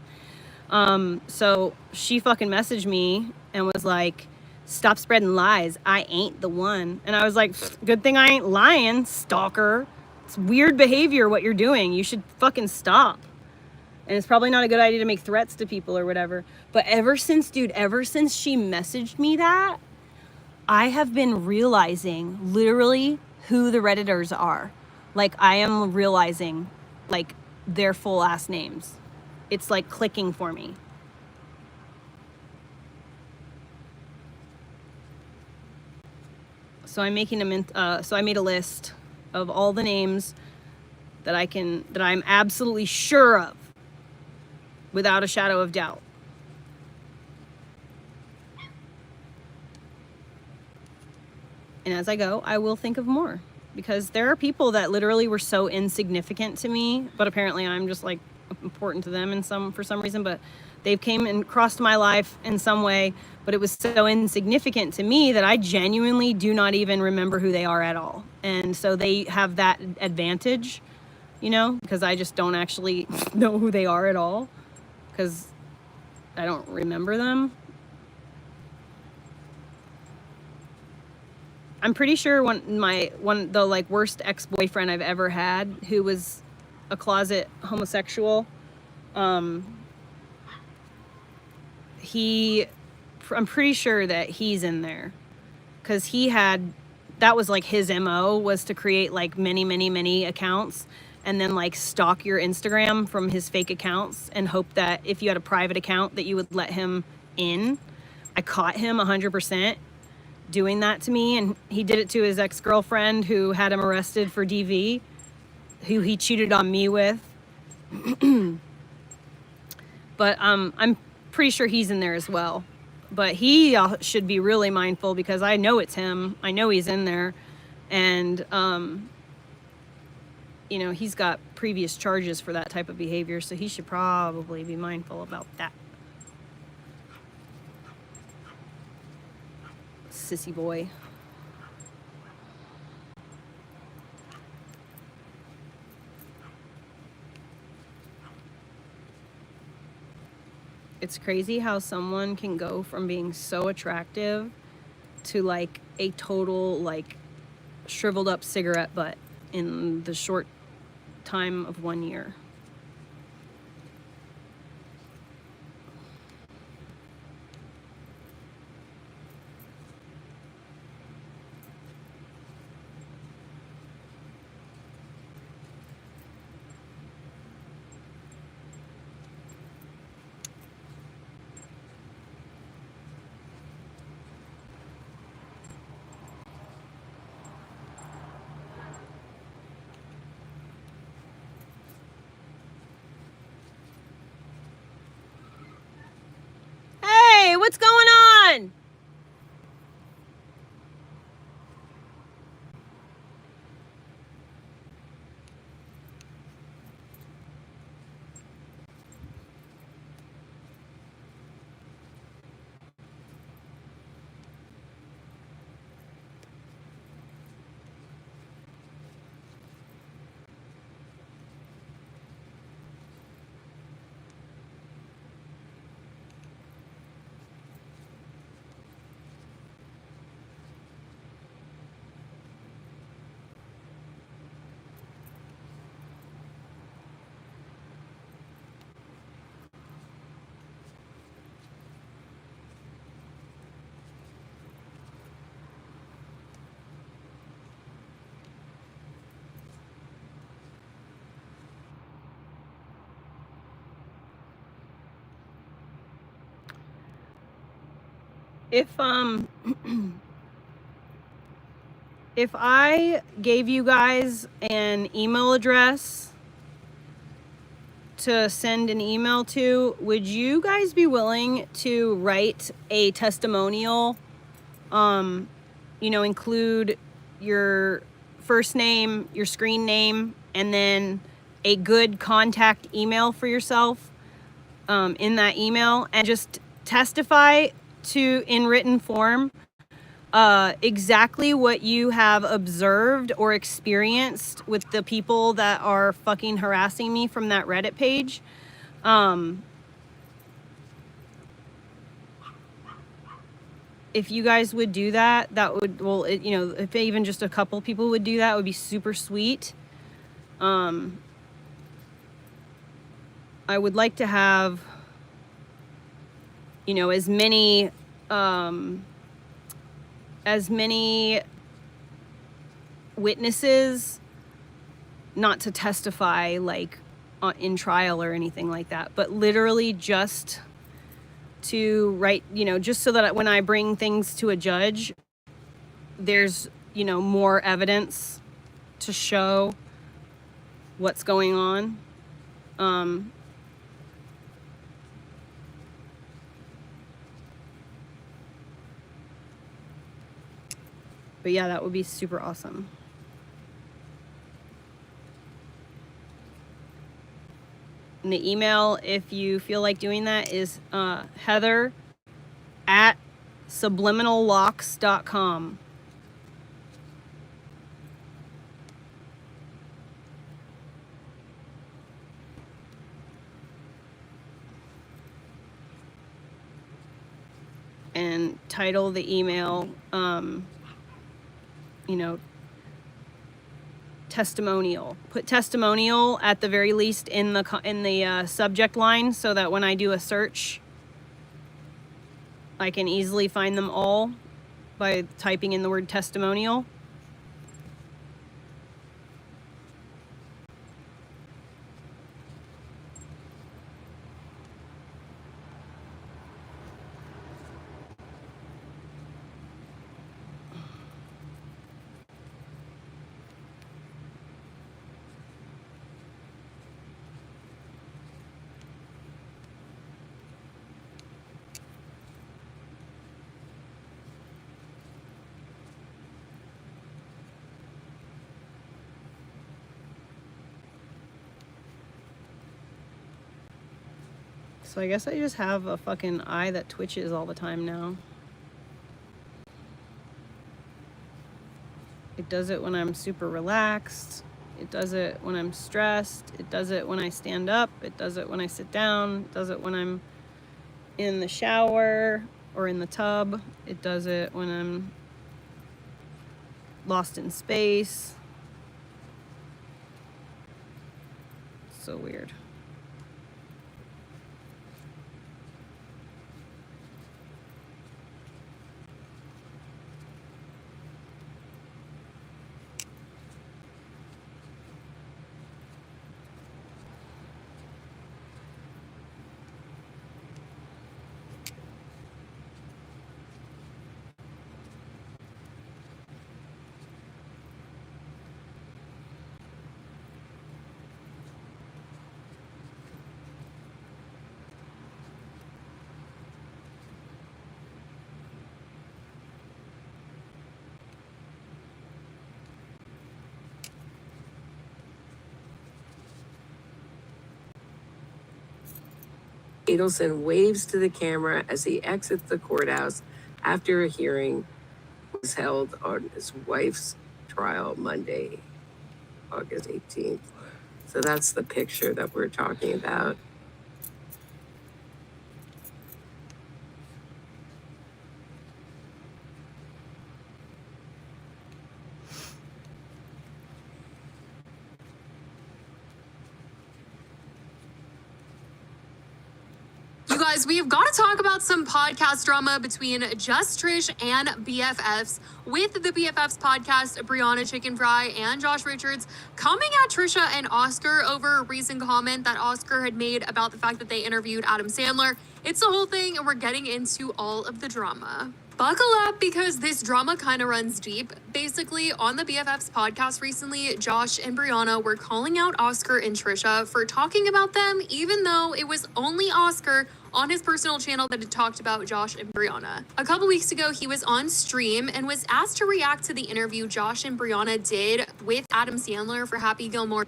B: So she fucking messaged me and was like, stop spreading lies. I ain't the one. And I was like, good thing I ain't lying, stalker. It's weird behavior what you're doing. You should fucking stop. And it's probably not a good idea to make threats to people or whatever. But ever since she messaged me that, I have been realizing literally who the Redditors are. Like, I am realizing, like, their full ass names. It's, like, clicking for me. So I'm making so I made a list of all the names that I'm absolutely sure of, without a shadow of doubt. And as I go, I will think of more. Because there are people that literally were so insignificant to me, but apparently I'm just like important to them for some reason. But They've came and crossed my life in some way, but it was so insignificant to me that I genuinely do not even remember who they are at all. And so they have that advantage, you know, because I just don't actually know who they are at all because I don't remember them. I'm pretty sure the like worst ex-boyfriend I've ever had, who was a closet homosexual, I'm pretty sure that he's in there because that was like his MO, was to create like many accounts and then like stalk your Instagram from his fake accounts and hope that if you had a private account that you would let him in. I caught him 100% doing that to me, and he did it to his ex-girlfriend who had him arrested for DV, who he cheated on me with. But I'm pretty sure he's in there as well. But he should be really mindful because I know it's him. I know he's in there. And, you know, he's got previous charges for that type of behavior, so he should probably be mindful about that. Sissy boy. It's crazy how someone can go from being so attractive to like a total like shriveled up cigarette butt in the short time of 1 year. Hey, what's going on? If I gave you guys an email address to send an email to, would you guys be willing to write a testimonial? You know, include your first name, your screen name, and then a good contact email for yourself in that email, and just testify to in written form exactly what you have observed or experienced with the people that are fucking harassing me from that Reddit page. If you guys would do that, that would, well, you know, if even just a couple people would do that, it would be super sweet. I would like to have, you know, as many witnesses, not to testify like in trial or anything like that, but literally just to write, you know, just so that when I bring things to a judge, there's, you know, more evidence to show what's going on. But yeah, that would be super awesome. And the email, if you feel like doing that, is Heather at subliminallocks.com. And title the email, you know, testimonial. Put testimonial at the very least in the subject line, so that when I do a search, I can easily find them all by typing in the word testimonial. So I guess I just have a fucking eye that twitches all the time now. It does it when I'm super relaxed. It does it when I'm stressed. It does it when I stand up. It does it when I sit down. It does it when I'm in the shower or in the tub. It does it when I'm lost in space. So weird.
D: Adelson waves to the camera as he exits the courthouse after a hearing was held on his wife's trial Monday, August 18th. So that's the picture that we're talking about.
E: You guys, we have got to talk about some podcast drama between Just Trish and BFFs. With the BFFs podcast, Brianna Chicken Fry and Josh Richards coming at Trisha and Oscar over a recent comment that Oscar had made about the fact that they interviewed Adam Sandler. It's the whole thing, and we're getting into all of the drama. Buckle up, because this drama kind of runs deep. Basically, on the BFFs podcast recently, Josh and Brianna were calling out Oscar and Trisha for talking about them, even though it was only Oscar on his personal channel that had talked about Josh and Brianna. A couple weeks ago, he was on stream and was asked to react to the interview Josh and Brianna did with Adam Sandler for Happy Gilmore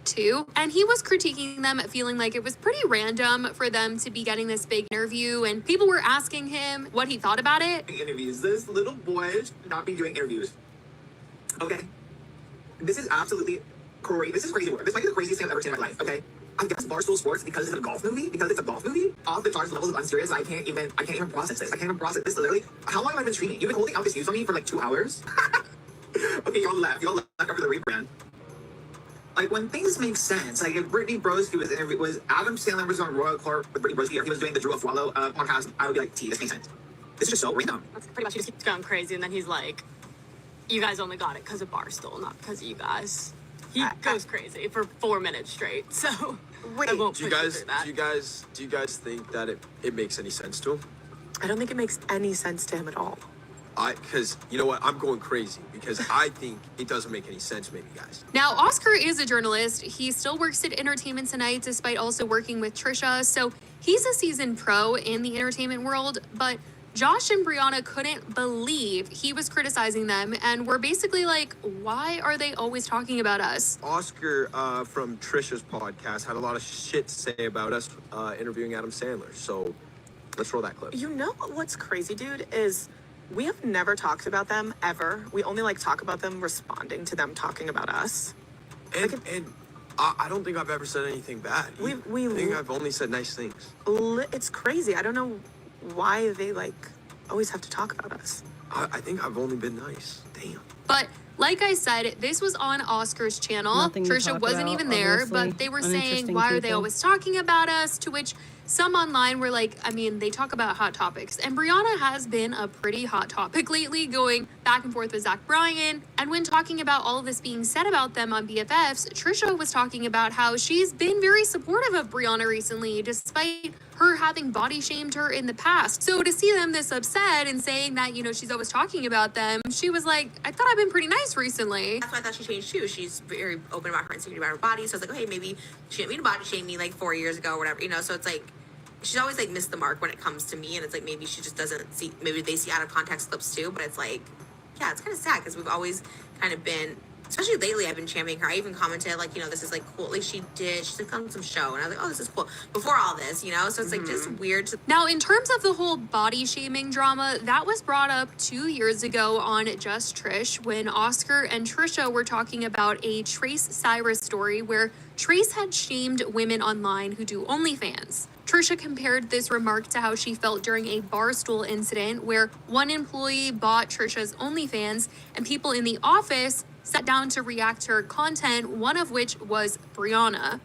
E: 2, and he was critiquing them, feeling like it was pretty random for them to be getting this big interview, and people were asking him what he thought about it.
F: Interviews. This little boy should not be doing interviews. Okay? This is absolutely crazy. This is crazy work. This might be the craziest thing I've ever seen in my life, okay? I guess Barstool Sports, because it's a golf movie, off the charts levels of unserious. I can't even process this. I can't even process this. Literally, how long have I been streaming? You've been holding out this news on me for like 2 hours? Okay, y'all left after the rebrand. Like, when things make sense, like if Brittany Broski was Adam Sandler was on Royal Court with Brittany Broski, or he was doing the Drew Afualo podcast, I would be like, this makes sense. This is just so random.
E: That's pretty much, he just keeps going crazy, and then he's like, you guys only got it because of Barstool, not because of you guys. He goes crazy for 4 minutes straight, so
A: Wait,
E: I won't
G: Do you
E: put
G: guys
E: through that.
G: do you guys think that it makes any sense to him?
H: I don't think it makes any sense to him at all.
G: Because you know what, I'm going crazy because I think it doesn't make any sense, maybe, guys.
E: Now, Oscar is a journalist. He still works at Entertainment Tonight despite also working with Trisha. So he's a seasoned pro in the entertainment world. But Josh and Brianna couldn't believe he was criticizing them and were basically like, why are they always talking about us?
G: Oscar from Trisha's podcast had a lot of shit to say about us interviewing Adam Sandler. So let's roll that clip.
H: You know what's crazy, dude, is we have never talked about them ever. We only like talk about them responding to them talking about us.
G: And I don't think I've ever said anything bad. I think I've only said nice things.
H: It's crazy. I don't know why they like always have to talk about us.
G: I think I've only been nice. Damn.
E: But like I said, this was on Oscar's channel.
B: Nothing to
E: Trisha
B: talk
E: wasn't
B: about,
E: even there,
B: obviously.
E: but they were saying,
B: Uninteresting
E: why are they
B: people.
E: always talking about us? To which some online were like, I mean, they talk about hot topics. And Brianna has been a pretty hot topic lately, going back and forth with Zach Bryan. And when talking about all of this being said about them on BFFs, Trisha was talking about how she's been very supportive of Brianna recently, despite her having body shamed her in the past. So to see them this upset and saying that, you know, she's always talking about them, she was like, I thought I've been pretty nice recently.
I: That's why I thought she changed too. She's very open about her insecurity about her body. So it's like, oh, hey, maybe she didn't mean to body shame me like 4 years ago or whatever, you know? So it's like, she's always like missed the mark when it comes to me. And it's like, maybe she just doesn't see, maybe they see out of context clips too. But it's like, yeah, it's kind of sad because we've always kind of been, especially lately, I've been championing her. I even commented like, you know, this is like cool. Like she's like on some show. And I was like, oh, this is cool. Before all this, you know? So it's like just weird to.
E: Now, in terms of the whole body shaming drama, that was brought up 2 years ago on Just Trish when Oscar and Trisha were talking about a Trace Cyrus story where Trace had shamed women online who do OnlyFans. Trisha compared this remark to how she felt during a Barstool incident where one employee bought Trisha's OnlyFans and people in the office sat down to react to her content, one of which was Brianna.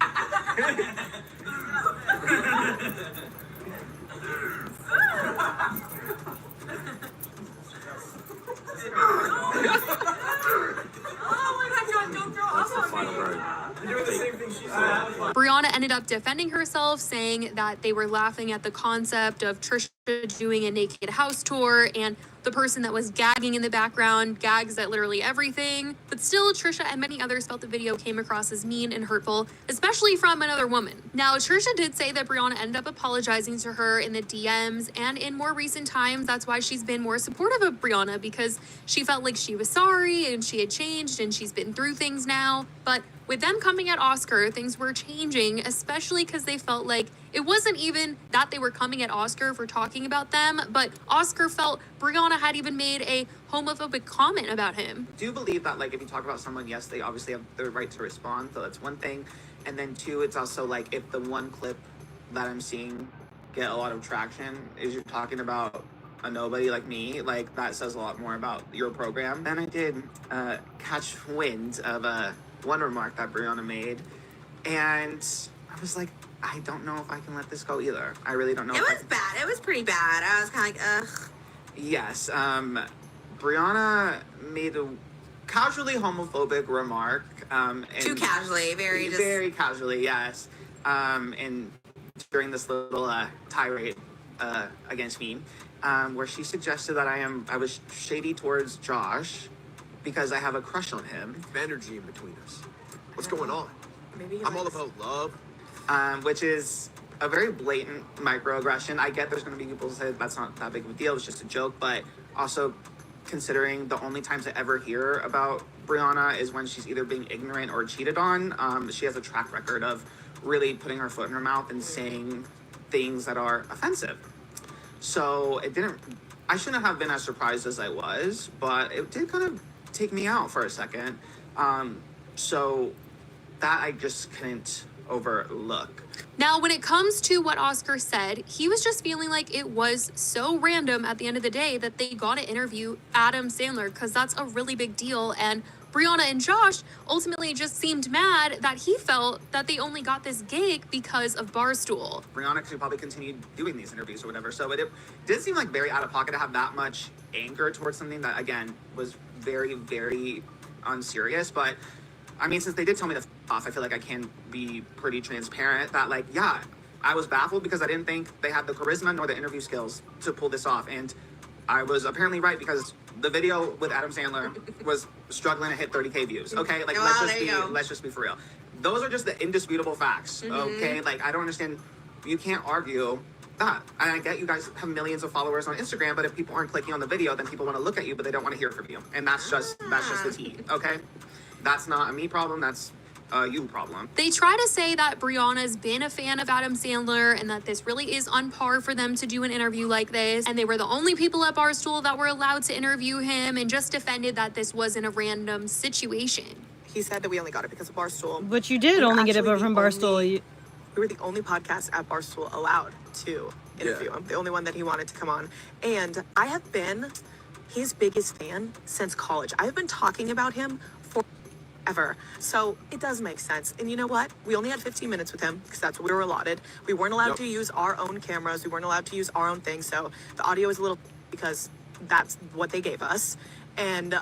E: Brianna ended up defending herself, saying that they were laughing at the concept of Trisha doing a naked house tour, and the person that was gagging in the background gags at literally everything. But still, Trisha and many others felt the video came across as mean and hurtful, especially from another woman. Now, Trisha did say that Brianna ended up apologizing to her in the DMs, and in more recent times, that's why she's been more supportive of Brianna, because she felt like she was sorry and she had changed and she's been through things now. But with them coming at Oscar, things were changing, especially because they felt like it wasn't even that they were coming at Oscar for talking about them, but Oscar felt Brianna had even made a homophobic comment about him.
F: Do you believe that, like, if you talk about someone, yes, they obviously have the right to respond, so that's one thing. And then two, it's also like if the one clip that I'm seeing get a lot of traction is you're talking about a nobody like me, like that says a lot more about your program. And I did catch wind of one remark that Brianna made, and I was like, I don't know if I can let this go either. I really don't know.
I: It was bad. It was pretty bad. I was kind of like, ugh.
F: Yes, Brianna made a casually homophobic remark. And
I: Too casually,
F: very casually, yes. And during this little tirade against me, where she suggested that I was shady towards Josh because I have a crush on him.
G: Energy in between us. What's going on?
H: Maybe
G: I'm all about love.
F: Which is a very blatant microaggression. I get there's going to be people who say that's not that big of a deal, it's just a joke, but also considering the only times I ever hear about Brianna is when she's either being ignorant or cheated on. She has a track record of really putting her foot in her mouth and saying things that are offensive. So I shouldn't have been as surprised as I was, but it did kind of take me out for a second. So that I just couldn't overlook.
E: Now, when it comes to what Oscar said, he was just feeling like it was so random at the end of the day that they got to interview Adam Sandler, because that's a really big deal. And Brianna and Josh ultimately just seemed mad that he felt that they only got this gig because of Barstool.
F: Brianna could probably continue doing these interviews or whatever. So it did seem like very out of pocket to have that much anger towards something that, again, was very, very unserious. But I mean, since they did tell me to off, I feel like I can be pretty transparent that, like, yeah, I was baffled because I didn't think they had the charisma nor the interview skills to pull this off. And I was apparently right, because the video with Adam Sandler was struggling to hit 30K views. Okay, like, let's just be for real. Those are just the indisputable facts. Okay, like, I don't understand. You can't argue that. And I get you guys have millions of followers on Instagram, but if people aren't clicking on the video, then people want to look at you, but they don't want to hear from you. And that's just the tea, okay? That's not a me problem, that's a you problem.
E: They try to say that Brianna's been a fan of Adam Sandler and that this really is on par for them to do an interview like this. And they were the only people at Barstool that were allowed to interview him, and just defended that this wasn't a random situation.
H: He said that we only got it because of Barstool.
B: But you did
H: We were
B: only get it
H: actually
B: from
H: the
B: Barstool.
H: only- We were the only podcast at Barstool allowed to interview him. The only one that he wanted to come on. And I have been his biggest fan since college. I've been talking about him forever. So it does make sense. And you know what? We only had 15 minutes with him because that's what we were allotted. We weren't allowed to use our own cameras. We weren't allowed to use our own thing. So the audio is a little because that's what they gave us. And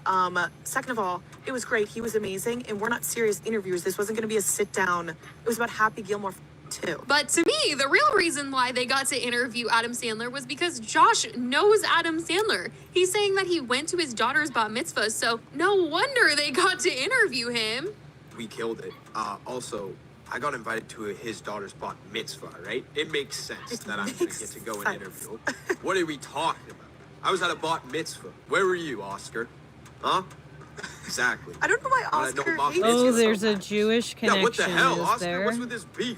H: second of all, it was great. He was amazing. And we're not serious interviewers. This wasn't going to be a sit down. It was about Happy Gilmore too.
E: But to me, the real reason why they got to interview Adam Sandler was because Josh knows Adam Sandler. He's saying that he went to his daughter's bat mitzvah, so no wonder they got to interview him.
G: We killed it. Also, I got invited to his daughter's bat mitzvah, right? It makes sense that I'm going to get to go and interview. What are we talking about? I was at a bat mitzvah. Where were you, Oscar? Huh? Exactly.
H: I don't know why
G: I know
H: Oscar
G: Mafia
H: hates
G: is
B: Oh,
H: you
B: there's
H: so
B: a
H: much.
B: Jewish connection.
G: Yeah, what the hell,
B: is
G: Oscar?
B: there?
G: What's with this beef?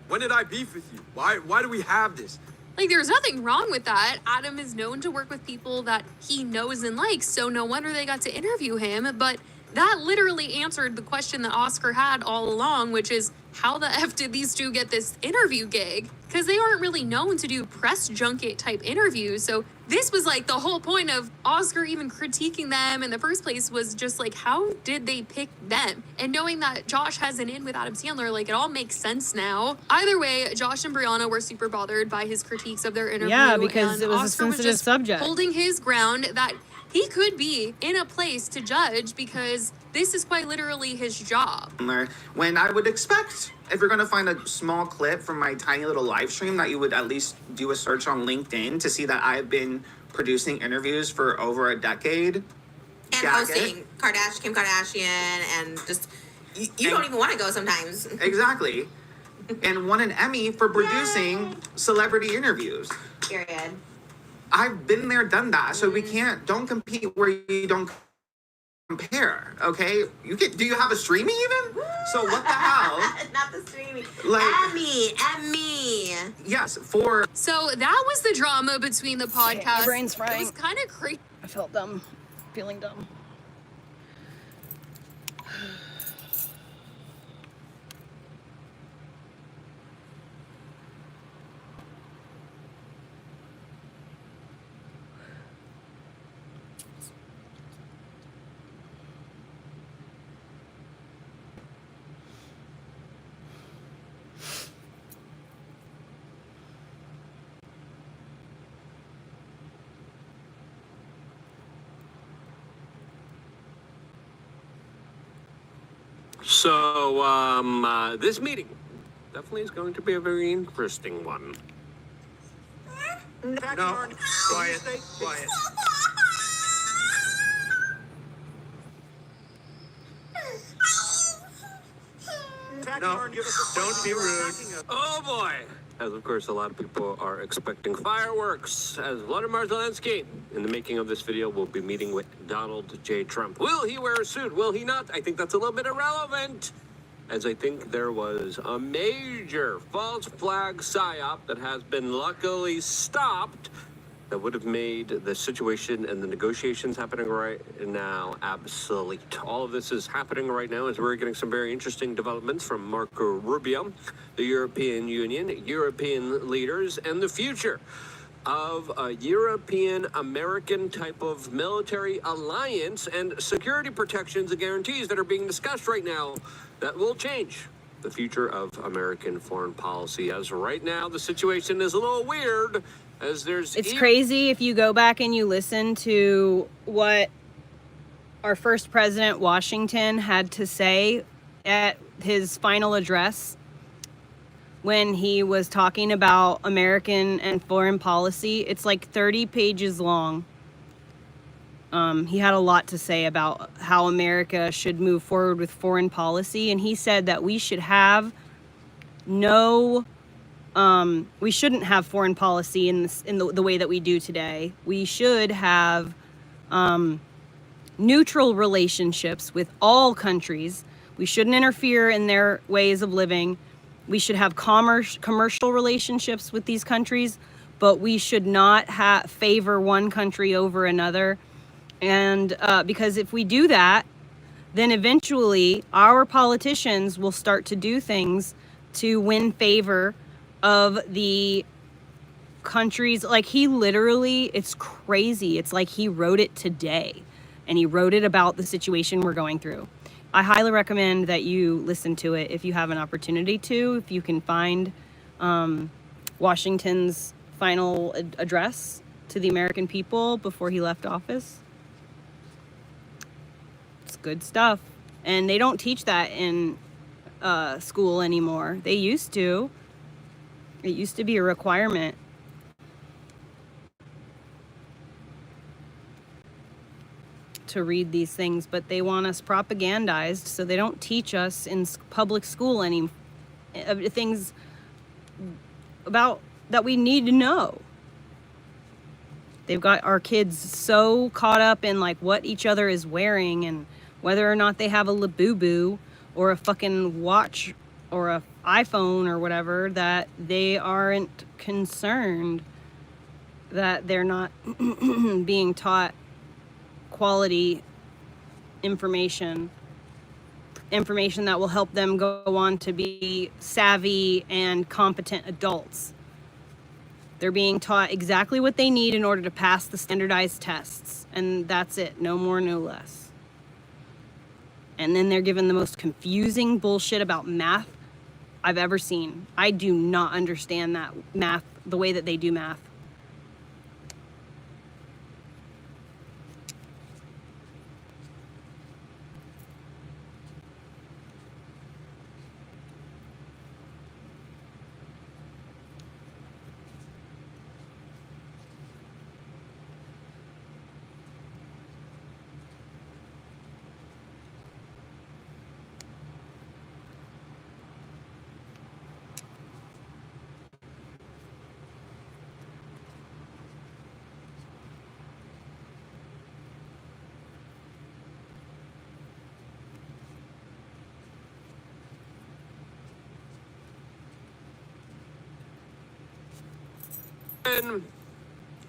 G: When did I beef with you? Why do we have this?
E: Like, there's nothing wrong with that. Adam is known to work with people that he knows and likes, so no wonder they got to interview him. But that literally answered the question that Oscar had all along, which is, how the F did these two get this interview gig? Because they aren't really known to do press junket type interviews. So this was like the whole point of Oscar even critiquing them in the first place, was just like, how did they pick them? And knowing that Josh has an in with Adam Sandler, like, it all makes sense now. Either way, Josh and Brianna were super bothered by his critiques of their interview.
B: Yeah, because
E: and
B: it was a
E: Oscar
B: sensitive
E: just
B: subject.
E: holding his ground that he could be in a place to judge because this is quite literally his job.
F: When I would expect, if you're gonna find a small clip from my tiny little live stream, that you would at least do a search on LinkedIn to see that I've been producing interviews for over a decade.
I: And
F: Jacket.
I: hosting Kim Kardashian, and just you don't even want to go sometimes.
F: Exactly. And won an Emmy for producing celebrity interviews.
I: Period.
F: I've been there, done that. So we don't compete where you don't compare, okay? Do you have a streaming even? So what the hell?
I: Not the streaming.
F: Like-
I: Emmy.
F: Yes,
E: So that was the drama between the
B: my
E: podcasts.
B: brain's
E: It
B: frying.
E: was kind of crazy.
B: I felt dumb. Feeling dumb.
J: So, this meeting definitely is going to be a very interesting one.
G: No. Quiet. Quiet. No, don't be rude.
J: Oh boy! As of course, a lot of people are expecting fireworks, as Vladimir Zelensky, in the making of this video, will be meeting with Donald J. Trump. Will he wear a suit? Will he not? I think that's a little bit irrelevant, as I think there was a major false flag psyop that has been luckily stopped that would have made the situation and the negotiations happening right now obsolete. All of this is happening right now as we're getting some very interesting developments from Marco Rubio, the European Union, European leaders, and the future of a European-American type of military alliance and security protections and guarantees that are being discussed right now that will change the future of American foreign policy. As right now, the situation is a little weird, as there's...
B: It's crazy if you go back and you listen to what our first president, Washington, had to say at his final address when he was talking about American and foreign policy. It's like 30 pages long. He had a lot to say about how America should move forward with foreign policy, and he said that we should have no we shouldn't have foreign policy in the way that we do today. We should have neutral relationships with all countries. We shouldn't interfere in their ways of living. We should have commercial relationships with these countries, but we should not favor one country over another. And because if we do that, then eventually our politicians will start to do things to win favor of the countries. Like, he literally, it's crazy. It's like he wrote it today, and he wrote it about the situation we're going through. I highly recommend that you listen to it if you have an opportunity to, if you can find Washington's final address to the American people before he left office. It's good stuff. And they don't teach that in school anymore. They used to. It used to be a requirement. To read these things, but they want us propagandized, so they don't teach us in public school any things about that we need to know. They've got our kids so caught up in like what each other is wearing and whether or not they have a Labubu or a fucking watch or a iPhone or whatever, that they aren't concerned that they're not being taught quality information that will help them go on to be savvy and competent adults. They're being taught exactly what they need in order to pass the standardized tests, and that's it, no more, no less. And then they're given the most confusing bullshit about math I've ever seen. I do not understand that math, the way that they do math.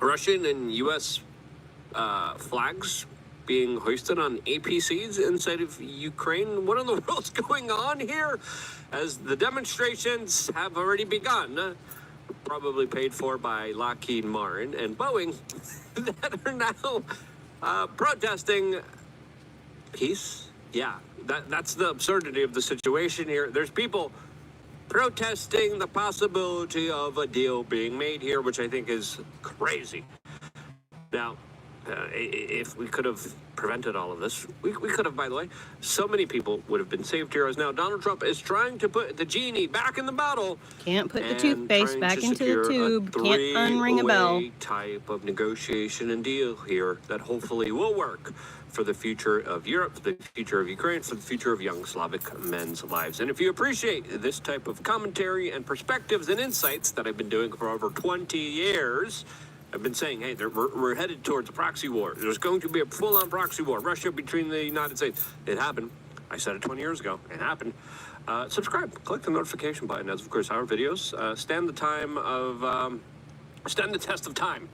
J: Russian and U.S. Flags being hoisted on APCs inside of Ukraine. What in the world's going on here? As the demonstrations have already begun, probably paid for by Lockheed Martin and Boeing, that are now protesting peace. Yeah, that's the absurdity of the situation here. There's people protesting the possibility of a deal being made here, which I think is crazy. Now, if we could have prevented all of this, we could have, by the way, so many people would have been saved heroes. Now, Donald Trump is trying to put the genie back in the bottle.
B: Can't put the toothpaste back into the tube. Can't unring a bell.
J: Type of negotiation and deal here that hopefully will work for the future of Europe, for the future of Ukraine, for the future of young Slavic men's lives. And if you appreciate this type of commentary and perspectives and insights that I've been doing for over 20 years, I've been saying, hey, we're headed towards a proxy war. There's going to be a full-on proxy war. Russia between the United States. It happened. I said it 20 years ago. It happened. Subscribe. Click the notification button, as of course our videos stand the test of time.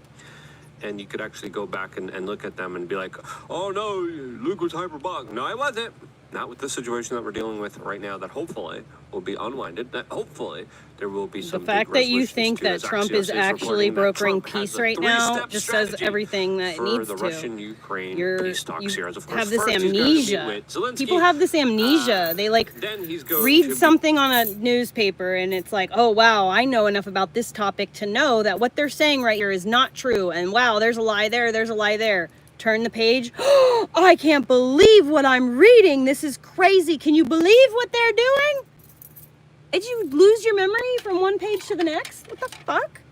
J: And you could actually go back and look at them and be like, oh no, Luke was hyperbolic. No, I wasn't. Not with the situation that we're dealing with right now, that hopefully will be unwinded, that hopefully there will be some.
B: The fact that you think that Trump is actually brokering peace right now just says everything that it needs to.
J: For the Russian-Ukraine peace talks here, as of course
B: have this
J: first he's gonna meet
B: amnesia.
J: with Zelensky.
B: People have this amnesia. They
J: Then he's going
B: read
J: to
B: something on a newspaper and it's like, oh wow, I know enough about this topic to know that what they're saying right here is not true. And wow, there's a lie there, there's a lie there. Turn the page. Oh, I can't believe what I'm reading. This is crazy. Can you believe what they're doing? Did you lose your memory from one page to the next? What the fuck?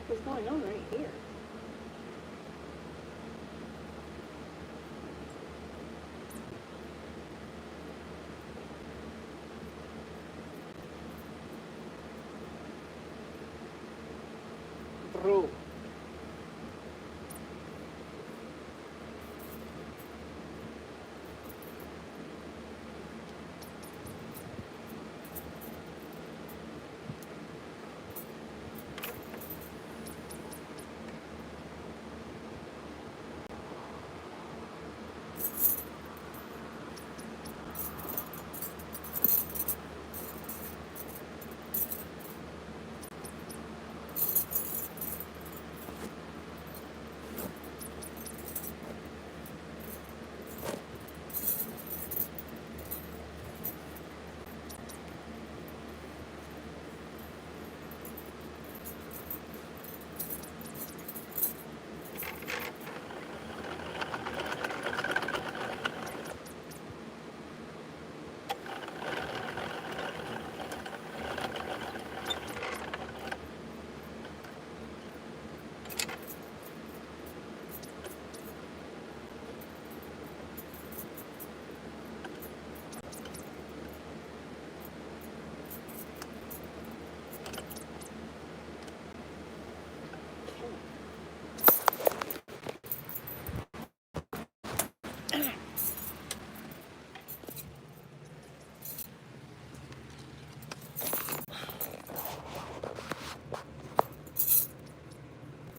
B: fuck is going on right here? Bro.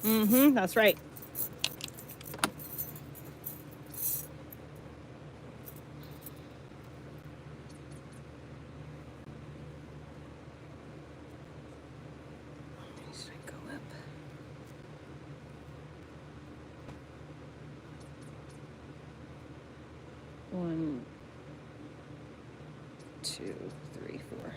B: Mm-hmm, that's right. Should I go up? 1, 2, 3, 4.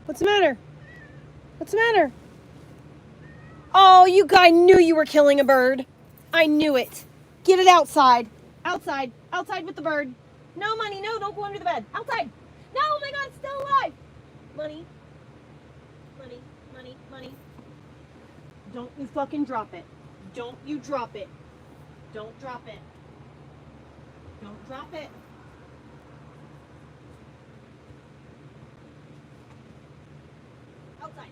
B: What's the matter? What's the matter? Oh, you guy knew you were killing a bird. I knew it. Get it outside. Outside. Outside with the bird. No, Money, no, don't go under the bed. Outside. No, oh my God, it's still alive. Money. Money, Money, Money. Don't you fucking drop it. Don't you drop it. Don't drop it. Don't drop it. Outside.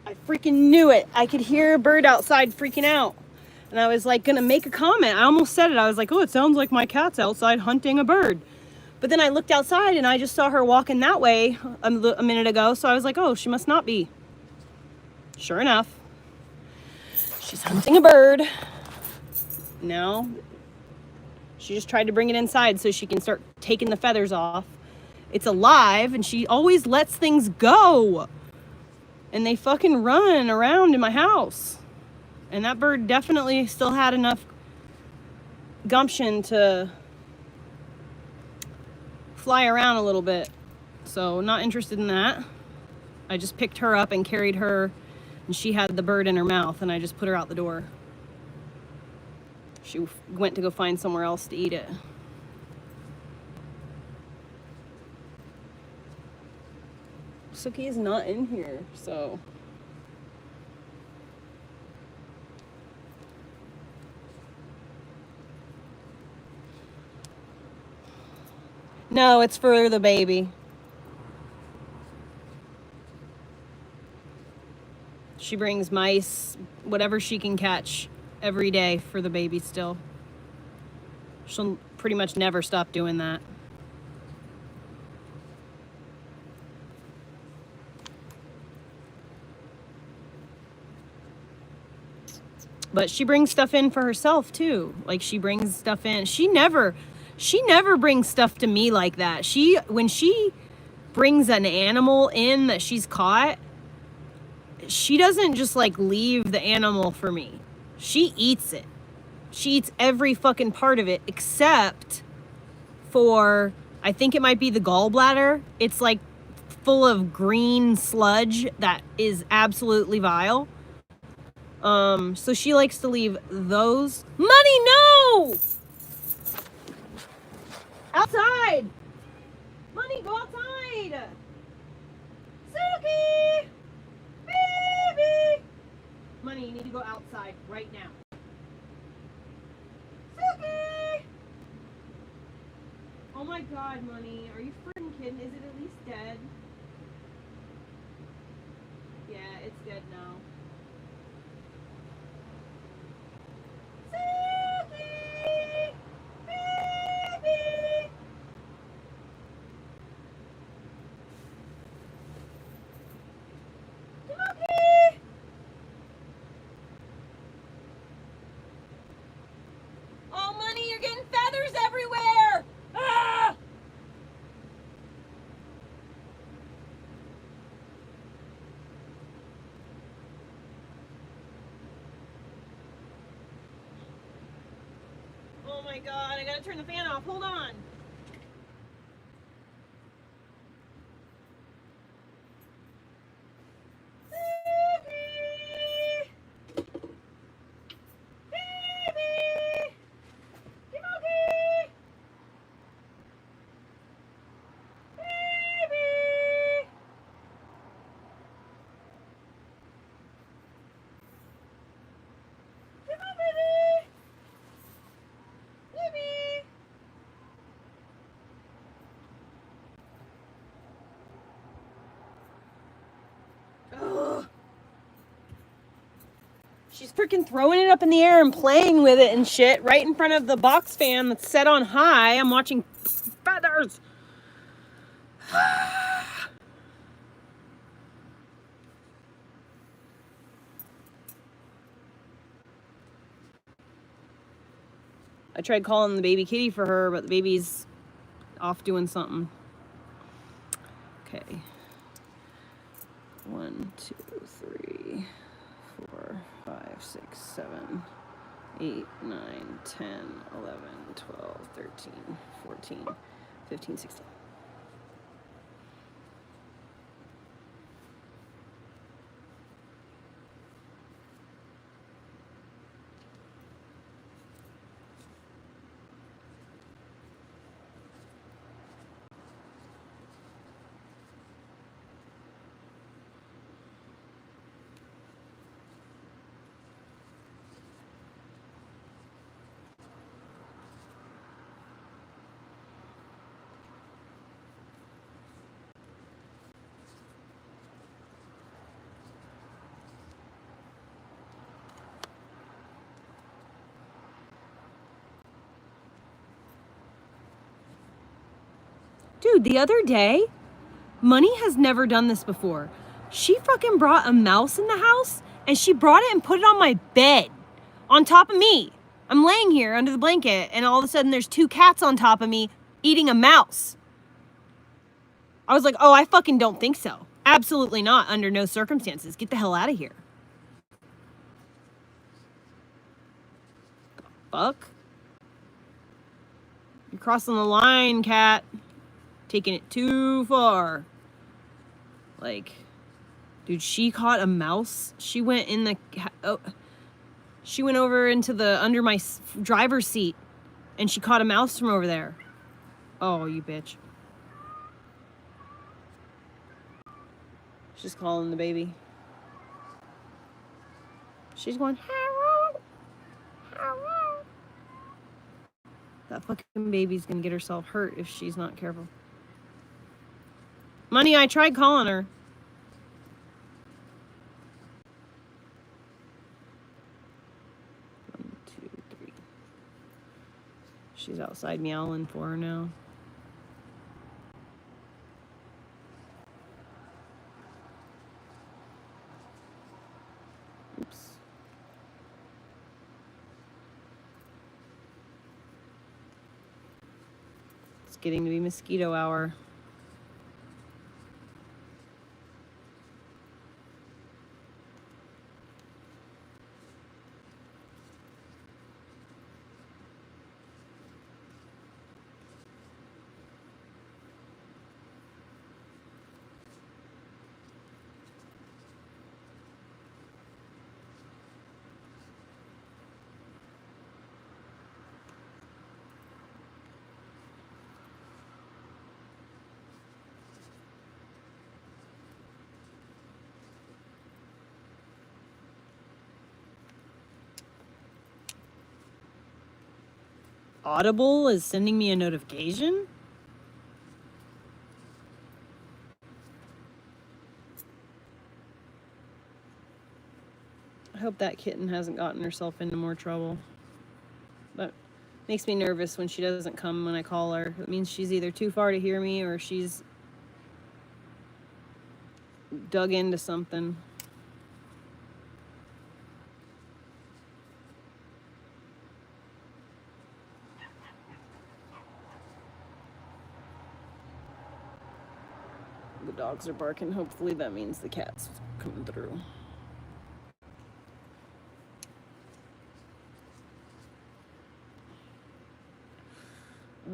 B: I freaking knew it. I could hear a bird outside freaking out. And I was like gonna make a comment. I almost said it. I was like, oh, it sounds like my cat's outside hunting a bird. But then I looked outside and I just saw her walking that way a minute ago. So I was like, oh, she must not be. Sure enough, she's hunting a bird. Now, she just tried to bring it inside so she can start taking the feathers off. It's alive and she always lets things go. And they fucking run around in my house. And that bird definitely still had enough gumption to fly around a little bit. So not interested in that. I just picked her up and carried her, and she had the bird in her mouth, and I just put her out the door. She went to go find somewhere else to eat it. Suki is not in here, so. No, it's for the baby. She brings mice, whatever she can catch every day for the baby still. She'll pretty much never stop doing that. But she brings stuff in for herself too. Like she brings stuff in. She never brings stuff to me like that. When she brings an animal in that she's caught, she doesn't just like leave the animal for me. She eats it. She eats every fucking part of it except for, I think it might be the gallbladder. It's like full of green sludge that is absolutely vile. So she likes to leave those. Money, no! Outside! Money, go outside! Suki! Baby! Money, you need to go outside right now. Suki! Oh my God, Money. Are you freaking kidding? Is it at least dead? Yeah, it's dead now. Suki! Baby! Suki! Oh, Money, you're getting feathers everywhere! Ah! Oh my God, I gotta turn the fan off. Hold on. Baby! Baby! Timothy! Baby! Timothy! Baby! Ugh. She's freaking throwing it up in the air and playing with it and shit right in front of the box fan that's set on high. I'm watching feathers. I tried calling the baby kitty for her, but the baby's off doing something. Okay. 1, 2, 3, 4, 5, 6, 7, 8, 9, 10, 11, 12, 13, 14, 15, 16. Dude, the other day, Money has never done this before. She fucking brought a mouse in the house and she brought it and put it on my bed on top of me. I'm laying here under the blanket and all of a sudden there's 2 cats on top of me eating a mouse. I was like, oh, I fucking don't think so. Absolutely not, under no circumstances. Get the hell out of here. Fuck. You're crossing the line, cat. Taking it too far. Like, dude, she caught a mouse. She went in the, she went over into the, under my driver's seat and she caught a mouse from over there. Oh, you bitch. She's calling the baby. She's going, hello, hello. That fucking baby's gonna get herself hurt if she's not careful. Money, I tried calling her. One, two, three. She's outside meowing for her now. Oops. It's getting to be mosquito hour. Audible is sending me a notification? I hope that kitten hasn't gotten herself into more trouble. That makes me nervous when she doesn't come when I call her. It means she's either too far to hear me or she's dug into something. The dogs are barking. Hopefully that means the cat's coming through.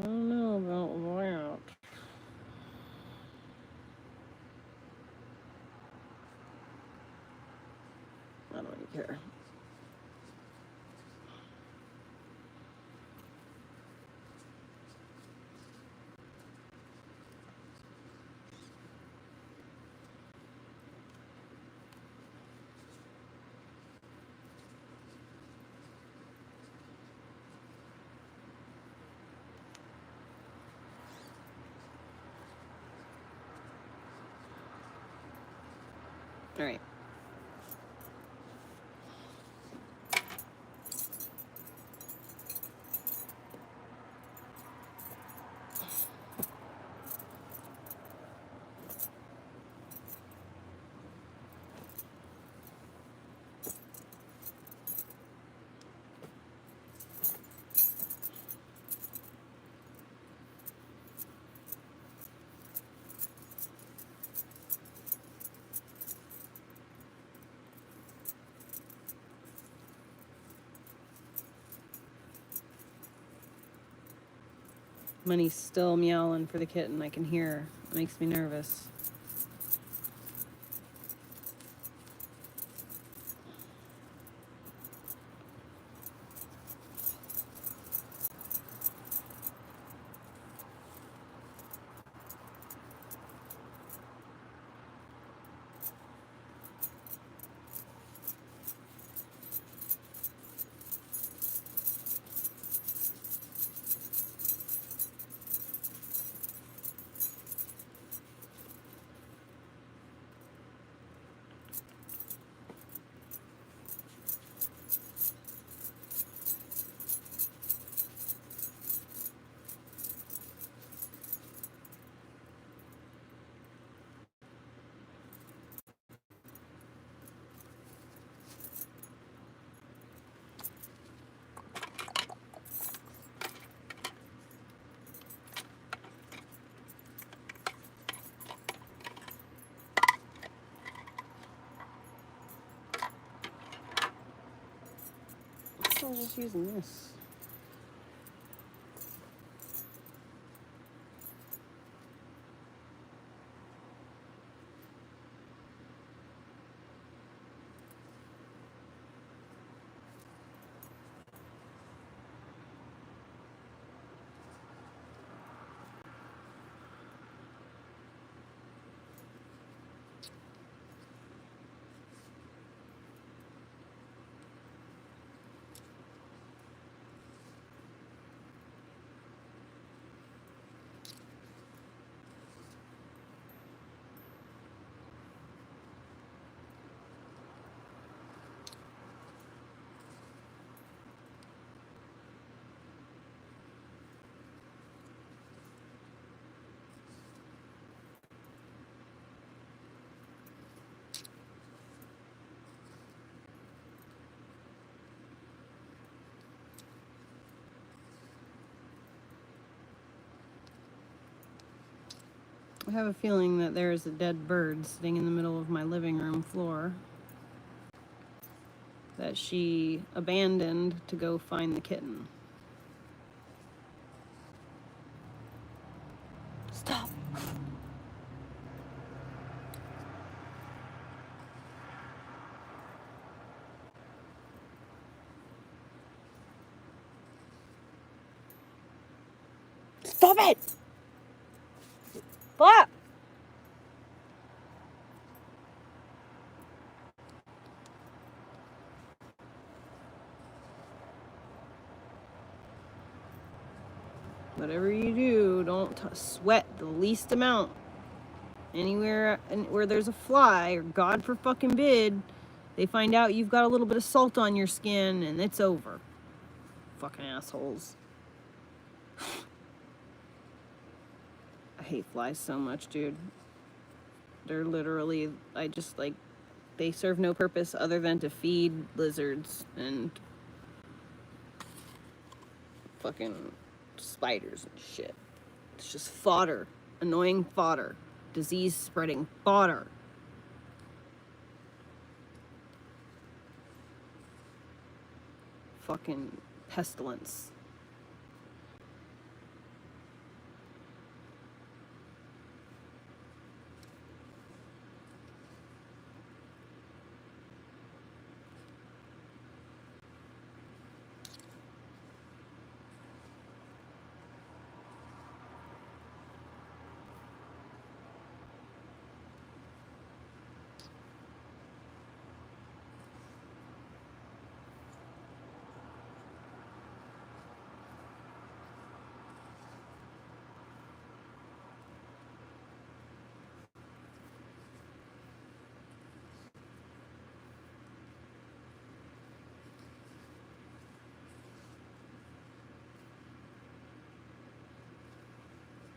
B: I don't know about that. I don't even care. All right. Money's still meowing for the kitten. I can hear her. It makes me nervous. I was just using this. I have a feeling that there is a dead bird sitting in the middle of my living room floor that she abandoned to go find the kitten. Stop. Stop it! Stop! Whatever you do, don't sweat the least amount. Anywhere where there's a fly, or God for fucking bid, they find out you've got a little bit of salt on your skin and it's over. Fucking assholes. I hate flies so much, dude. They're literally, they serve no purpose other than to feed lizards and fucking spiders and shit. It's just fodder. Annoying fodder. Disease spreading fodder. Fucking pestilence.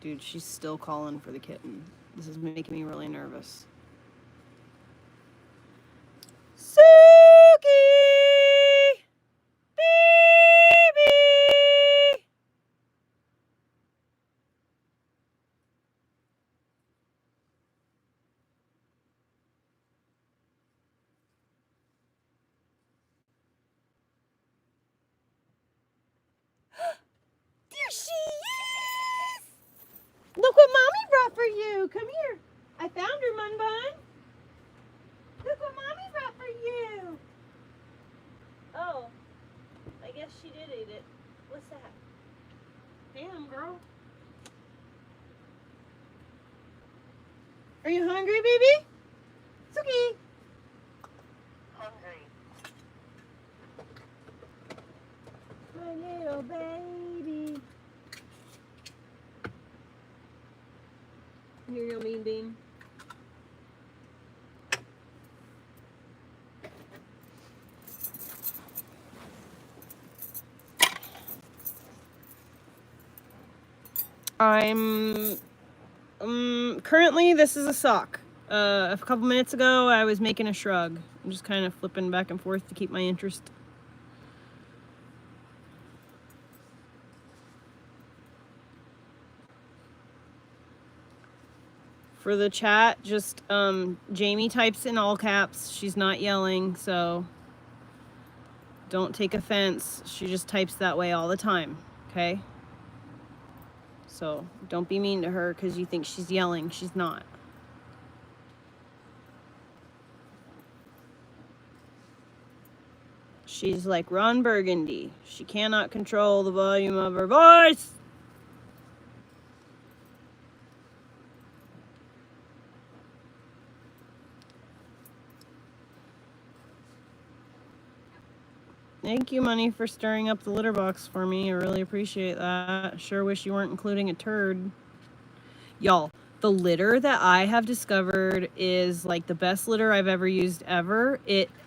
B: Dude, she's still calling for the kitten. This is making me really nervous. Suki! Baby! There she is! you. Come here. I found her, Mun Bun. Look what Mommy brought for you. Oh, I guess she did eat it. What's that? Damn, girl. Are you hungry, baby? It's okay.
K: Hungry.
B: My little baby. Here you go, Mean Bean. I'm currently this is a sock. A couple minutes ago I was making a shrug. I'm just kind of flipping back and forth to keep my interest. For the chat, just Jamie types in all caps. She's not yelling, so don't take offense. She just types that way all the time, okay? So don't be mean to her because you think she's yelling. She's not. She's like Ron Burgundy. She cannot control the volume of her voice. Thank you, Money, for stirring up the litter box for me. I really appreciate that. Sure wish you weren't including a turd. Y'all, the litter that I have discovered is like the best litter I've ever used ever.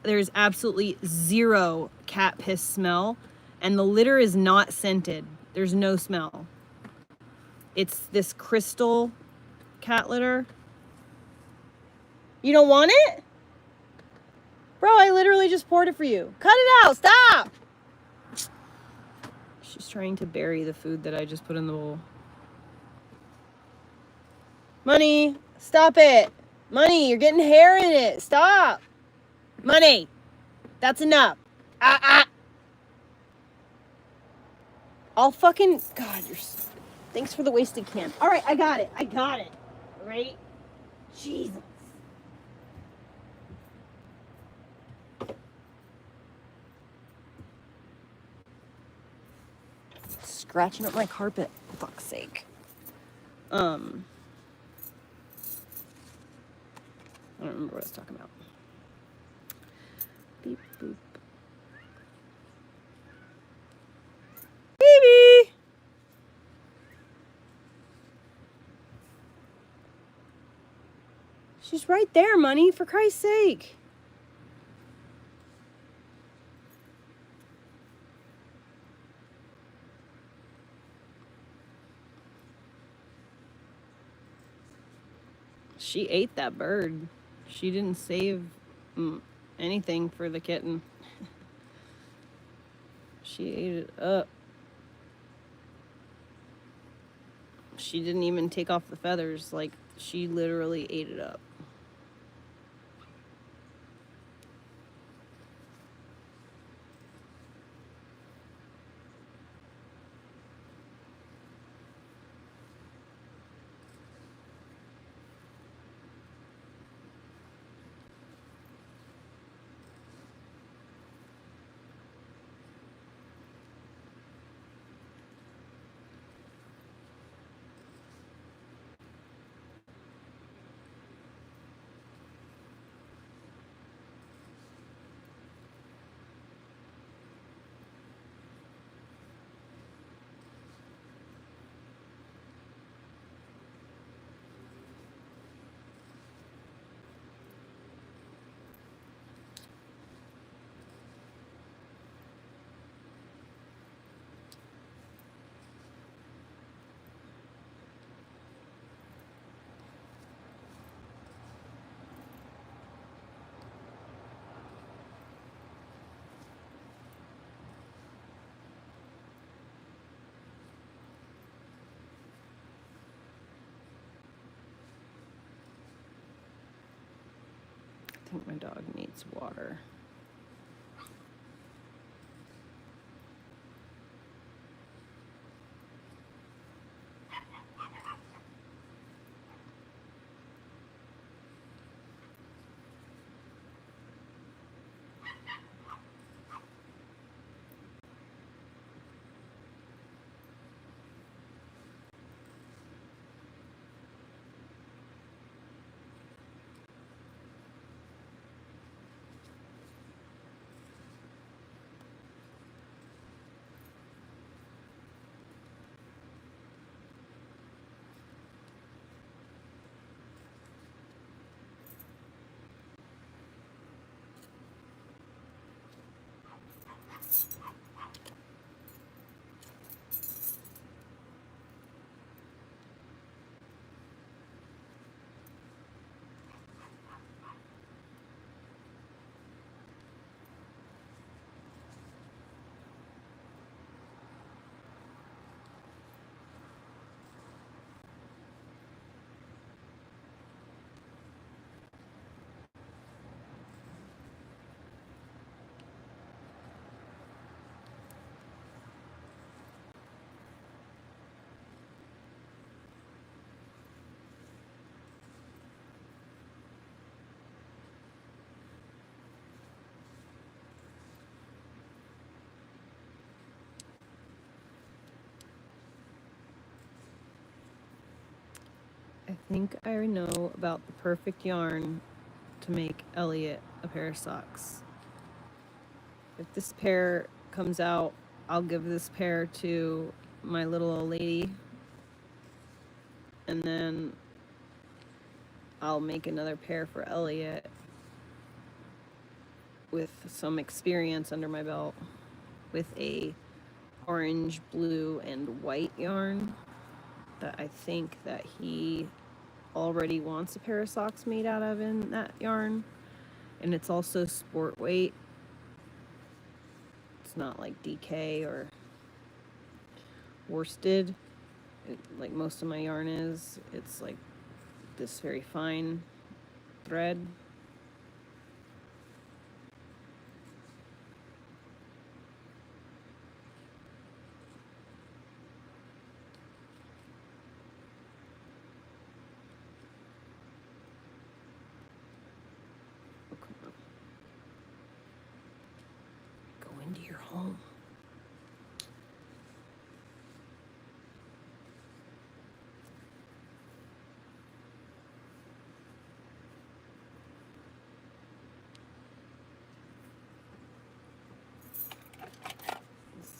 B: There's absolutely zero cat piss smell, and the litter is not scented. There's no smell. It's this crystal cat litter. You don't want it? Bro, I literally just poured it for you. Cut it out, stop! She's trying to bury the food that I just put in the bowl. Money, stop it. Money, you're getting hair in it. Stop. Money, that's enough. I'll fucking, God, thanks for the wasted can. All right, I got it. All right? Jesus. Scratching up my carpet, for fuck's sake. I don't remember what I was talking about. Beep boop. Baby! She's right there, Money, for Christ's sake. She ate that bird. She didn't save anything for the kitten. She ate it up. She didn't even take off the feathers. Like, she literally ate it up. I think my dog needs water. think I know about the perfect yarn to make Elliot a pair of socks. If this pair comes out, I'll give this pair to my little old lady, and then I'll make another pair for Elliot with some experience under my belt with a orange, blue, and white yarn that I think that he already wants a pair of socks made out of in that yarn. And it's also sport weight. It's not like DK or worsted like most of my yarn is. It's like this very fine thread. Oh, come on. Go into your home.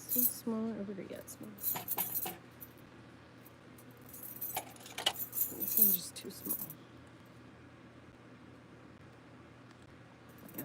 B: Is this smaller over here? Yeah, it's small. This one's just too small. Yeah.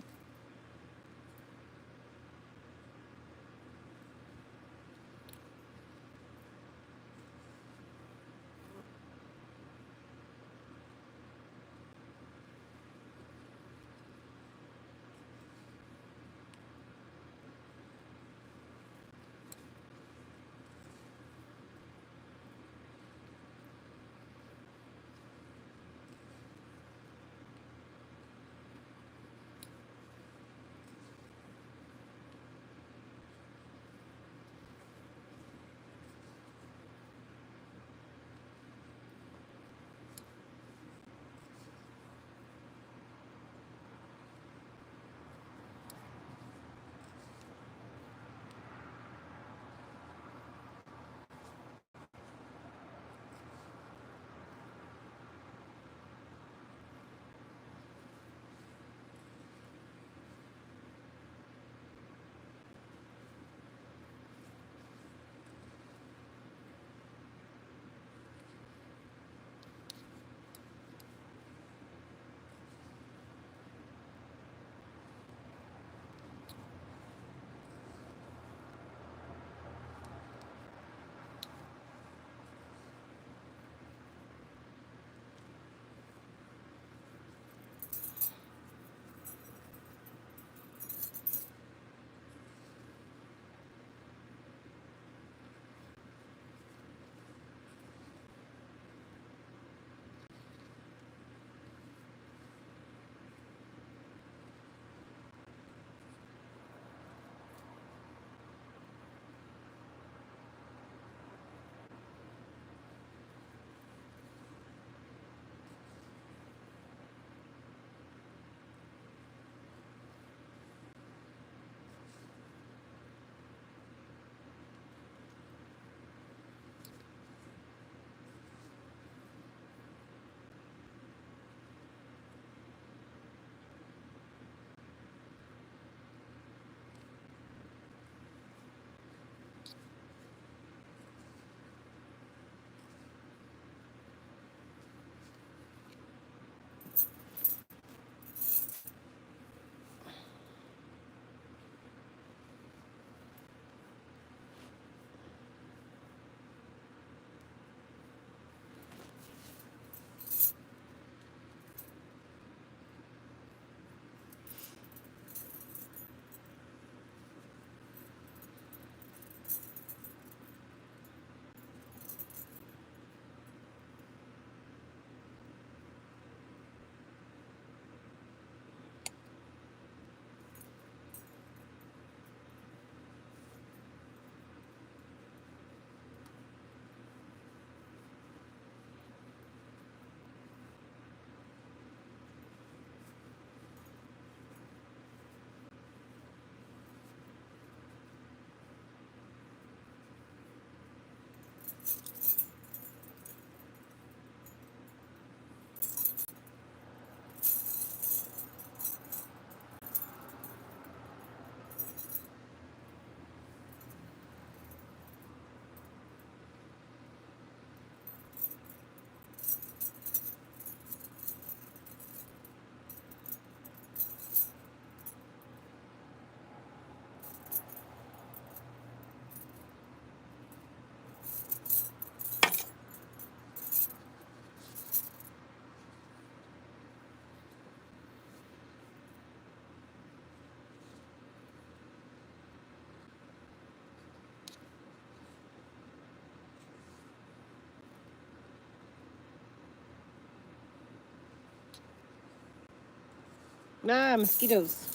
B: Ah, mosquitoes.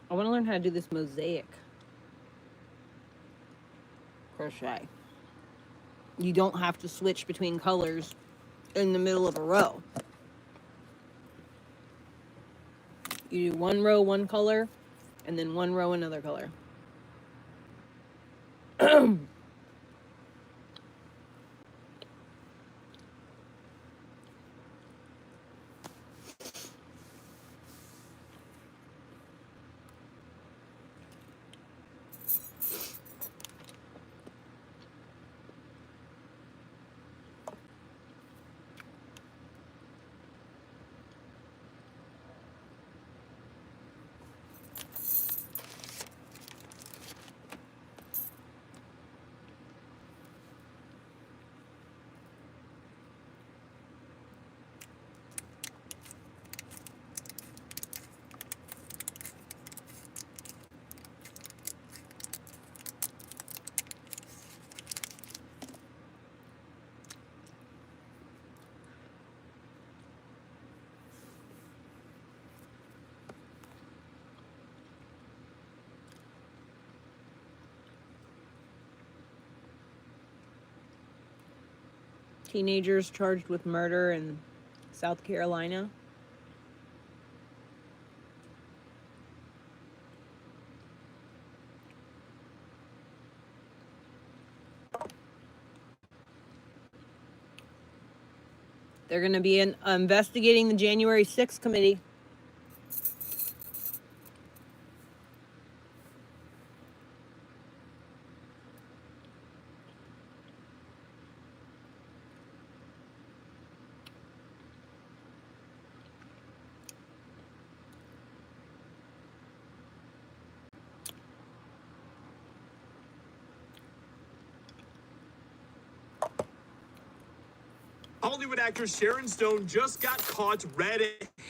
B: I want to learn how to do this mosaic crochet. You don't have to switch between colors in the middle of a row. You do one row, one color, and then one row, another color. Teenagers charged with murder in South Carolina. They're going to be investigating the January 6th committee.
K: Hollywood actress Sharon Stone just got caught red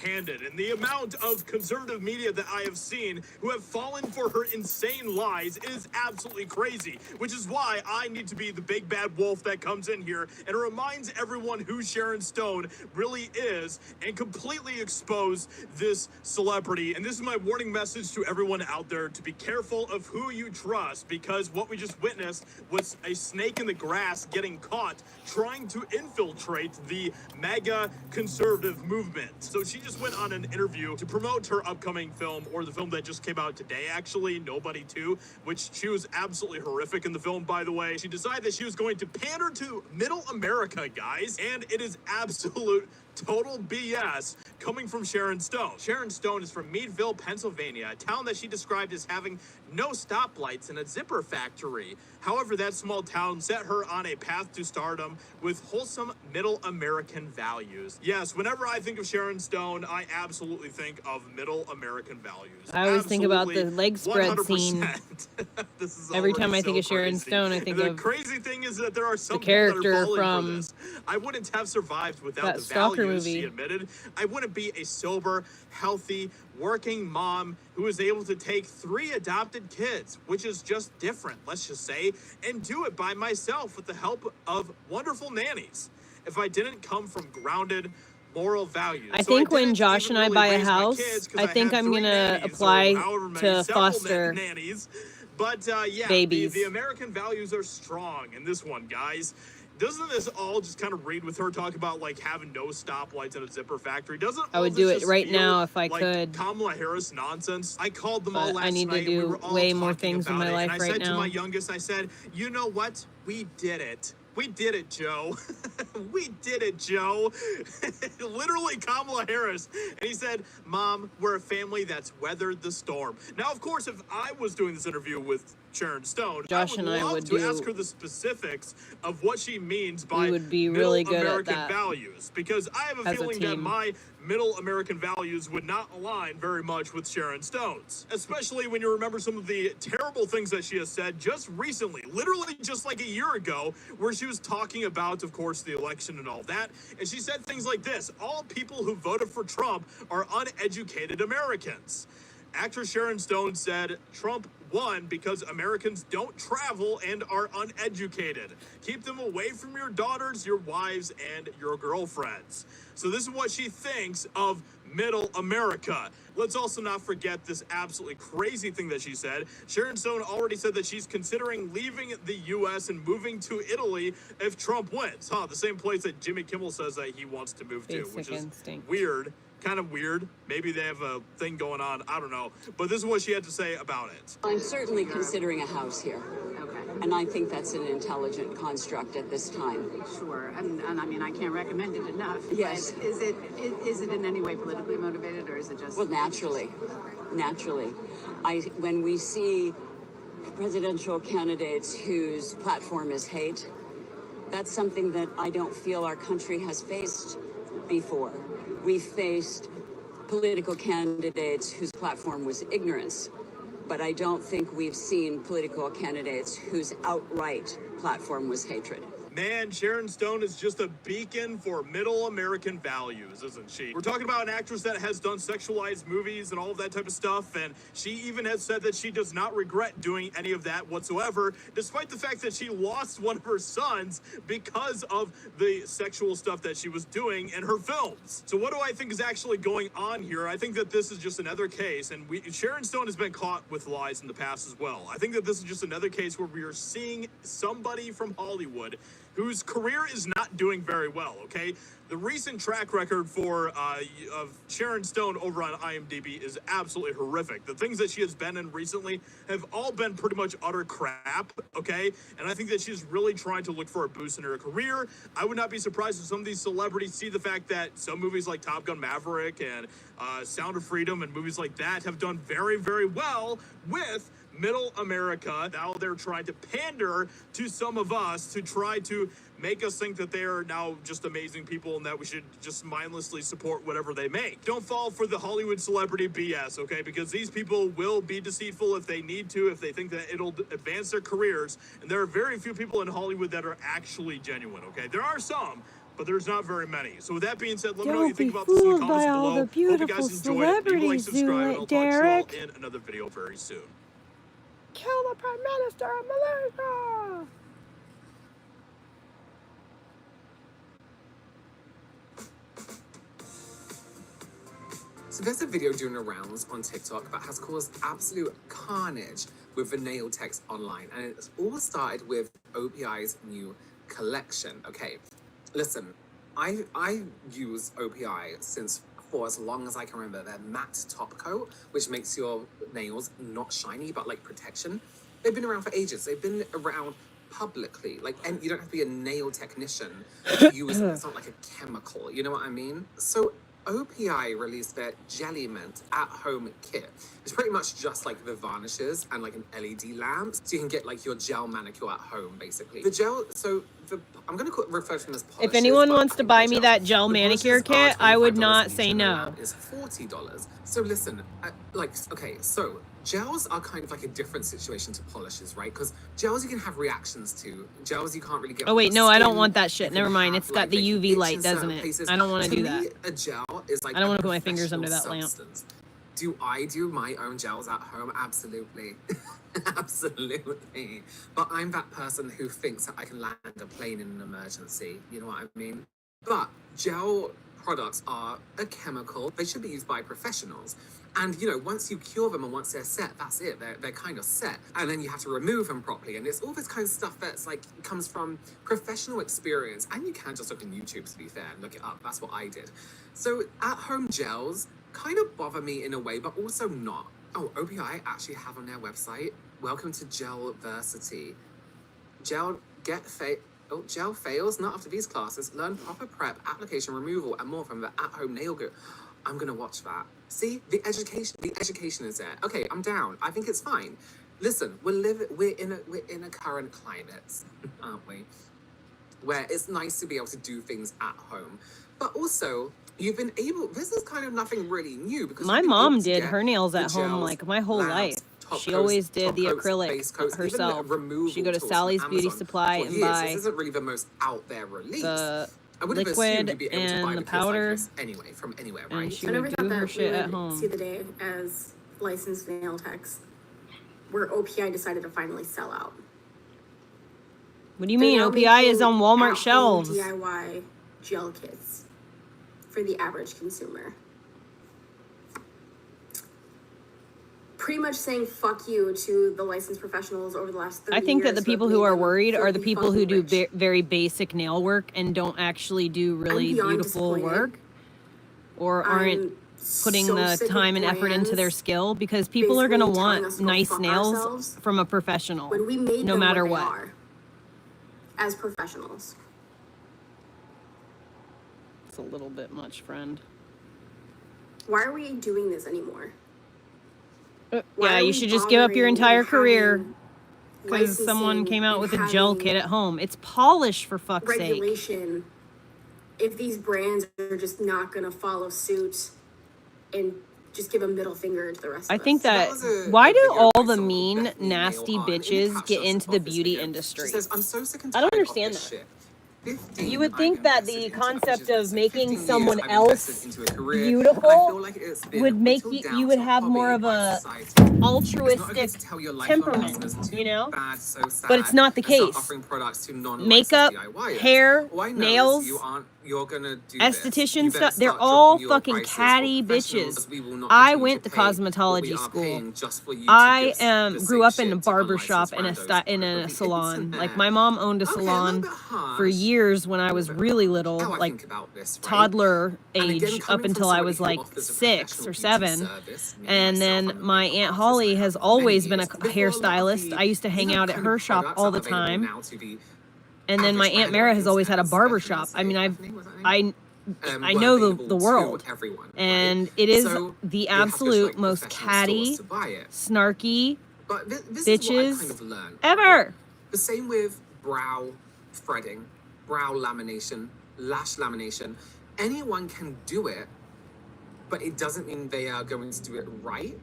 K: handed. And the amount of conservative media that I have seen who have fallen for her insane lies is absolutely crazy, which is why I need to be the big bad wolf that comes in here and reminds everyone who Sharon Stone really is and completely expose this celebrity. And this is my warning message to everyone out there to be careful of who you trust, because what we just witnessed was a snake in the grass getting caught trying to infiltrate the mega conservative movement. So she just went on an interview to promote her upcoming film, or the film that just came out today, actually, Nobody 2, which she was absolutely horrific in the film, by the way. She decided that she was going to pander to middle America, guys, and it is absolute total BS coming from Sharon Stone. Sharon Stone is from Meadville, Pennsylvania, a town that she described as having no stoplights and a zipper factory. However, that small town set her on a path to stardom with wholesome middle American values. Yes, whenever I think of Sharon Stone, I absolutely think of middle American values.
B: I always think about the
K: Absolutely,
B: leg spread
K: 100%.
B: scene.
K: This is
B: Every
K: already
B: time I think
K: so
B: of Sharon
K: crazy.
B: Stone, I think
K: And the
B: of
K: crazy thing is that there are some
B: the
K: people that
B: character
K: are falling
B: from
K: for this. I wouldn't have survived without
B: that
K: the
B: Stalker
K: values
B: movie.
K: she admitted. I wouldn't be a sober, healthy, working mom who is able to take 3 adopted kids, which is just different, let's just say, and do it by myself with the help of wonderful nannies. If I didn't come from grounded, moral values.
B: I
K: So
B: think when
K: didn't
B: Josh
K: even
B: and I
K: really
B: buy a
K: raise my
B: house,
K: kids 'cause
B: I think
K: had
B: I'm
K: 3
B: gonna
K: nannies, or
B: apply
K: however many,
B: to
K: several
B: foster
K: nannies. But yeah,
B: babies.
K: the American values are strong in this one, guys. Doesn't this all just kind of read with her talking about like having no stoplights in a zipper factory? Doesn't
B: I
K: all
B: would
K: this
B: do it
K: just
B: right
K: feel
B: now if I
K: like
B: could.
K: Kamala Harris nonsense? I called them all
B: But
K: last
B: I need to
K: night. We
B: do
K: were all
B: way more
K: talking
B: things in
K: about
B: my
K: it,
B: life
K: and I
B: right
K: said to my
B: now.
K: youngest, I said, you know what? We did it. We did it, Joe. We did it, Joe. Literally Kamala Harris. And he said, Mom, we're a family that's weathered the storm. Now, of course, if I was doing this interview with Sharon Stone,
B: Josh
K: I would
B: and I
K: love
B: would
K: to
B: do-
K: ask her the specifics of what she means by
B: We would be
K: middle
B: really good at
K: American
B: that
K: values. Because I have a
B: as a
K: feeling that
B: team.
K: my middle American values would not align very much with Sharon Stone's. Especially when you remember some of the terrible things that she has said just recently, literally just like a year ago, where she was talking about, of course, the election and all that. And she said things like this: all people who voted for Trump are uneducated Americans. Actress Sharon Stone said Trump won because Americans don't travel and are uneducated. Keep them away from your daughters, your wives, and your girlfriends. So this is what she thinks of middle America. Let's also not forget this absolutely crazy thing that she said. Sharon Stone already said that she's considering leaving the U.S. and moving to Italy if Trump wins. The same place that Jimmy Kimmel says that he wants to move to,
B: Basic
K: which is
B: instinct.
K: weird. Kind of weird. Maybe they have a thing going on. I don't know. But this is what she had to say about it.
L: I'm certainly considering a house here.
M: Okay.
L: And I think that's an intelligent construct at this time.
M: Sure, and I mean, I can't recommend it enough.
L: Yes.
M: But is it in any way politically motivated, or is it just?
L: Well, naturally. When we see presidential candidates whose platform is hate, that's something that I don't feel our country has faced before. We faced political candidates whose platform was ignorance, but I don't think we've seen political candidates whose outright platform was hatred.
K: Man, Sharon Stone is just a beacon for middle American values, isn't she? We're talking about an actress that has done sexualized movies and all of that type of stuff, and she even has said that she does not regret doing any of that whatsoever, despite the fact that she lost one of her sons because of the sexual stuff that she was doing in her films. So what do I think is actually going on here? I think that this is just another case, and Sharon Stone has been caught with lies in the past as well. I think that this is just another case where we are seeing somebody from Hollywood whose career is not doing very well, okay? The recent track record of Sharon Stone over on IMDb is absolutely horrific. The things that she has been in recently have all been pretty much utter crap, okay? And I think that she's really trying to look for a boost in her career. I would not be surprised if some of these celebrities see the fact that some movies like Top Gun Maverick and Sound of Freedom and movies like that have done very, very well with middle America. Now they're trying to pander to some of us to try to make us think that they are now just amazing people and that we should just mindlessly support whatever they make. Don't fall for the Hollywood celebrity BS, okay? Because these people will be deceitful if they need to, if they think that it'll advance their careers. And there are very few people in Hollywood that are actually genuine, okay? There are some, but there's not very many. So with that being said, let me know what
B: Don't
K: you think
B: be
K: about this in the
B: fooled
K: comments
B: by all
K: below.
B: the
K: Hope you guys
B: beautiful
K: enjoyed it. Leave a like,
B: celebrities
K: subscribe,
B: do
K: and
B: it,
K: I'll talk
B: Derek.
K: to you all in another video very soon.
B: Kill the Prime Minister of Malaysia!
F: So there's a video doing the rounds on TikTok that has caused absolute carnage with the nail techs online. And it's all started with OPI's new collection. Okay, listen, I use OPI since for as long as I can remember. Their matte top coat, which makes your nails not shiny, but like protection. They've been around for ages. They've been around publicly. Like, and you don't have to be a nail technician to use it. It's not like a chemical, you know what I mean? So OPI released their Jelly Mint at-home kit. It's pretty much just like the varnishes and like an LED lamp, so you can get like your gel manicure at home, basically. The gel, I'm gonna refer to them as polishes.
B: If anyone
F: but
B: wants
F: I
B: to
F: think
B: buy
F: they're
B: me
F: gel.
B: that gel
F: The
B: manicure
F: polishes
B: kit,
F: are
B: I would
F: $25
B: not
F: each,
B: say
F: and the
B: no.
F: lamp is $40. So listen, okay, gels are kind of like a different situation to polishes, right? Because gels you can have reactions to. Gels you can't really get.
B: Oh
F: on
B: wait,
F: your
B: no, I don't
F: skin.
B: want that
F: You
B: shit.
F: can
B: Never mind.
F: have,
B: It's got
F: they
B: the
F: can
B: UV
F: itch
B: light,
F: in
B: doesn't
F: certain
B: it?
F: places.
B: I don't want to do
F: me,
B: that.
F: a gel is like
B: I don't
F: a
B: want to put my fingers under that
F: professional
B: lamp.
F: substance. Do I do my own gels at home? Absolutely. Absolutely. But I'm that person who thinks that I can land a plane in an emergency. You know what I mean? But gel products are a chemical. They should be used by professionals. And, you know, once you cure them and once they're set, that's it. They're kind of set. And then you have to remove them properly. And it's all this kind of stuff that's like, comes from professional experience. And you can just look on YouTube, to be fair, and look it up. That's what I did. So at-home gels kind of bother me in a way, but also not. Oh, OPI actually have on their website, welcome to Gelversity. Gel fails, not after these classes. Learn proper prep, application removal, and more from the at-home nail glue. I'm gonna watch that. See, the education is there. Okay, I'm down. I think it's fine. Listen, we're in a current climate, aren't we? Where it's nice to be able to do things at home, but also you've been able. This is kind of nothing really new because
B: My
F: you've been
B: mom
F: able to
B: did
F: get
B: her nails
F: the
B: at home
F: gels,
B: like my whole
F: lamps,
B: life.
F: top
B: She
F: coats,
B: always did
F: top
B: the
F: coats,
B: acrylic
F: base coats,
B: herself.
F: even the removal
B: She'd go to
F: tools from
B: Sally's Beauty
F: Amazon
B: Supply
F: for
B: and
F: years.
B: buy
F: This isn't really the most out there release.
B: the
F: I would have assumed
B: liquid
F: you'd be able to buy
B: and the
F: the kits like
B: powder,
F: this anyway, from anywhere, right?
B: and she
N: I never
B: would
N: thought
B: do her
N: that we
B: shit at
N: would
B: home.
N: see the day as licensed nail techs, where OPI decided to finally sell out.
B: What do you
N: They're
B: mean?
N: now
B: OPI is
N: making
B: on Walmart
N: at-home
B: shelves.
N: DIY gel kits for the average consumer. Pretty much saying fuck you to the licensed professionals over the last 30
B: I think that
N: years
B: the
N: who have
B: people who
N: made
B: are
N: them
B: worried are the
N: filthy
B: people who
N: fucking
B: do
N: rich.
B: very basic nail work and don't actually do really
N: beyond
B: beautiful
N: disappointed.
B: work, or aren't
N: I'm
B: putting
N: so
B: the
N: sick of
B: time and effort into their
N: brands
B: skill, because people are going to
N: basically telling
B: want
N: us to go
B: nice
N: fuck
B: nails
N: ourselves
B: from a professional,
N: when we made
B: no
N: them
B: matter
N: what they
B: what.
N: are as professionals.
B: It's a little bit much, friend.
N: Why are we doing this anymore? Why
B: Yeah,
N: are
B: you
N: we
B: should just give up your
N: bothering
B: entire
N: and
B: career
N: having
B: because someone
N: licensing
B: came out
N: and
B: with a gel
N: having
B: kit at home. It's polish, for fuck's sake.
N: regulation if these brands are just not going to follow suit and just give a middle finger to the rest
B: I
N: of
B: think
N: us?
B: that why do all the mean, nasty bitches get into the beauty industry?
F: I'm so sick and
B: I don't
F: tired of
B: understand
F: this
B: that.
F: shit. 15
B: You would
F: I've
B: think that
F: invested
B: the
F: into,
B: concept
F: which is
B: of making
F: 15
B: someone
F: years I've
B: else
F: invested into a career, and I
B: beautiful
F: feel like it's been
B: would make
F: whittled
B: you
F: down
B: would
F: to a
B: have more
F: hobby
B: of
F: by
B: a
F: society. It's not okay
B: altruistic
F: to tell your life on
B: temperament,
F: customers, too
B: you know?
F: bad, so sad,
B: But it's not the
F: and start
B: case.
F: offering products to non-licensed
B: Makeup,
F: DIYers.
B: hair,
F: All I know is
B: nails,
F: you're gonna do
B: esthetician
F: this. You better
B: stuff, they're
F: start
B: all
F: dropping your
B: fucking
F: prices for
B: catty
F: professionals,
B: bitches.
F: as we will not
B: I
F: continue
B: went to
F: pay what we
B: cosmetology
F: are
B: school.
F: paying just for you to
B: I
F: give the
B: grew
F: same
B: up in a
F: shit to
B: barber shop
F: unlicensed
B: and
F: randos
B: in
F: with
B: a
F: the
B: salon.
F: internet.
B: Like my mom owned a
F: Okay, a little
B: salon
F: bit harsh.
B: for years when I was really little,
F: How I
B: like
F: think about this, right?
B: toddler
F: And again,
B: age, up
F: coming from
B: until I
F: somebody
B: was
F: who
B: like
F: offers a
B: 6
F: professional
B: or
F: beauty
B: 7.
F: service, me,
B: And
F: myself,
B: then
F: I'm a
B: my
F: makeup
B: Aunt
F: artist,
B: Holly
F: and I
B: has
F: have for many
B: always been a
F: years. Before a lot of
B: hairstylist.
F: the,
B: I used to hang out at
F: kind
B: her
F: of
B: shop
F: products
B: all
F: are
B: the
F: available
B: time.
F: now to the
B: And then my
F: average
B: Aunt Mara has
F: American
B: always had a
F: as
B: barber
F: Stephanie,
B: shop. I mean,
F: was that her name?
B: I
F: were
B: know
F: available
B: the
F: to
B: world.
F: everyone, right?
B: And it is
F: So
B: the
F: you have to go to,
B: absolute
F: like,
B: most
F: professional
B: catty,
F: stores to buy it.
B: snarky
F: But this is what I
B: bitches
F: kind of learned.
B: ever.
F: The same with brow threading, brow lamination, lash lamination. Anyone can do it, but it doesn't mean they are going to do it right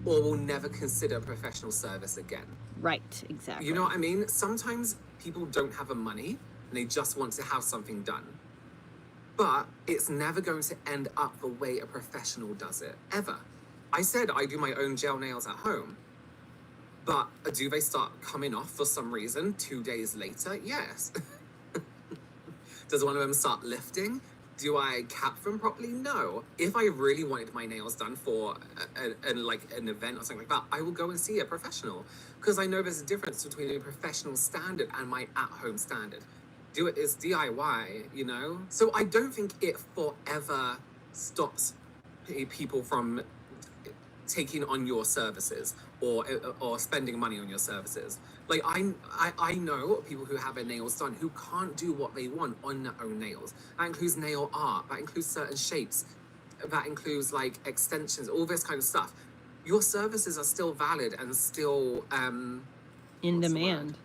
F: or will never consider professional service again.
B: Right, exactly.
F: You know what I mean? Sometimes people don't have the money and they just want to have something done. but it's never going to end up the way a professional does it, ever. I said I do my own gel nails at home, but do they start coming off for some reason 2 days later? Yes. Does one of them start lifting? Do I cap them properly? No. If I really wanted my nails done for an event or something like that, I will go and see a professional, because I know there's a difference between a professional standard and my at-home standard. Do it as DIY, you know? So I don't think it forever stops people from taking on your services or spending money on your services. Like I know people who have their nails done who can't do what they want on their own nails. That includes nail art, that includes certain shapes, that includes like extensions, all this kind of stuff. Your services are still valid and still
B: in demand,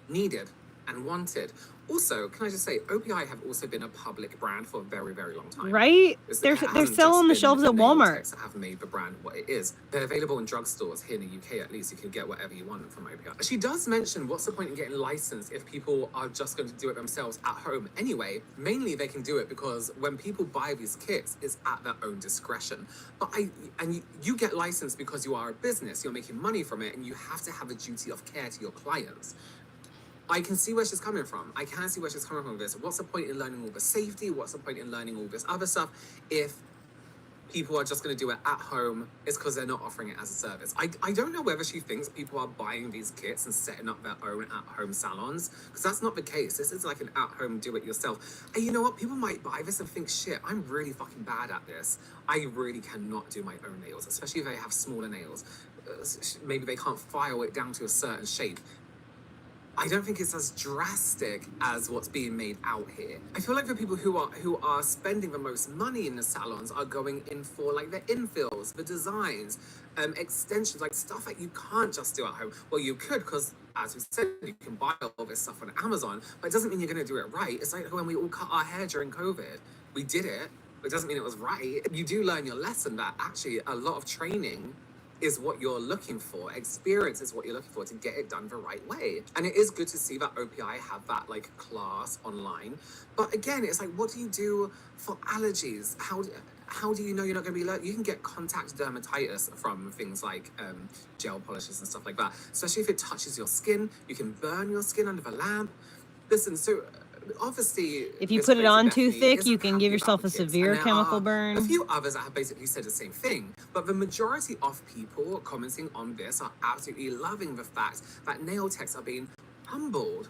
F: needed and wanted. Also, can I just say, OPI have also been a public brand for a very, very long time.
B: right? They're still on the shelves at Walmart.
F: That have made the brand what it is. They're available in drugstores here in the UK. At least you can get whatever you want from OPI. She does mention, what's the point in getting licensed if people are just going to do it themselves at home anyway? Mainly, they can do it because when people buy these kits, it's at their own discretion. But you get licensed because you are a business. You're making money from it, and you have to have a duty of care to your clients. I can see where she's coming from. I can see where she's coming from with this. What's the point in learning all the safety? What's the point in learning all this other stuff if people are just going to do it at home? It's because they're not offering it as a service. I don't know whether she thinks people are buying these kits and setting up their own at-home salons, because that's not the case. This is like an at-home do-it-yourself. And you know what? People might buy this and think, shit, I'm really fucking bad at this. I really cannot do my own nails, especially if they have smaller nails. Maybe they can't file it down to a certain shape. I don't think it's as drastic as what's being made out here. I feel like the people who are spending the most money in the salons are going in for like the infills, the designs, extensions, like stuff that you can't just do at home. Well, you could, because as we said, you can buy all this stuff on Amazon, but it doesn't mean you're going to do it right. It's like when we all cut our hair during COVID. We did it, but it doesn't mean it was right. You do learn your lesson that actually a lot of training is what you're looking for. Experience is what you're looking for to get it done the right way. And it is good to see that OPI have that like class online. But again, it's like, what do you do for allergies? How do you know you're not going to be you can get contact dermatitis from things like gel polishes and stuff like that. Especially if it touches your skin, you can burn your skin under the lamp. Listen, so obviously,
B: if you put it on too thick, you can give yourself a severe chemical burn.
F: A few others that have basically said the same thing, but the majority of people commenting on this are absolutely loving the fact that nail techs are being humbled.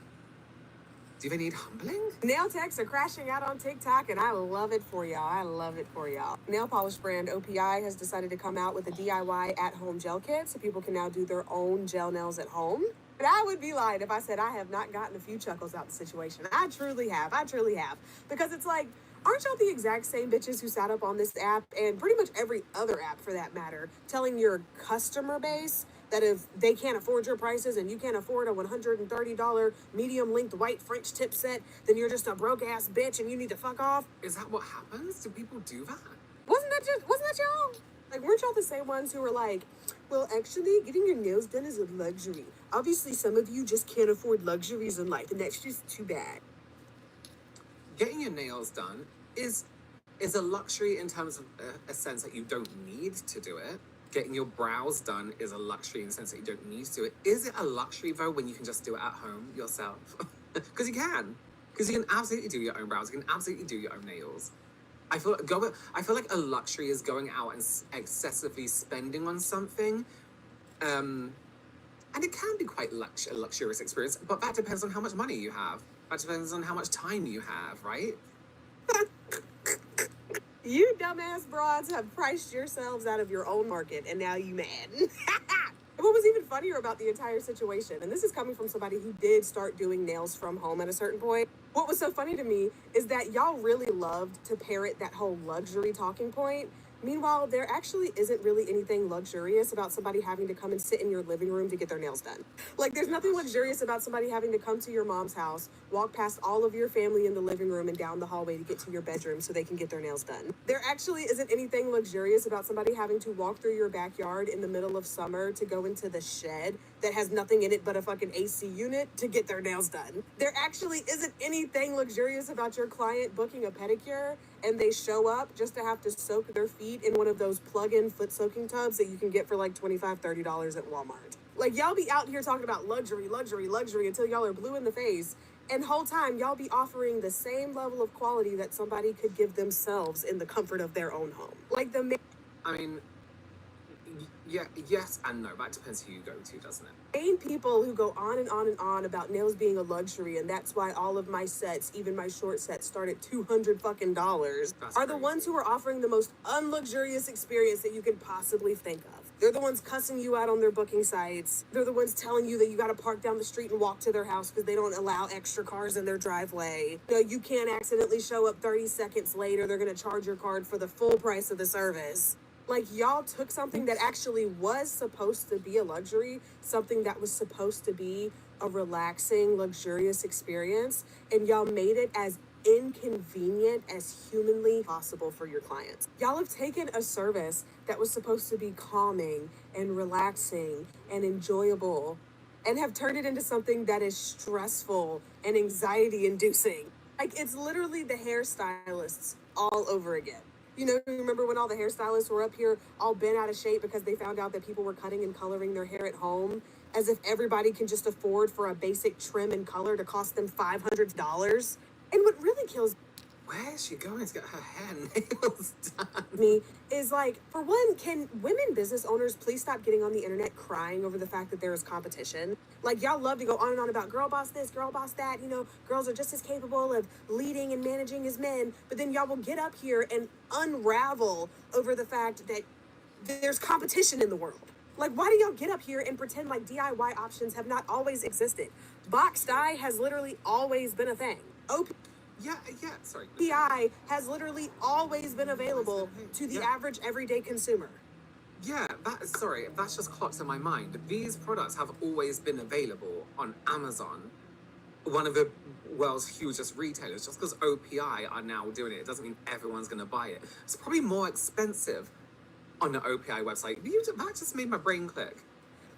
F: Do they need humbling?
H: Nail techs are crashing out on TikTok, and I love it for y'all. I love it for y'all. Nail polish brand OPI has decided to come out with a DIY at-home gel kit, so people can now do their own gel nails at home. But I would be lying if I said I have not gotten a few chuckles out of the situation. I truly have. Because it's like, aren't y'all the exact same bitches who sat up on this app, and pretty much every other app for that matter, telling your customer base that if they can't afford your prices and you can't afford a $130 medium-length white French tip set, then you're just a broke-ass bitch and you need to fuck off?
F: Is that what happens? Do people do that?
H: Wasn't that y'all? Like, weren't y'all the same ones who were like, well, actually, getting your nails done is a luxury. Obviously, some of you just can't afford luxuries in life, and that's just too bad.
F: Getting your nails done is a luxury in terms of a sense that you don't need to do it. Getting your brows done is a luxury in the sense that you don't need to do it. Is it a luxury, though, when you can just do it at home yourself? Because you can. Because you can absolutely do your own brows. You can absolutely do your own nails. I feel like a luxury is going out and excessively spending on something. And it can be quite a luxurious experience, but that depends on how much money you have. That depends on how much time you have, right?
H: You dumbass broads have priced yourselves out of your own market, and now you mad. What was even funnier about the entire situation, and this is coming from somebody who did start doing nails from home at a certain point, what was so funny to me is that y'all really loved to parrot that whole luxury talking point. Meanwhile, there actually isn't really anything luxurious about somebody having to come and sit in your living room to get their nails done. Like, there's nothing luxurious about somebody having to come to your mom's house, walk past all of your family in the living room and down the hallway to get to your bedroom so they can get their nails done. There actually isn't anything luxurious about somebody having to walk through your backyard in the middle of summer to go into the shed that has nothing in it but a fucking AC unit to get their nails done. There actually isn't anything luxurious about your client booking a pedicure and they show up just to have to soak their feet in one of those plug-in foot soaking tubs that you can get for like $25, $30 at Walmart. Like, y'all be out here talking about luxury, luxury, luxury until y'all are blue in the face. And the whole time, y'all be offering the same level of quality that somebody could give themselves in the comfort of their own home. Like
O: I mean, yeah, yes and no. That depends who you go to, doesn't it?
H: main people who go on and on and on about nails being a luxury, and that's why all of my sets, even my short sets, start at $200 fucking dollars, are the ones who are offering the most unluxurious experience that you can possibly think of. They're the ones cussing you out on their booking sites. They're the ones telling you that you got to park down the street and walk to their house because they don't allow extra cars in their driveway. You know, you can't accidentally show up 30 seconds later. They're going to charge your card for the full price of the service. Like, y'all took something that actually was supposed to be a luxury, something that was supposed to be a relaxing, luxurious experience, and y'all made it as inconvenient as humanly possible for your clients. Y'all have taken a service that was supposed to be calming and relaxing and enjoyable and have turned it into something that is stressful and anxiety inducing. Like, it's literally the hairstylists all over again. You know, remember when all the hairstylists were up here all bent out of shape because they found out that people were cutting and coloring their hair at home, as if everybody can just afford for a basic trim and color to cost them $500. And what really kills
O: Where is she going to get her hair and nails done?
H: me is, like, for one, can women business owners please stop getting on the internet crying over the fact that there is competition? Like, y'all love to go on and on about girl boss this, girl boss that, you know, girls are just as capable of leading and managing as men, but then y'all will get up here and unravel over the fact that there's competition in the world. Like, why do y'all get up here and pretend like DIY options have not always existed? Box dye has literally always been a thing.
O: Sorry.
H: PI has literally always been available to the average everyday consumer.
O: Yeah, that's just clocked in my mind. These products have always been available on Amazon, one of the world's hugest retailers. Just because OPI are now doing it doesn't mean everyone's going to buy it. It's probably more expensive on the OPI website. That just made my brain click.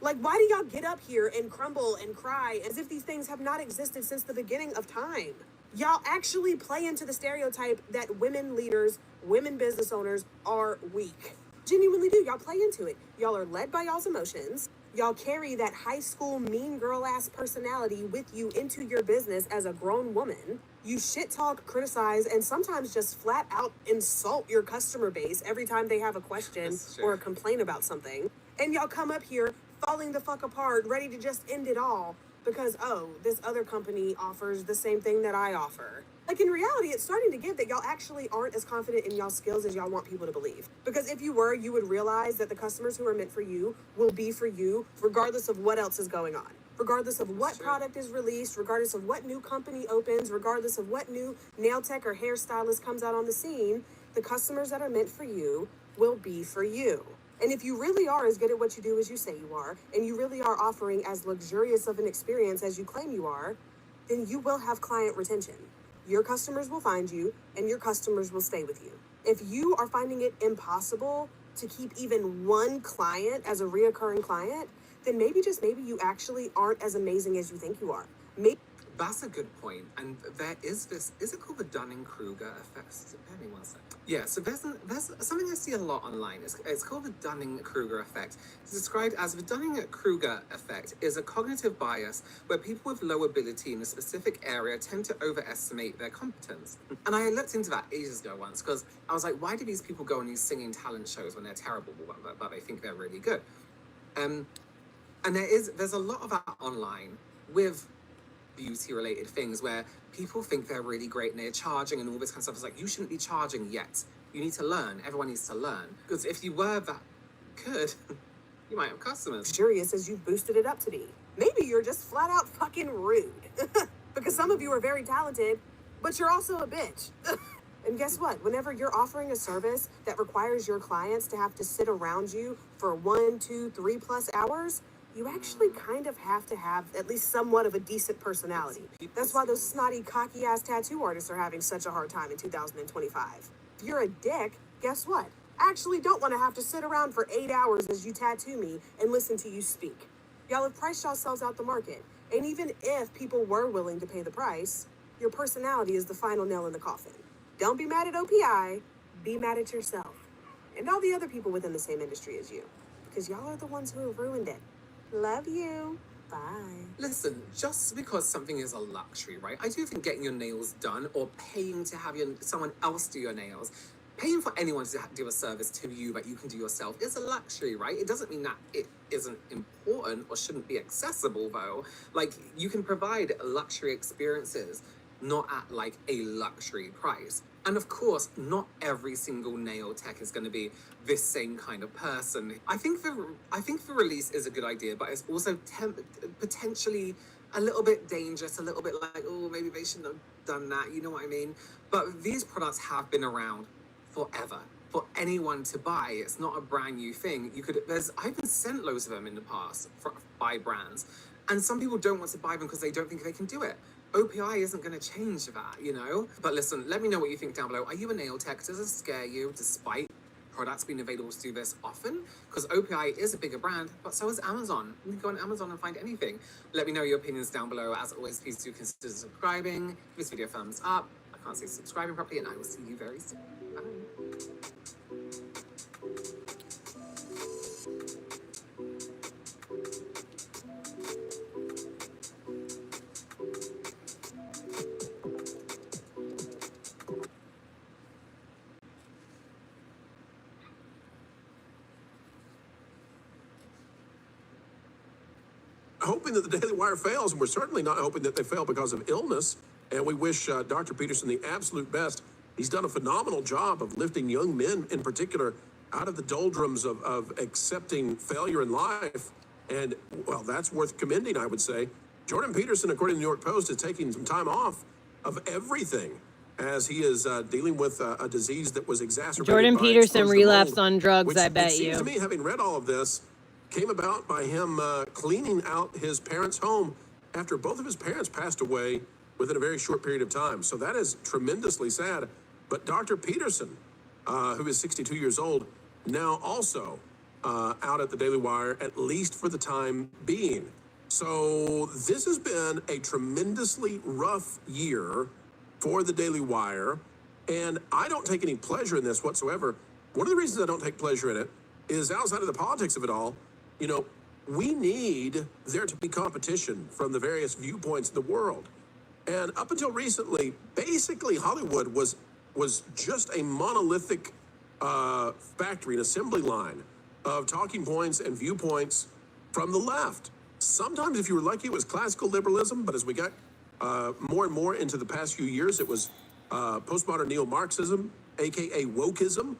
H: Like, why do y'all get up here and crumble and cry as if these things have not existed since the beginning of time? Y'all actually play into the stereotype that women leaders, women business owners are weak. Genuinely do. Y'all play into it. Y'all are led by y'all's emotions. Y'all carry that high school mean girl ass personality with you into your business as a grown woman. You shit talk, criticize, and sometimes just flat out insult your customer base every time they have a question or a complaint about something. And y'all come up here falling the fuck apart, ready to just end it all because, oh, this other company offers the same thing that I offer. Like, in reality, it's starting to get that y'all actually aren't as confident in y'all's skills as y'all want people to believe. Because if you were, you would realize that the customers who are meant for you will be for you regardless of what else is going on. Regardless of what product is released, regardless of what new company opens, regardless of what new nail tech or hairstylist comes out on the scene, the customers that are meant for you will be for you. And if you really are as good at what you do as you say you are, and you really are offering as luxurious of an experience as you claim you are, then you will have client retention. Your customers will find you, and your customers will stay with you. If you are finding it impossible to keep even one client as a reoccurring client, then maybe, just maybe, you actually aren't as amazing as you think you are. Maybe.
O: That's a good point. And there is this, is it called the Dunning-Kruger effect? Bear me one second. Yeah, so there's something I see a lot online. It's called the Dunning-Kruger effect. It's described as the Dunning-Kruger effect is a cognitive bias where people with low ability in a specific area tend to overestimate their competence. And I looked into that ages ago once because I was like, why do these people go on these singing talent shows when they're terrible, but they think they're really good? And there's a lot of that online with beauty related things where people think they're really great and they're charging and all this kind of stuff. It's like, you shouldn't be charging yet. You need to learn. Everyone needs to learn. Because if you were that good, you might have customers.
H: Luxurious as you've boosted it up to be. Maybe you're just flat out fucking rude. Because some of you are very talented, but you're also a bitch. And guess what? Whenever you're offering a service that requires your clients to have to sit around you for 1, 2, 3+ hours, you actually kind of have to have at least somewhat of a decent personality. That's why those snotty, cocky-ass tattoo artists are having such a hard time in 2025. If you're a dick, guess what? I actually don't want to have to sit around for 8 hours as you tattoo me and listen to you speak. Y'all have priced yourselves out the market. And even if people were willing to pay the price, your personality is the final nail in the coffin. Don't be mad at OPI, be mad at yourself. And all the other people within the same industry as you. Because y'all are the ones who have ruined it. Love you. Bye.
O: Listen, just because something is a luxury, right? I do think getting your nails done or paying to have someone else do your nails, paying for anyone to do a service to you that you can do yourself is a luxury, right? It doesn't mean that it isn't important or shouldn't be accessible, though. Like, you can provide luxury experiences, not at like a luxury price. And of course, not every single nail tech is going to be this same kind of person. I think the release is a good idea, but it's also potentially a little bit dangerous, a little bit like, oh, maybe they shouldn't have done that. You know what I mean? But these products have been around forever for anyone to buy. It's not a brand new thing. I've been sent loads of them in the past by brands, and some people don't want to buy them because they don't think they can do it. OPI isn't going to change that, you know? But listen, let me know what you think down below. Are you a nail tech? Does it scare you despite products being available to do this often? Because OPI is a bigger brand, but so is Amazon. You can go on Amazon and find anything. Let me know your opinions down below. As always, please do consider subscribing. Give this video a thumbs up. I can't say subscribing properly, and I will see you very soon. Bye.
P: Hoping that the Daily Wire fails, and we're certainly not hoping that they fail because of illness. And we wish Dr. Peterson the absolute best. He's done a phenomenal job of lifting young men in particular out of the doldrums of accepting failure in life. And, well, that's worth commending, I would say. Jordan Peterson, according to the New York Post, is taking some time off of everything as he is dealing with a disease that was exacerbated
B: Jordan
P: by
B: Peterson
P: exposed to
B: relapsed
P: mold,
B: on drugs,
P: which
B: I
P: it
B: bet
P: seems
B: you.
P: to me, having read all of this, came about by him cleaning out his parents' home after both of his parents passed away within a very short period of time. So that is tremendously sad. But Dr. Peterson, who is 62 years old, now also out at the Daily Wire, at least for the time being. So this has been a tremendously rough year for the Daily Wire, and I don't take any pleasure in this whatsoever. One of the reasons I don't take pleasure in it is outside of the politics of it all. You know, we need there to be competition from the various viewpoints in the world. And up until recently, basically Hollywood was just a monolithic factory, an assembly line of talking points and viewpoints from the left. Sometimes, if you were lucky, it was classical liberalism, but as we got more and more into the past few years, it was postmodern neo-Marxism, aka wokeism,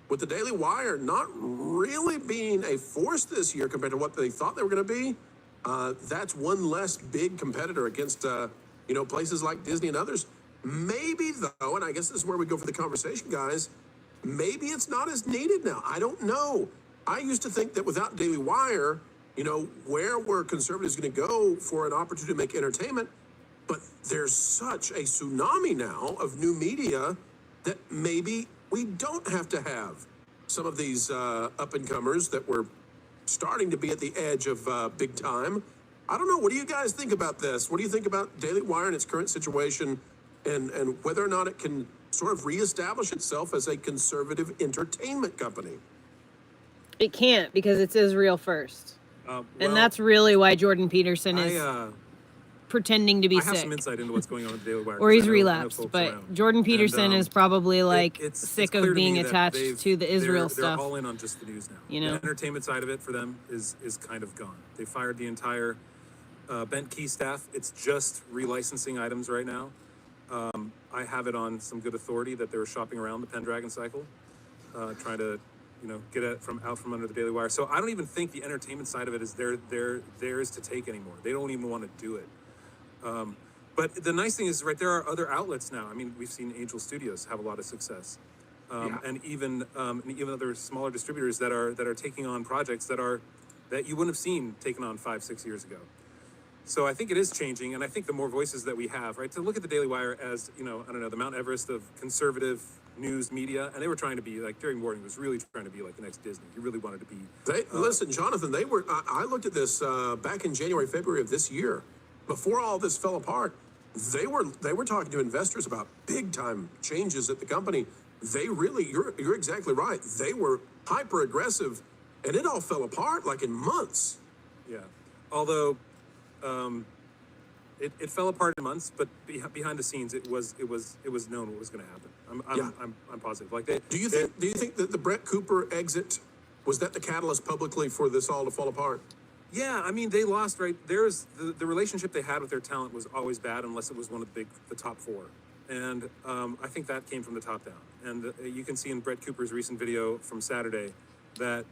P: with the Daily Wire not really being a force this year compared to what they thought they were going to be. That's one less big competitor against, places like Disney and others. Maybe, though, and I guess this is where we go for the conversation, guys, maybe it's not as needed now. I don't know. I used to think that without Daily Wire, where were conservatives going to go for an opportunity to make entertainment? But there's such a tsunami now of new media that maybe we don't have to have some of these up-and-comers that were starting to be at the edge of big time. I don't know. What do you guys think about this? What do you think about Daily Wire and its current situation, and whether or not it can sort of reestablish itself as a conservative entertainment company?
B: It can't, because it's Israel first. And that's really why Jordan Peterson is pretending to be sick.
Q: I have some insight into what's going on with the Daily Wire.
B: Or he's relapsed, but Jordan Peterson is probably sick of being attached to the Israel stuff.
Q: They're all in on just the news now. The entertainment side of it for them is kind of gone. They fired the entire Bent Key staff. It's just relicensing items right now. I have it on some good authority that they were shopping around the Pendragon cycle, trying to get it out from under the Daily Wire. So I don't even think the entertainment side of it is theirs to take anymore. They don't even want to do it. But the nice thing is, right, there are other outlets now. I mean, we've seen Angel Studios have a lot of success, and even other smaller distributors that are taking on projects that you wouldn't have seen taken on 5-6 years ago. So I think it is changing, and I think the more voices that we have, right, to look at the Daily Wire as, I don't know, the Mount Everest of conservative news media, and they were trying to be like, Jerry Morgan was really trying to be like the next Disney. He really wanted to be.
P: Listen, Jonathan, they were. I looked at this back in January, February of this year, before all this fell apart. They were talking to investors about big time changes at the company. They really, you're exactly right. They were hyper aggressive, and it all fell apart like in months.
Q: Yeah, although. It fell apart in months, but behind the scenes, it was known what was going to happen. I'm positive. Like
P: do you think that the Brett Cooper exit was that the catalyst publicly for this all to fall apart?
Q: Yeah, I mean, they lost, right? There's the relationship they had with their talent was always bad unless it was one of the top four. And I think that came from the top down. And you can see in Brett Cooper's recent video from Saturday that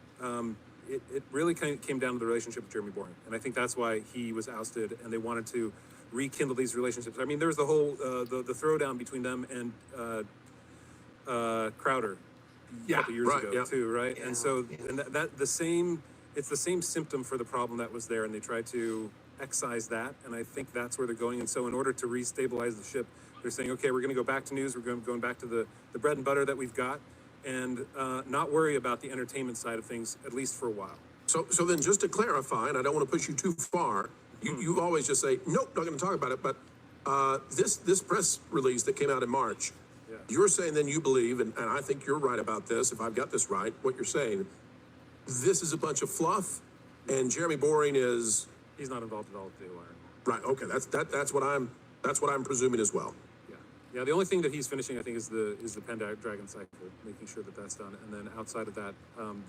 Q: it really came down to the relationship with Jeremy Boring. And I think that's why he was ousted, and they wanted to rekindle these relationships. I mean, there was the whole, the throwdown between them and Crowder a couple years ago too, right? And so, and it's the same symptom for the problem that was there, and they tried to excise that, and I think that's where they're going. And so in order to restabilize the ship, they're saying, okay, we're going to go back to news, we're going back to the bread and butter that we've got, and not worry about the entertainment side of things, at least for a while.
P: So then just to clarify, and I don't want to push you too far, you always just say, nope, not going to talk about it, but this press release that came out in March, you're saying then you believe, and I think you're right about this, if I've got this right, what you're saying, this is a bunch of fluff, and Jeremy Boring is...
Q: He's not involved at all with Daily Wire.
P: Right, okay, that's what I'm presuming as well.
Q: Yeah, the only thing that he's finishing, I think, is the Pendragon cycle, making sure that that's done, and then outside of that,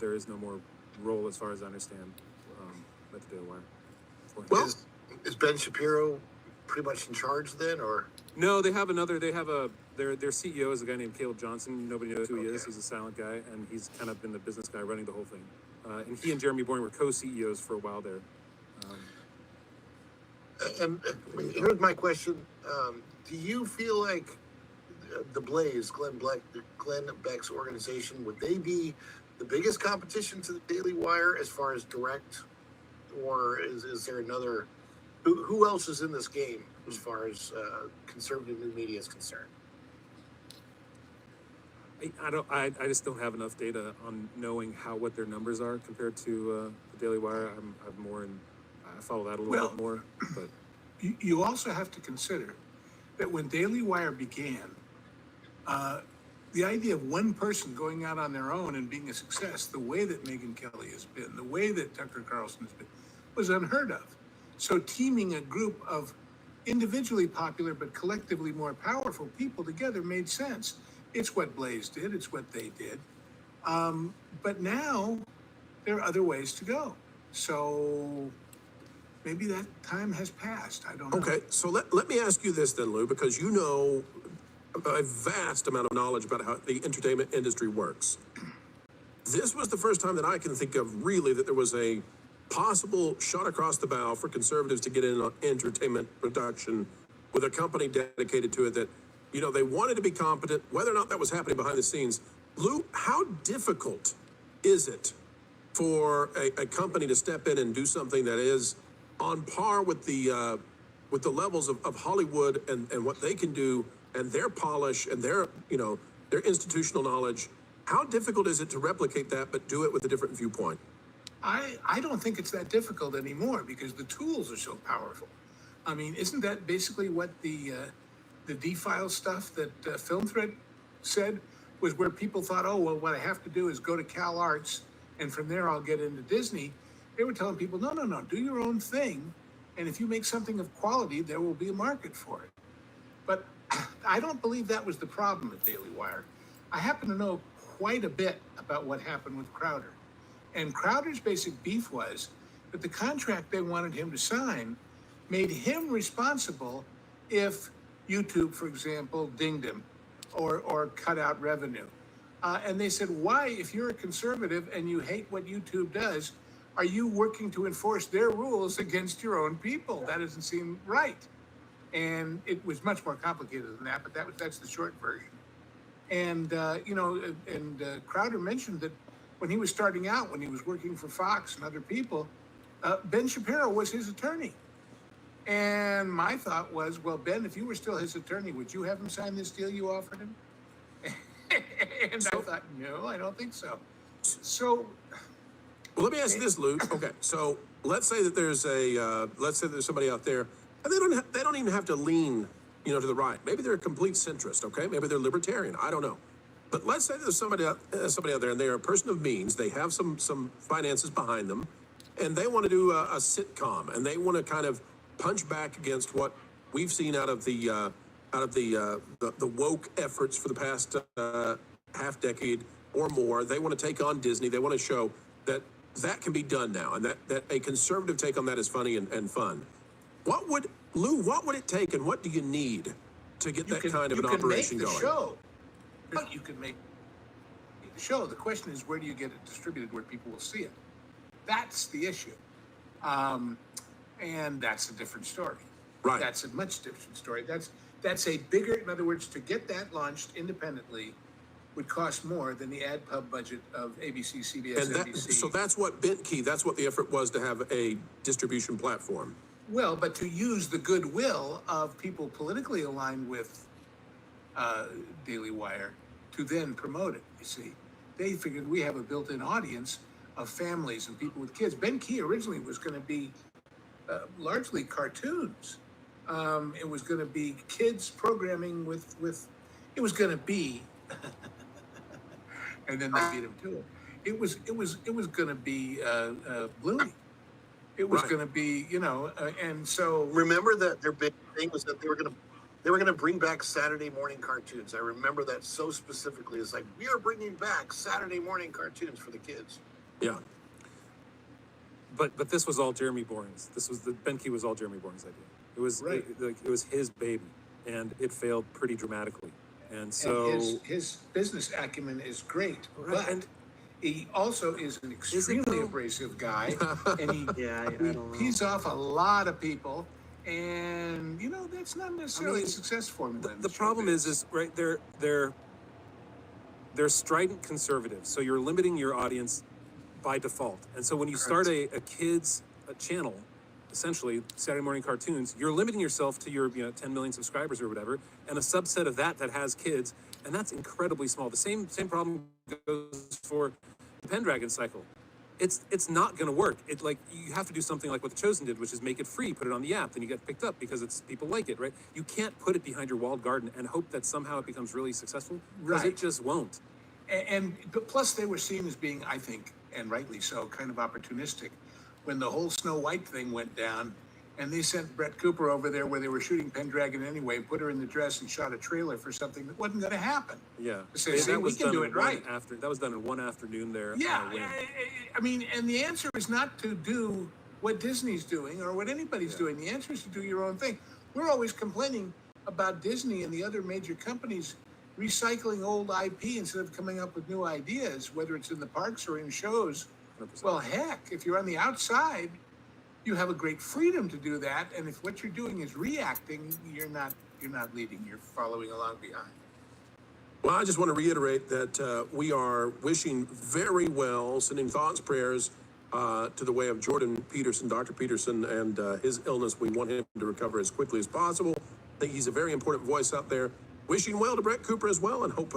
Q: there is no more role, as far as I understand, at the Daily Wire.
R: Well, is Ben Shapiro pretty much in charge then, or?
Q: No, their CEO is a guy named Caleb Johnson. Nobody knows who he is. He's a silent guy, and he's kind of been the business guy running the whole thing. And he and Jeremy Boring were co-CEOs for a while there.
R: And here's my question: do you feel like the Blaze, Glenn Beck's organization, would they be the biggest competition to the Daily Wire as far as direct, or is there another? Who else is in this game as far as conservative new media is concerned?
Q: I just don't have enough data on knowing what their numbers are compared to the Daily Wire. I follow that a little bit more. But
S: you also have to consider that when Daily Wire began, the idea of one person going out on their own and being a success, the way that Megyn Kelly has been, the way that Tucker Carlson has been, was unheard of. So teaming a group of individually popular but collectively more powerful people together made sense. It's what Blaze did. It's what they did. But now there are other ways to go. So maybe that time has passed. I don't know.
P: Okay, so let me ask you this then, Lou, because you know a vast amount of knowledge about how the entertainment industry works. This was the first time that I can think of really that there was a possible shot across the bow for conservatives to get in on entertainment production with a company dedicated to it that, you know, they wanted to be competent, whether or not that was happening behind the scenes. Lou, how difficult is it for a company to step in and do something that is on par with the levels of Hollywood and what they can do and their polish and their institutional knowledge? How difficult is it to replicate that but do it with a different viewpoint?
S: I don't think it's that difficult anymore because the tools are so powerful. I mean, isn't that basically what the D-file stuff that Film Thread said was where people thought, oh, well, what I have to do is go to Cal Arts and from there I'll get into Disney. They were telling people, no, do your own thing. And if you make something of quality, there will be a market for it. But I don't believe that was the problem at Daily Wire. I happen to know quite a bit about what happened with Crowder. And Crowder's basic beef was that the contract they wanted him to sign made him responsible if YouTube, for example, dinged him or cut out revenue. And they said, why, if you're a conservative and you hate what YouTube does, are you working to enforce their rules against your own people? That doesn't seem right. And it was much more complicated than that, but that's the short version. And, Crowder mentioned that when he was starting out, when he was working for Fox and other people, Ben Shapiro was his attorney. And my thought was, well, Ben, if you were still his attorney, would you have him sign this deal you offered him? And I thought, no, I don't think so. So,
P: well, let me ask you this, Luke. Okay, so let's say that there's somebody out there, and they don't even have to lean, to the right. Maybe they're a complete centrist. Okay, maybe they're libertarian. I don't know. But let's say there's somebody out there, and they're a person of means. They have some finances behind them, and they want to do a sitcom, and they want to kind of punch back against what we've seen out of the woke efforts for the past half decade or more. They want to take on Disney. They want to show that can be done now, and that a conservative take on that is funny and fun. What would it take, and what do you need to get that kind of an operation going?
S: Show. But you can make the show. The question is, where do you get it distributed where people will see it? That's the issue. And that's a different story.
P: Right.
S: That's a much different story. That's a bigger, in other words, to get that launched independently would cost more than the ad pub budget of ABC, CBS, NBC.
P: So that's what BentKey, that's what the effort was, to have a distribution platform.
S: Well, but to use the goodwill of people politically aligned with Daily Wire to then promote it. You see, they figured we have a built-in audience of families and people with kids. BentKey originally was going to be largely cartoons. It was going to be kids programming with it was going to be, and then they beat him to it. It was going to be Bluey. It was going to be, and so
R: remember that their big thing was that they were going to bring back Saturday morning cartoons. I remember that so specifically. It's like, we are bringing back Saturday morning cartoons for the kids.
P: Yeah.
Q: But this was all Jeremy Boring's. BentKey was all Jeremy Boring's idea. It was
S: right.
Q: It was his baby, and it failed pretty dramatically. And so
S: and his business acumen is great,
Q: right.
S: But he also is an extremely abrasive guy, and he pees off a lot of people. And that's not necessarily a success formula.
Q: The problem is right, they're strident conservatives, so you're limiting your audience by default. And so when you start a kids channel, essentially Saturday morning cartoons, you're limiting yourself to your 10 million subscribers or whatever, and a subset of that has kids, and that's incredibly small. The same problem goes for the Pendragon cycle. It's not going to work. You have to do something like what The Chosen did, which is make it free, put it on the app, then you get picked up because people like it, right? You can't put it behind your walled garden and hope that somehow it becomes really successful, because it just won't.
S: But plus they were seen as being, I think, and rightly so, kind of opportunistic when the whole Snow White thing went down, and they sent Brett Cooper over there where they were shooting Pendragon anyway, put her in the dress and shot a trailer for something that wasn't going to happen.
Q: Yeah,
S: So we can do it right.
Q: That was done in one afternoon there.
S: Yeah, I mean, and the answer is not to do what Disney's doing or what anybody's doing. The answer is to do your own thing. We're always complaining about Disney and the other major companies recycling old IP instead of coming up with new ideas, whether it's in the parks or in shows.
Q: 100%.
S: Well, heck, if you're on the outside, you have a great freedom to do that. And if what you're doing is reacting, you're not leading, you're following along behind.
P: Well, I just want to reiterate that we are wishing very well, sending thoughts, prayers to the way of Jordan Peterson, Dr. Peterson, and his illness. We want him to recover as quickly as possible. I think he's a very important voice out there. Wishing well to Brett Cooper as well, and hope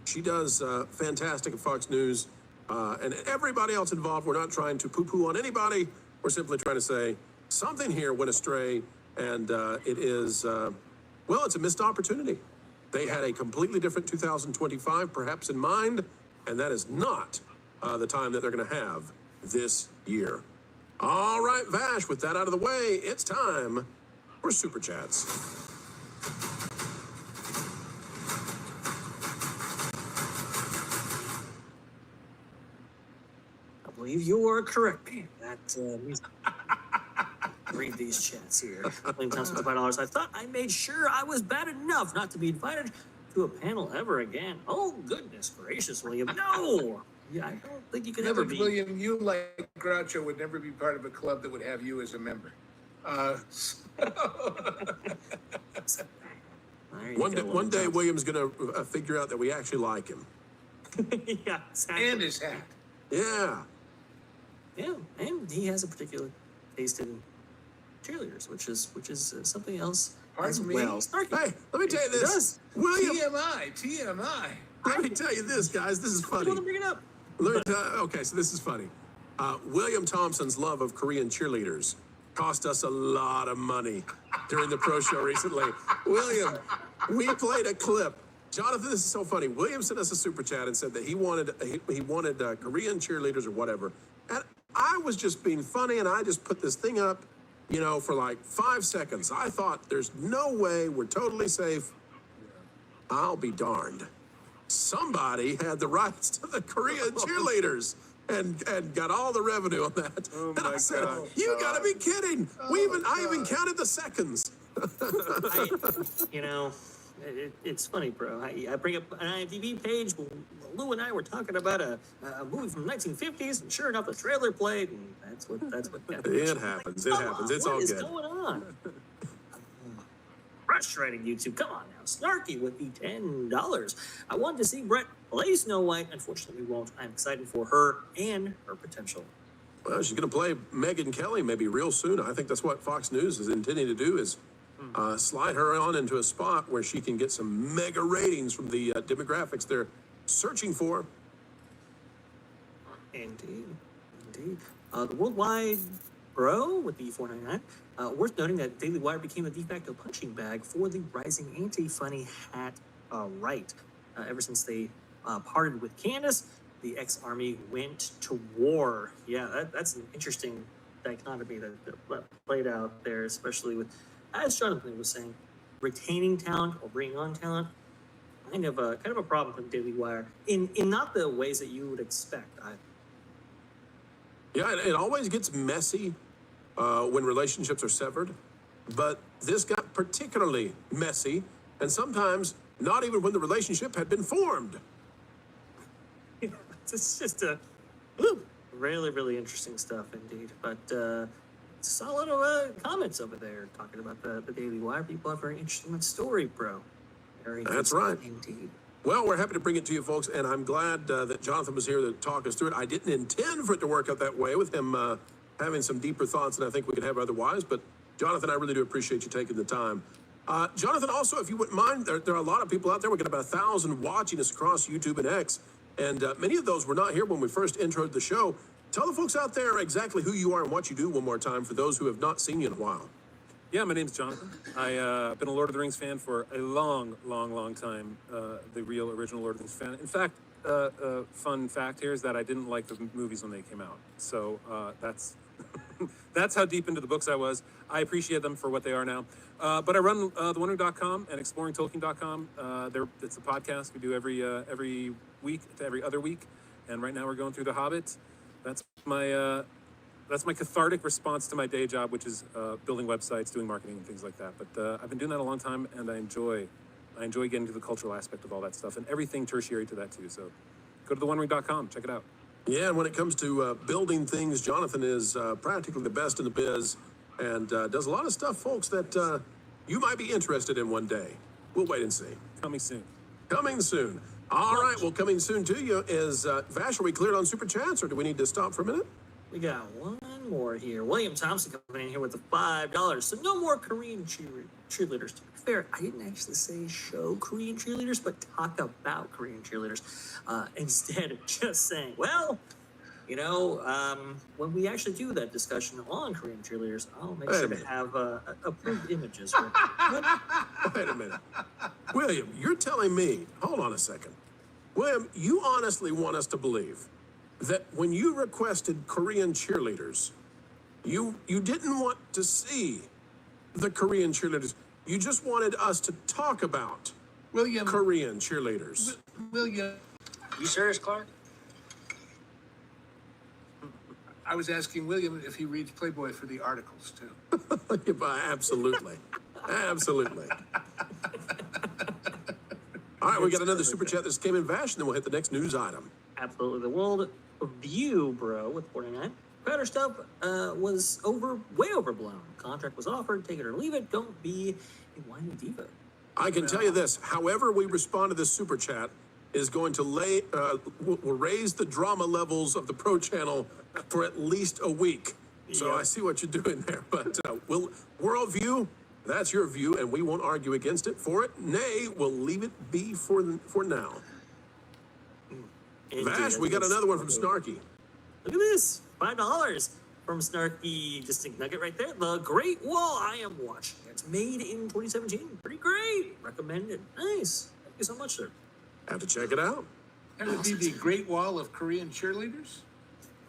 P: she does fantastic at Fox News. And everybody else involved. We're not trying to poo-poo on anybody. We're simply trying to say something here went astray, and it is, it's a missed opportunity. They had a completely different 2025 perhaps in mind, and that is not the time that they're going to have this year. All right, Vash, with that out of the way, it's time for Super Chats.
T: I believe you are correct. That read these chats here. Claim counts for $5. I thought I made sure I was bad enough not to be invited to a panel ever again. Oh, goodness gracious, William. No! Yeah, I don't think you can ever be.
S: William, you, like Groucho, would never be part of a club that would have you as a member.
P: One day, William's going to figure out that we actually like him.
T: Yeah, exactly.
S: And his hat.
P: Yeah.
T: Yeah, and he has a particular taste in cheerleaders, which is something else as
S: Pardon me?
T: well.
P: Hey, let me tell you this.
S: TMI.
P: Let me tell you this, guys. This is funny.
T: want to bring it up?
P: Okay, so this is funny. William Thompson's love of Korean cheerleaders cost us a lot of money during the pro show recently. William, we played a clip. Jonathan, this is so funny. William sent us a super chat and said that he wanted Korean cheerleaders or whatever. And I was just being funny, and I just put this thing up, for like 5 seconds. I thought, there's no way we're totally safe. I'll be darned. Somebody had the rights to the Korean cheerleaders and got all the revenue on that. And I said, you gotta be kidding. I even counted the seconds.
T: It's funny, bro. I bring up an IMDb page. Lou and I were talking about a movie from the 1950s, and sure enough, the trailer played, and that's what
P: It happens. It happens. It's all good.
T: What is going on? Frustrating, YouTube. Come on now. Snarky with the $10. I wanted to see Brett play Snow White. Unfortunately, we won't. I'm excited for her and her potential.
P: Well, she's going to play Megyn Kelly maybe real soon. I think that's what Fox News is intending to do, is slide her on into a spot where she can get some mega ratings from the demographics they're searching for.
T: Indeed. The Worldwide Bro with the $4.99. Worth noting that Daily Wire became the de facto punching bag for the rising anti-funny hat right. Ever since they parted with Candace, the ex-army went to war. Yeah, that's an interesting dichotomy that played out there, especially with, as Jonathan was saying, retaining talent or bringing on talent. Kind of a problem with Daily Wire in not the ways that you would expect either.
P: Yeah, it always gets messy when relationships are severed, but this got particularly messy, and sometimes not even when the relationship had been formed.
T: It's just really, really interesting stuff indeed. But solid comments over there talking about the Daily Wire. People are very interested in that story, bro.
P: That's right.
T: Indeed.
P: Well, we're happy to bring it to you, folks, and I'm glad that Jonathan was here to talk us through it. I didn't intend for it to work out that way with him having some deeper thoughts than I think we could have otherwise, but Jonathan, I really do appreciate you taking the time. Jonathan, also, if you wouldn't mind, there are a lot of people out there. We've got about 1,000 watching us across YouTube and X, and many of those were not here when we first introed the show. Tell the folks out there exactly who you are and what you do one more time for those who have not seen you in a while.
Q: Yeah, my name's Jonathan. I've been a Lord of the Rings fan for a long time, the real original Lord of the Rings fan. In fact, fun fact here is that I didn't like the movies when they came out. So that's that's how deep into the books I was. I appreciate them for what they are now. But I run thewondering.com and exploringtolkien.com. It's a podcast we do every week to every other week. And right now we're going through The Hobbit. That's my cathartic response to my day job, which is building websites, doing marketing and things like that. But I've been doing that a long time, and I enjoy getting to the cultural aspect of all that stuff and everything tertiary to that too. So go to thewondering.com, check it out.
P: Yeah, and when it comes to building things, Jonathan is practically the best in the biz and does a lot of stuff, folks, that you might be interested in one day. We'll wait and see.
Q: Coming soon.
P: Coming soon. All right, well, coming soon to you is, Vash, are we cleared on Super Chats, or do we need to stop for a minute?
T: We got one more here. William Thompson coming in here with the $5. So no more Korean cheerleaders. To be fair, I didn't actually say show Korean cheerleaders, but talk about Korean cheerleaders. Instead of just saying, well, when we actually do that discussion on Korean cheerleaders, I'll make sure to have approved images.
P: Wait a minute. William, you're telling me, hold on a second. William, you honestly want us to believe that when you requested Korean cheerleaders, you didn't want to see the Korean cheerleaders. You just wanted us to talk about Korean cheerleaders.
S: William.
T: You serious, Clark?
S: I was asking William if he reads Playboy for the articles, too.
P: Absolutely. Absolutely. All right, we got another super chat that just came in, Vash, and then we'll hit the next news item.
T: Absolutely. The World View, bro, with 49. Crowder stuff was way overblown. Contract was offered, take it or leave it. Don't be a whiny diva.
P: I can tell you this, however we respond to this super chat is going to will raise the drama levels of the Pro Channel for at least a week. So I see what you're doing there, but worldview, that's your view, and we won't argue against it. For it, nay, we'll leave it be for now. Vash, we got another one from Snarky.
T: Look at this, $5 from Snarky Distinct Nugget right there. The Great Wall I am watching. It's made in 2017. Pretty great. Recommended. Nice. Thank you so much, sir.
P: Have to check it out.
S: That would be the Great Wall of Korean cheerleaders?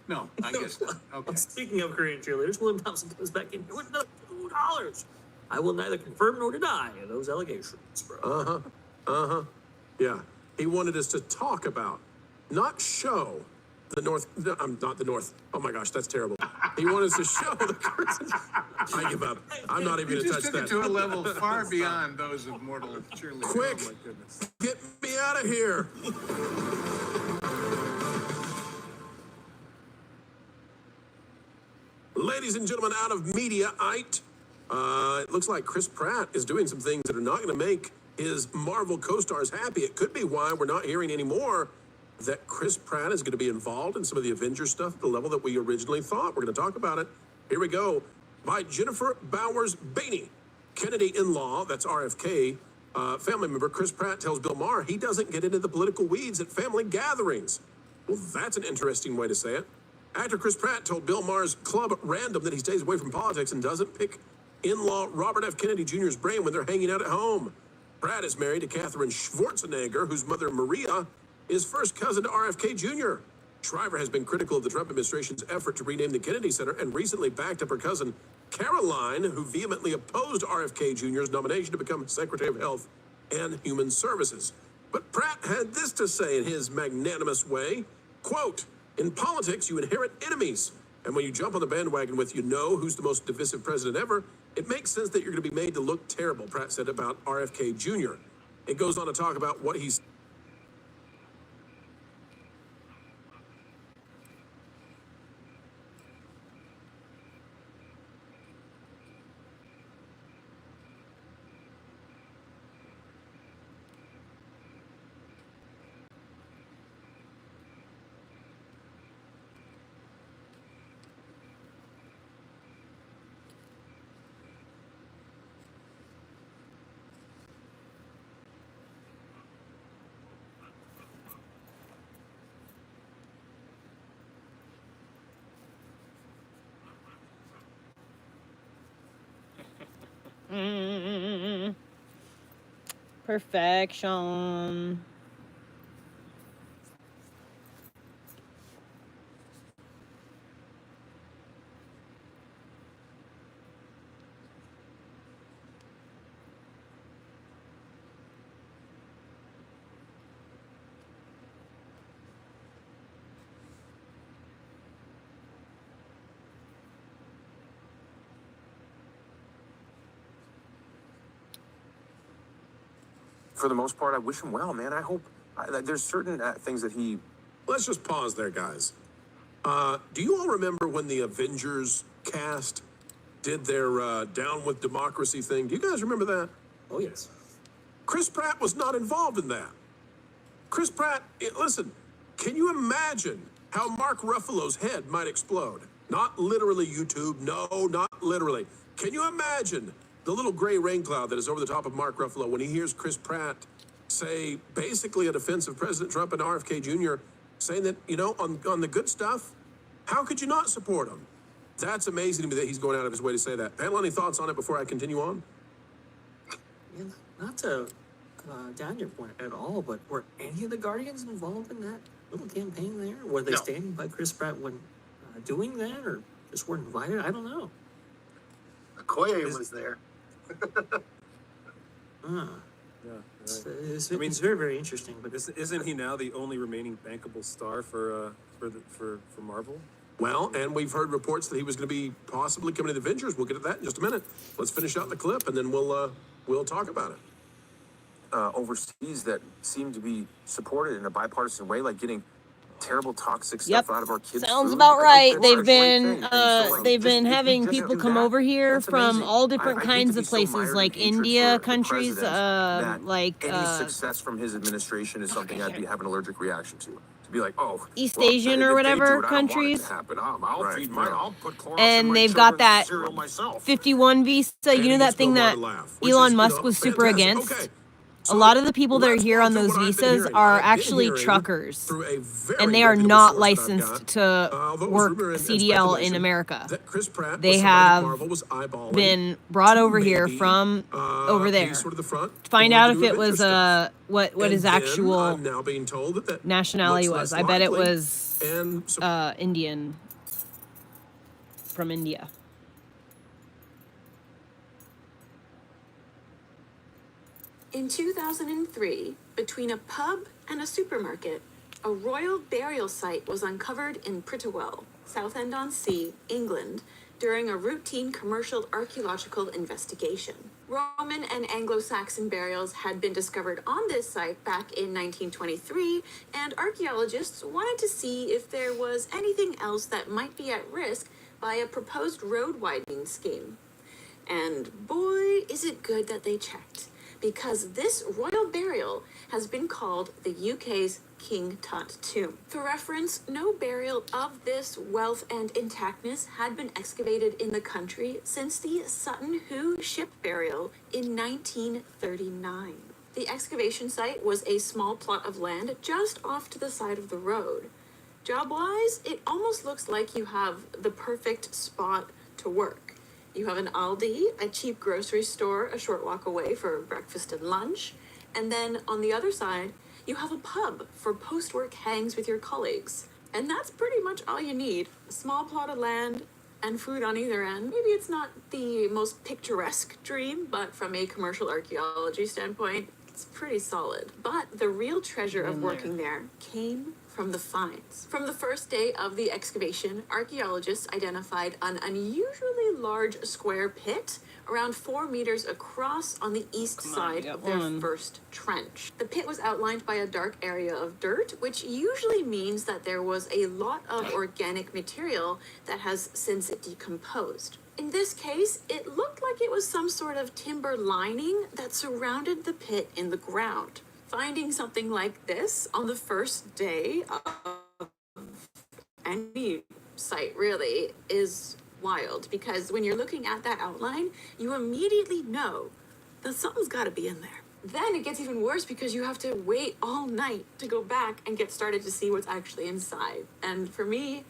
S: No, I guess not. Okay.
T: Speaking of Korean cheerleaders, William Thompson comes back in with another $2. I will neither confirm nor deny those allegations, bro.
P: Yeah. He wanted us to talk about, not show the North. No, I'm not the North. Oh my gosh, that's terrible. He wanted us to show the. I give up. I'm not even
S: You
P: going to
S: just
P: touch
S: took
P: that.
S: it to a level far beyond those of mortal cheerleaders.
P: Quick,
S: Oh my goodness.
P: get me out of here. Ladies and gentlemen, out of Mediaite, it looks like Chris Pratt is doing some things that are not going to make his Marvel co-stars happy. It could be why we're not hearing anymore that Chris Pratt is going to be involved in some of the Avengers stuff at the level that we originally thought. We're going to talk about it. Here we go. By Jennifer Bowers-Bainey, Kennedy in-law, that's RFK, family member Chris Pratt tells Bill Maher he doesn't get into the political weeds at family gatherings. Well, that's an interesting way to say it. Actor Chris Pratt told Bill Maher's Club Random that he stays away from politics and doesn't pick in-law Robert F. Kennedy Jr.'s brain when they're hanging out at home. Pratt is married to Katherine Schwarzenegger, whose mother Maria is first cousin to RFK Jr. Shriver has been critical of the Trump administration's effort to rename the Kennedy Center and recently backed up her cousin Caroline, who vehemently opposed RFK Jr.'s nomination to become Secretary of Health and Human Services. But Pratt had this to say in his magnanimous way, quote, "In politics, you inherit enemies. And when you jump on the bandwagon with you know who's the most divisive president ever, it makes sense that you're going to be made to look terrible," Pratt said about RFK Jr. It goes on to talk about what he's...
B: Perfection.
U: For the most part, I wish him well, man. I hope there's certain things that he...
P: Let's just pause there, guys. Do you all remember when the Avengers cast did their Down with Democracy thing? Do you guys remember that?
T: Oh, yes.
P: Chris Pratt was not involved in that. Chris Pratt, listen, can you imagine how Mark Ruffalo's head might explode? Not literally, YouTube. No, not literally. Can you imagine the little gray rain cloud that is over the top of Mark Ruffalo when he hears Chris Pratt say basically a defense of President Trump and RFK Jr., saying that, you know, on the good stuff, how could you not support him? That's amazing to me that he's going out of his way to say that. Panel, any thoughts on it before I continue on?
T: Yeah, not to down your point at all, but were any of the Guardians involved in that little campaign there? Were they standing by Chris Pratt when doing that, or just weren't invited? I don't know.
R: Okoye was there.
T: Ah.
Q: Yeah,
T: It's very, very interesting. But
Q: isn't he now the only remaining bankable star for Marvel?
P: Well, and we've heard reports that he was going to be possibly coming to the Avengers. We'll get to that in just a minute. Let's finish out the clip, and then we'll talk about it.
U: Overseas that seem to be supported in a bipartisan way, like getting terrible toxic stuff out of our kids'
B: Sounds
U: food.
B: about right.
U: That's
B: They've
U: a great
B: been
U: thing. And so, like,
B: they've
U: just-
B: been
U: if we
B: having
U: just
B: people
U: do
B: come
U: that,
B: over here
U: that's
B: from
U: amazing.
B: all different
U: I hate
B: kinds
U: to be
B: of
U: so
B: places,
U: mired in
B: like
U: hatred
B: India
U: for the
B: countries,
U: president that any
B: like
U: success from his administration is something I'd be having an allergic reaction to. To be like, oh,
B: East
U: well,
B: Asian
U: if
B: or
U: they
B: whatever
U: do it, I don't want it to
B: countries.
U: happen. I'll feed my, I'll put clorox in
B: And
U: my
B: they've got
U: children's
B: that
U: cereal myself.
B: 51 visa. You know that thing that Elon Musk was super against?
P: Okay.
B: a lot of the people that are here on those visas are actually truckers, and they are not licensed to work CDL in America. They have been brought over here from over there to find out if it was what his actual nationality was. I bet it was Indian, from India.
C: In 2003, between a pub and a supermarket, a royal burial site was uncovered in Prittlewell, Southend-on-Sea, England, during a routine commercial archaeological investigation. Roman and Anglo-Saxon burials had been discovered on this site back in 1923, and archaeologists wanted to see if there was anything else that might be at risk by a proposed road widening scheme. And boy, is it good that they checked, because this royal burial has been called the UK's King Tut tomb. For reference, no burial of this wealth and intactness had been excavated in the country since the Sutton Hoo ship burial in 1939. The excavation site was a small plot of land just off to the side of the road. Job-wise, it almost looks like you have the perfect spot to work. You have an Aldi, a cheap grocery store a short walk away for breakfast and lunch, and then on the other side, you have a pub for post-work hangs with your colleagues. And that's pretty much all you need. A small plot of land and food on either end. Maybe it's not the most picturesque dream, but from a commercial archaeology standpoint, it's pretty solid. But the real treasure of working there came from the finds. From the first day of the excavation, archaeologists identified an unusually large square pit around 4 meters across on the east side of their first trench. The pit was outlined by a dark area of dirt, which usually means that there was a lot of organic material that has since decomposed. In this case, it looked like it was some sort of timber lining that surrounded the pit in the ground. Finding something like this on the first day of any site really is wild, because when you're looking at that outline, you immediately know that something's got to be in there. Then it gets even worse because you have to wait all night to go back and get started to see what's actually inside. And for me,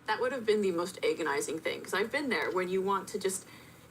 C: that would have been the most agonizing thing, because I've been there when you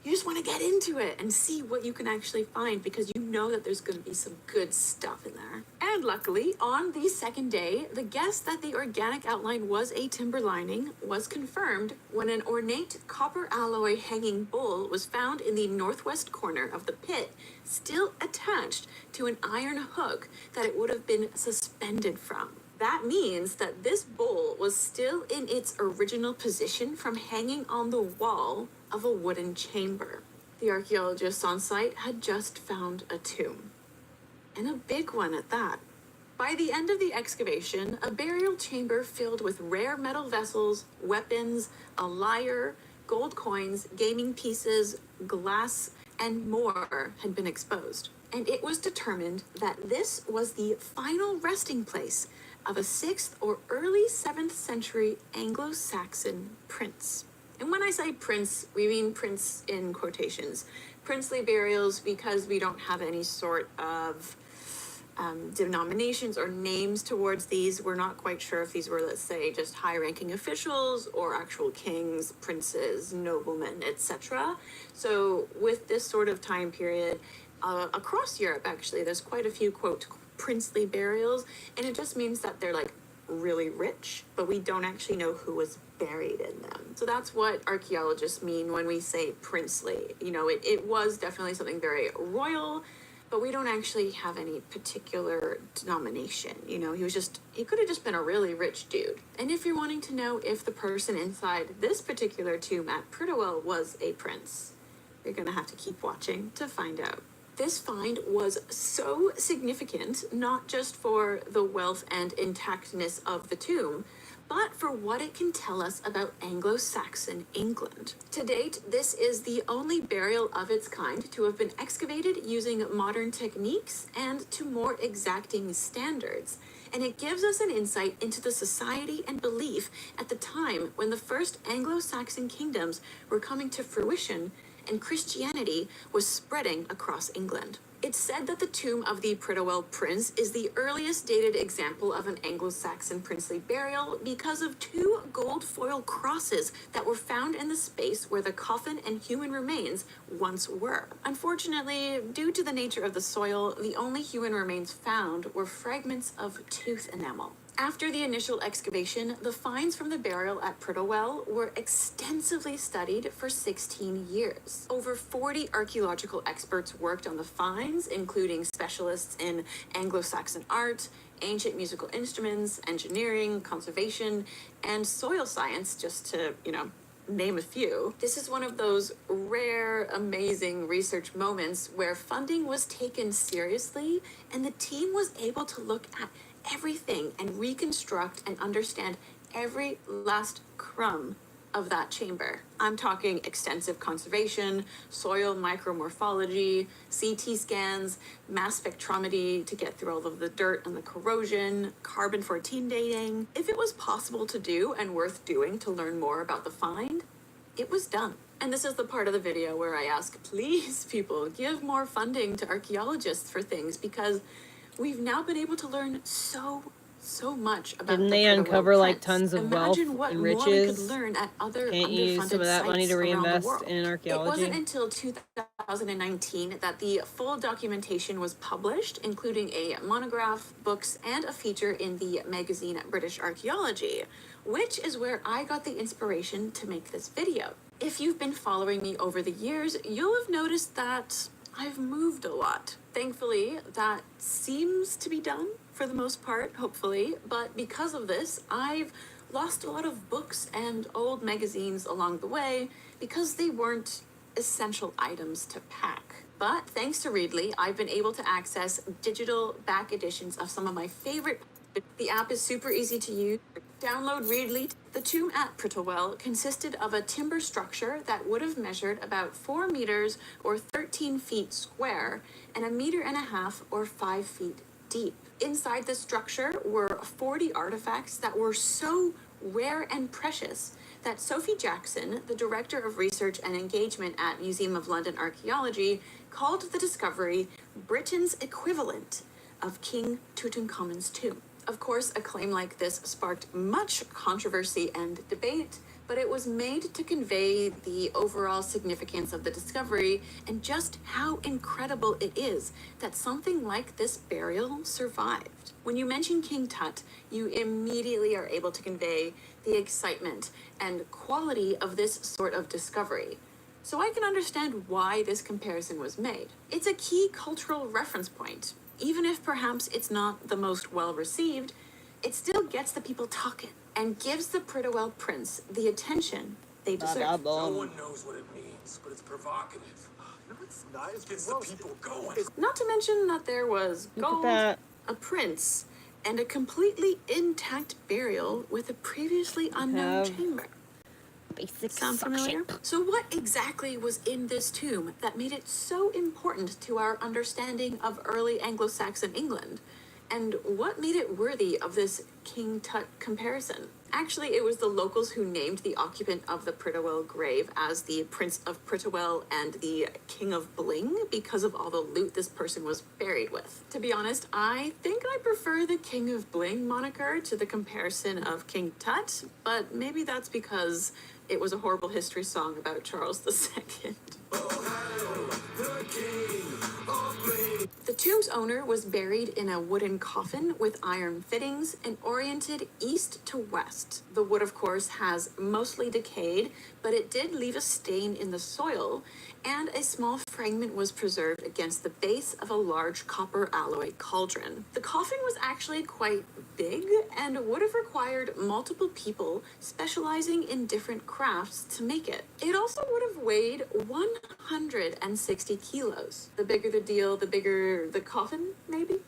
C: just want to get into it and see what you can actually find, because you know that there's going to be some good stuff in there. And luckily, on the second day, the guess that the organic outline was a timber lining was confirmed when an ornate copper alloy hanging bowl was found in the northwest corner of the pit, still attached to an iron hook that it would have been suspended from. That means that this bowl was still in its original position from hanging on the wall of a wooden chamber. The archaeologists on site had just found a tomb, and a big one at that. By the end of the excavation, a burial chamber filled with rare metal vessels, weapons, a lyre, gold coins, gaming pieces, glass, and more had been exposed. And it was determined that this was the final resting place of a 6th or early 7th century Anglo-Saxon prince. And when I say prince, we mean prince in quotations. Princely burials, because we don't have any sort of denominations or names towards these. We're not quite sure if these were, let's say, just high-ranking officials or actual kings, princes, noblemen, etc. So with this sort of time period, across Europe, actually, there's quite a few, quote, princely burials, and it just means that they're like really rich, but we don't actually know who was buried in them. So that's what archaeologists mean when we say princely. You know, it was definitely something very royal, but we don't actually have any particular denomination. You know, he could have just been a really rich dude. And if you're wanting to know if the person inside this particular tomb at Prittlewell was a prince, you're gonna have to keep watching to find out. This find was so significant, not just for the wealth and intactness of the tomb, but for what it can tell us about Anglo-Saxon England. To date, this is the only burial of its kind to have been excavated using modern techniques and to more exacting standards. And it gives us an insight into the society and belief at the time when the first Anglo-Saxon kingdoms were coming to fruition and Christianity was spreading across England. It's said that the tomb of the Prittlewell prince is the earliest dated example of an Anglo-Saxon princely burial because of 2 gold foil crosses that were found in the space where the coffin and human remains once were. Unfortunately, due to the nature of the soil, the only human remains found were fragments of tooth enamel. After the initial excavation, the finds from the burial at Prittlewell were extensively studied for 16 years. Over 40 archaeological experts worked on the finds, including specialists in Anglo-Saxon art, ancient musical instruments, engineering, conservation, and soil science, just to, name a few. This is one of those rare, amazing research moments where funding was taken seriously and the team was able to look at everything and reconstruct and understand every last crumb of that chamber. I'm talking extensive conservation, soil micromorphology, CT scans, mass spectrometry to get through all of the dirt and the corrosion, carbon-14 dating. If it was possible to do and worth doing to learn more about the find, it was done. And this is the part of the video where I ask, please, people, give more funding to archaeologists for things, because we've now been able to learn so much about
B: Didn't
C: the
B: they
C: Prittlewell
B: uncover like
C: prince.
B: tons of wealth
C: Imagine what
B: and
C: more we could
B: riches?
C: learn at other
B: Can't you use some of
C: underfunded
B: that money to
C: sites around the
B: reinvest
C: world.
B: in archaeology?
C: It wasn't until 2019 that the full documentation was published, including a monograph, books, and a feature in the magazine British Archaeology, which is where I got the inspiration to make this video. If you've been following me over the years, you'll have noticed that I've moved a lot. Thankfully, that seems to be done for the most part, hopefully, but because of this, I've lost a lot of books and old magazines along the way because they weren't essential items to pack. But thanks to Readly, I've been able to access digital back editions of some of my favorite. The app is super easy to use. Download Readly. The tomb at Prittlewell consisted of a timber structure that would have measured about 4 meters or 13 feet square and 1.5 meters or 5 feet deep. Inside the structure were 40 artifacts that were so rare and precious that Sophie Jackson, the Director of Research and Engagement at Museum of London Archaeology, called the discovery Britain's equivalent of King Tutankhamun's tomb. Of course, a claim like this sparked much controversy and debate, but it was made to convey the overall significance of the discovery and just how incredible it is that something like this burial survived. When you mention King Tut, you immediately are able to convey the excitement and quality of this sort of discovery. So I can understand why this comparison was made. It's a key cultural reference point. Even if perhaps it's not the most well-received, it still gets the people talking and gives the Prittlewell prince the attention they deserve.
G: No one knows what it means, but it's provocative. No, it's not. It gets the people going.
C: Not to mention that there was
B: Look at
C: gold,
B: that.
C: a prince, and a completely intact burial with a previously unknown
B: Have
C: chamber.
B: Basic
C: Sound familiar? So what exactly was in this tomb that made it so important to our understanding of early Anglo-Saxon England? And what made it worthy of this King Tut comparison? Actually, it was the locals who named the occupant of the Prittlewell grave as the Prince of Prittlewell and the King of Bling because of all the loot this person was buried with. To be honest, I think I prefer the King of Bling moniker to the comparison of King Tut, but maybe that's because it was a horrible history song about Charles II. The tomb's owner was buried in a wooden coffin with iron fittings and oriented east to west. The wood, of course, has mostly decayed, but it did leave a stain in the soil, and a small fragment was preserved against the base of a large copper alloy cauldron. The coffin was actually quite big and would have required multiple people specializing in different crafts to make it. It also would have weighed 160 kilos. The bigger the deal, the bigger the coffin, maybe?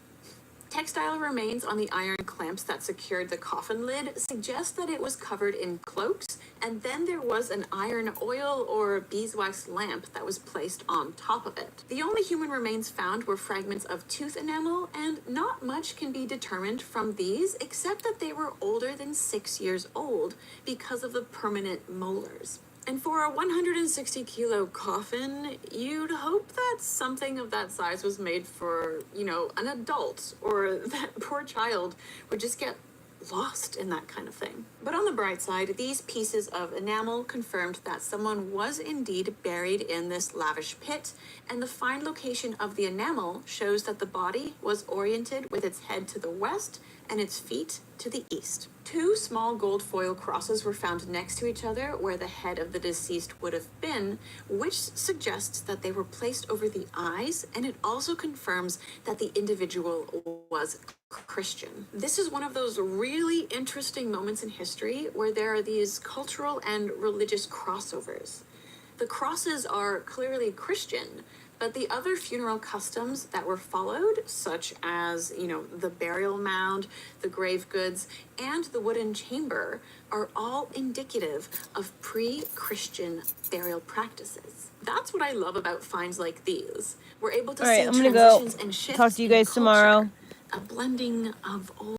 C: Textile remains on the iron clamps that secured the coffin lid suggest that it was covered in cloaks, and then there was an iron oil or beeswax lamp that was placed on top of it. The only human remains found were fragments of tooth enamel, and not much can be determined from these except that they were older than 6 years old because of the permanent molars. And for a 160-kilo coffin, you'd hope that something of that size was made for, an adult, or that poor child would just get lost in that kind of thing. But on the bright side, these pieces of enamel confirmed that someone was indeed buried in this lavish pit, and the fine location of the enamel shows that the body was oriented with its head to the west and its feet to the east. 2 small gold foil crosses were found next to each other where the head of the deceased would have been, which suggests that they were placed over the eyes, and it also confirms that the individual was Christian. This is one of those really interesting moments in history where there are these cultural and religious crossovers. The crosses are clearly Christian, but the other funeral customs that were followed, such as, the burial mound, the grave goods, and the wooden chamber, are all indicative of pre-Christian burial practices. That's what I love about finds like these. We're able to
B: All right,
C: see
B: I'm gonna go
C: transitions and shifts
B: talk to you
C: in
B: guys
C: culture,
B: tomorrow.
C: a blending of old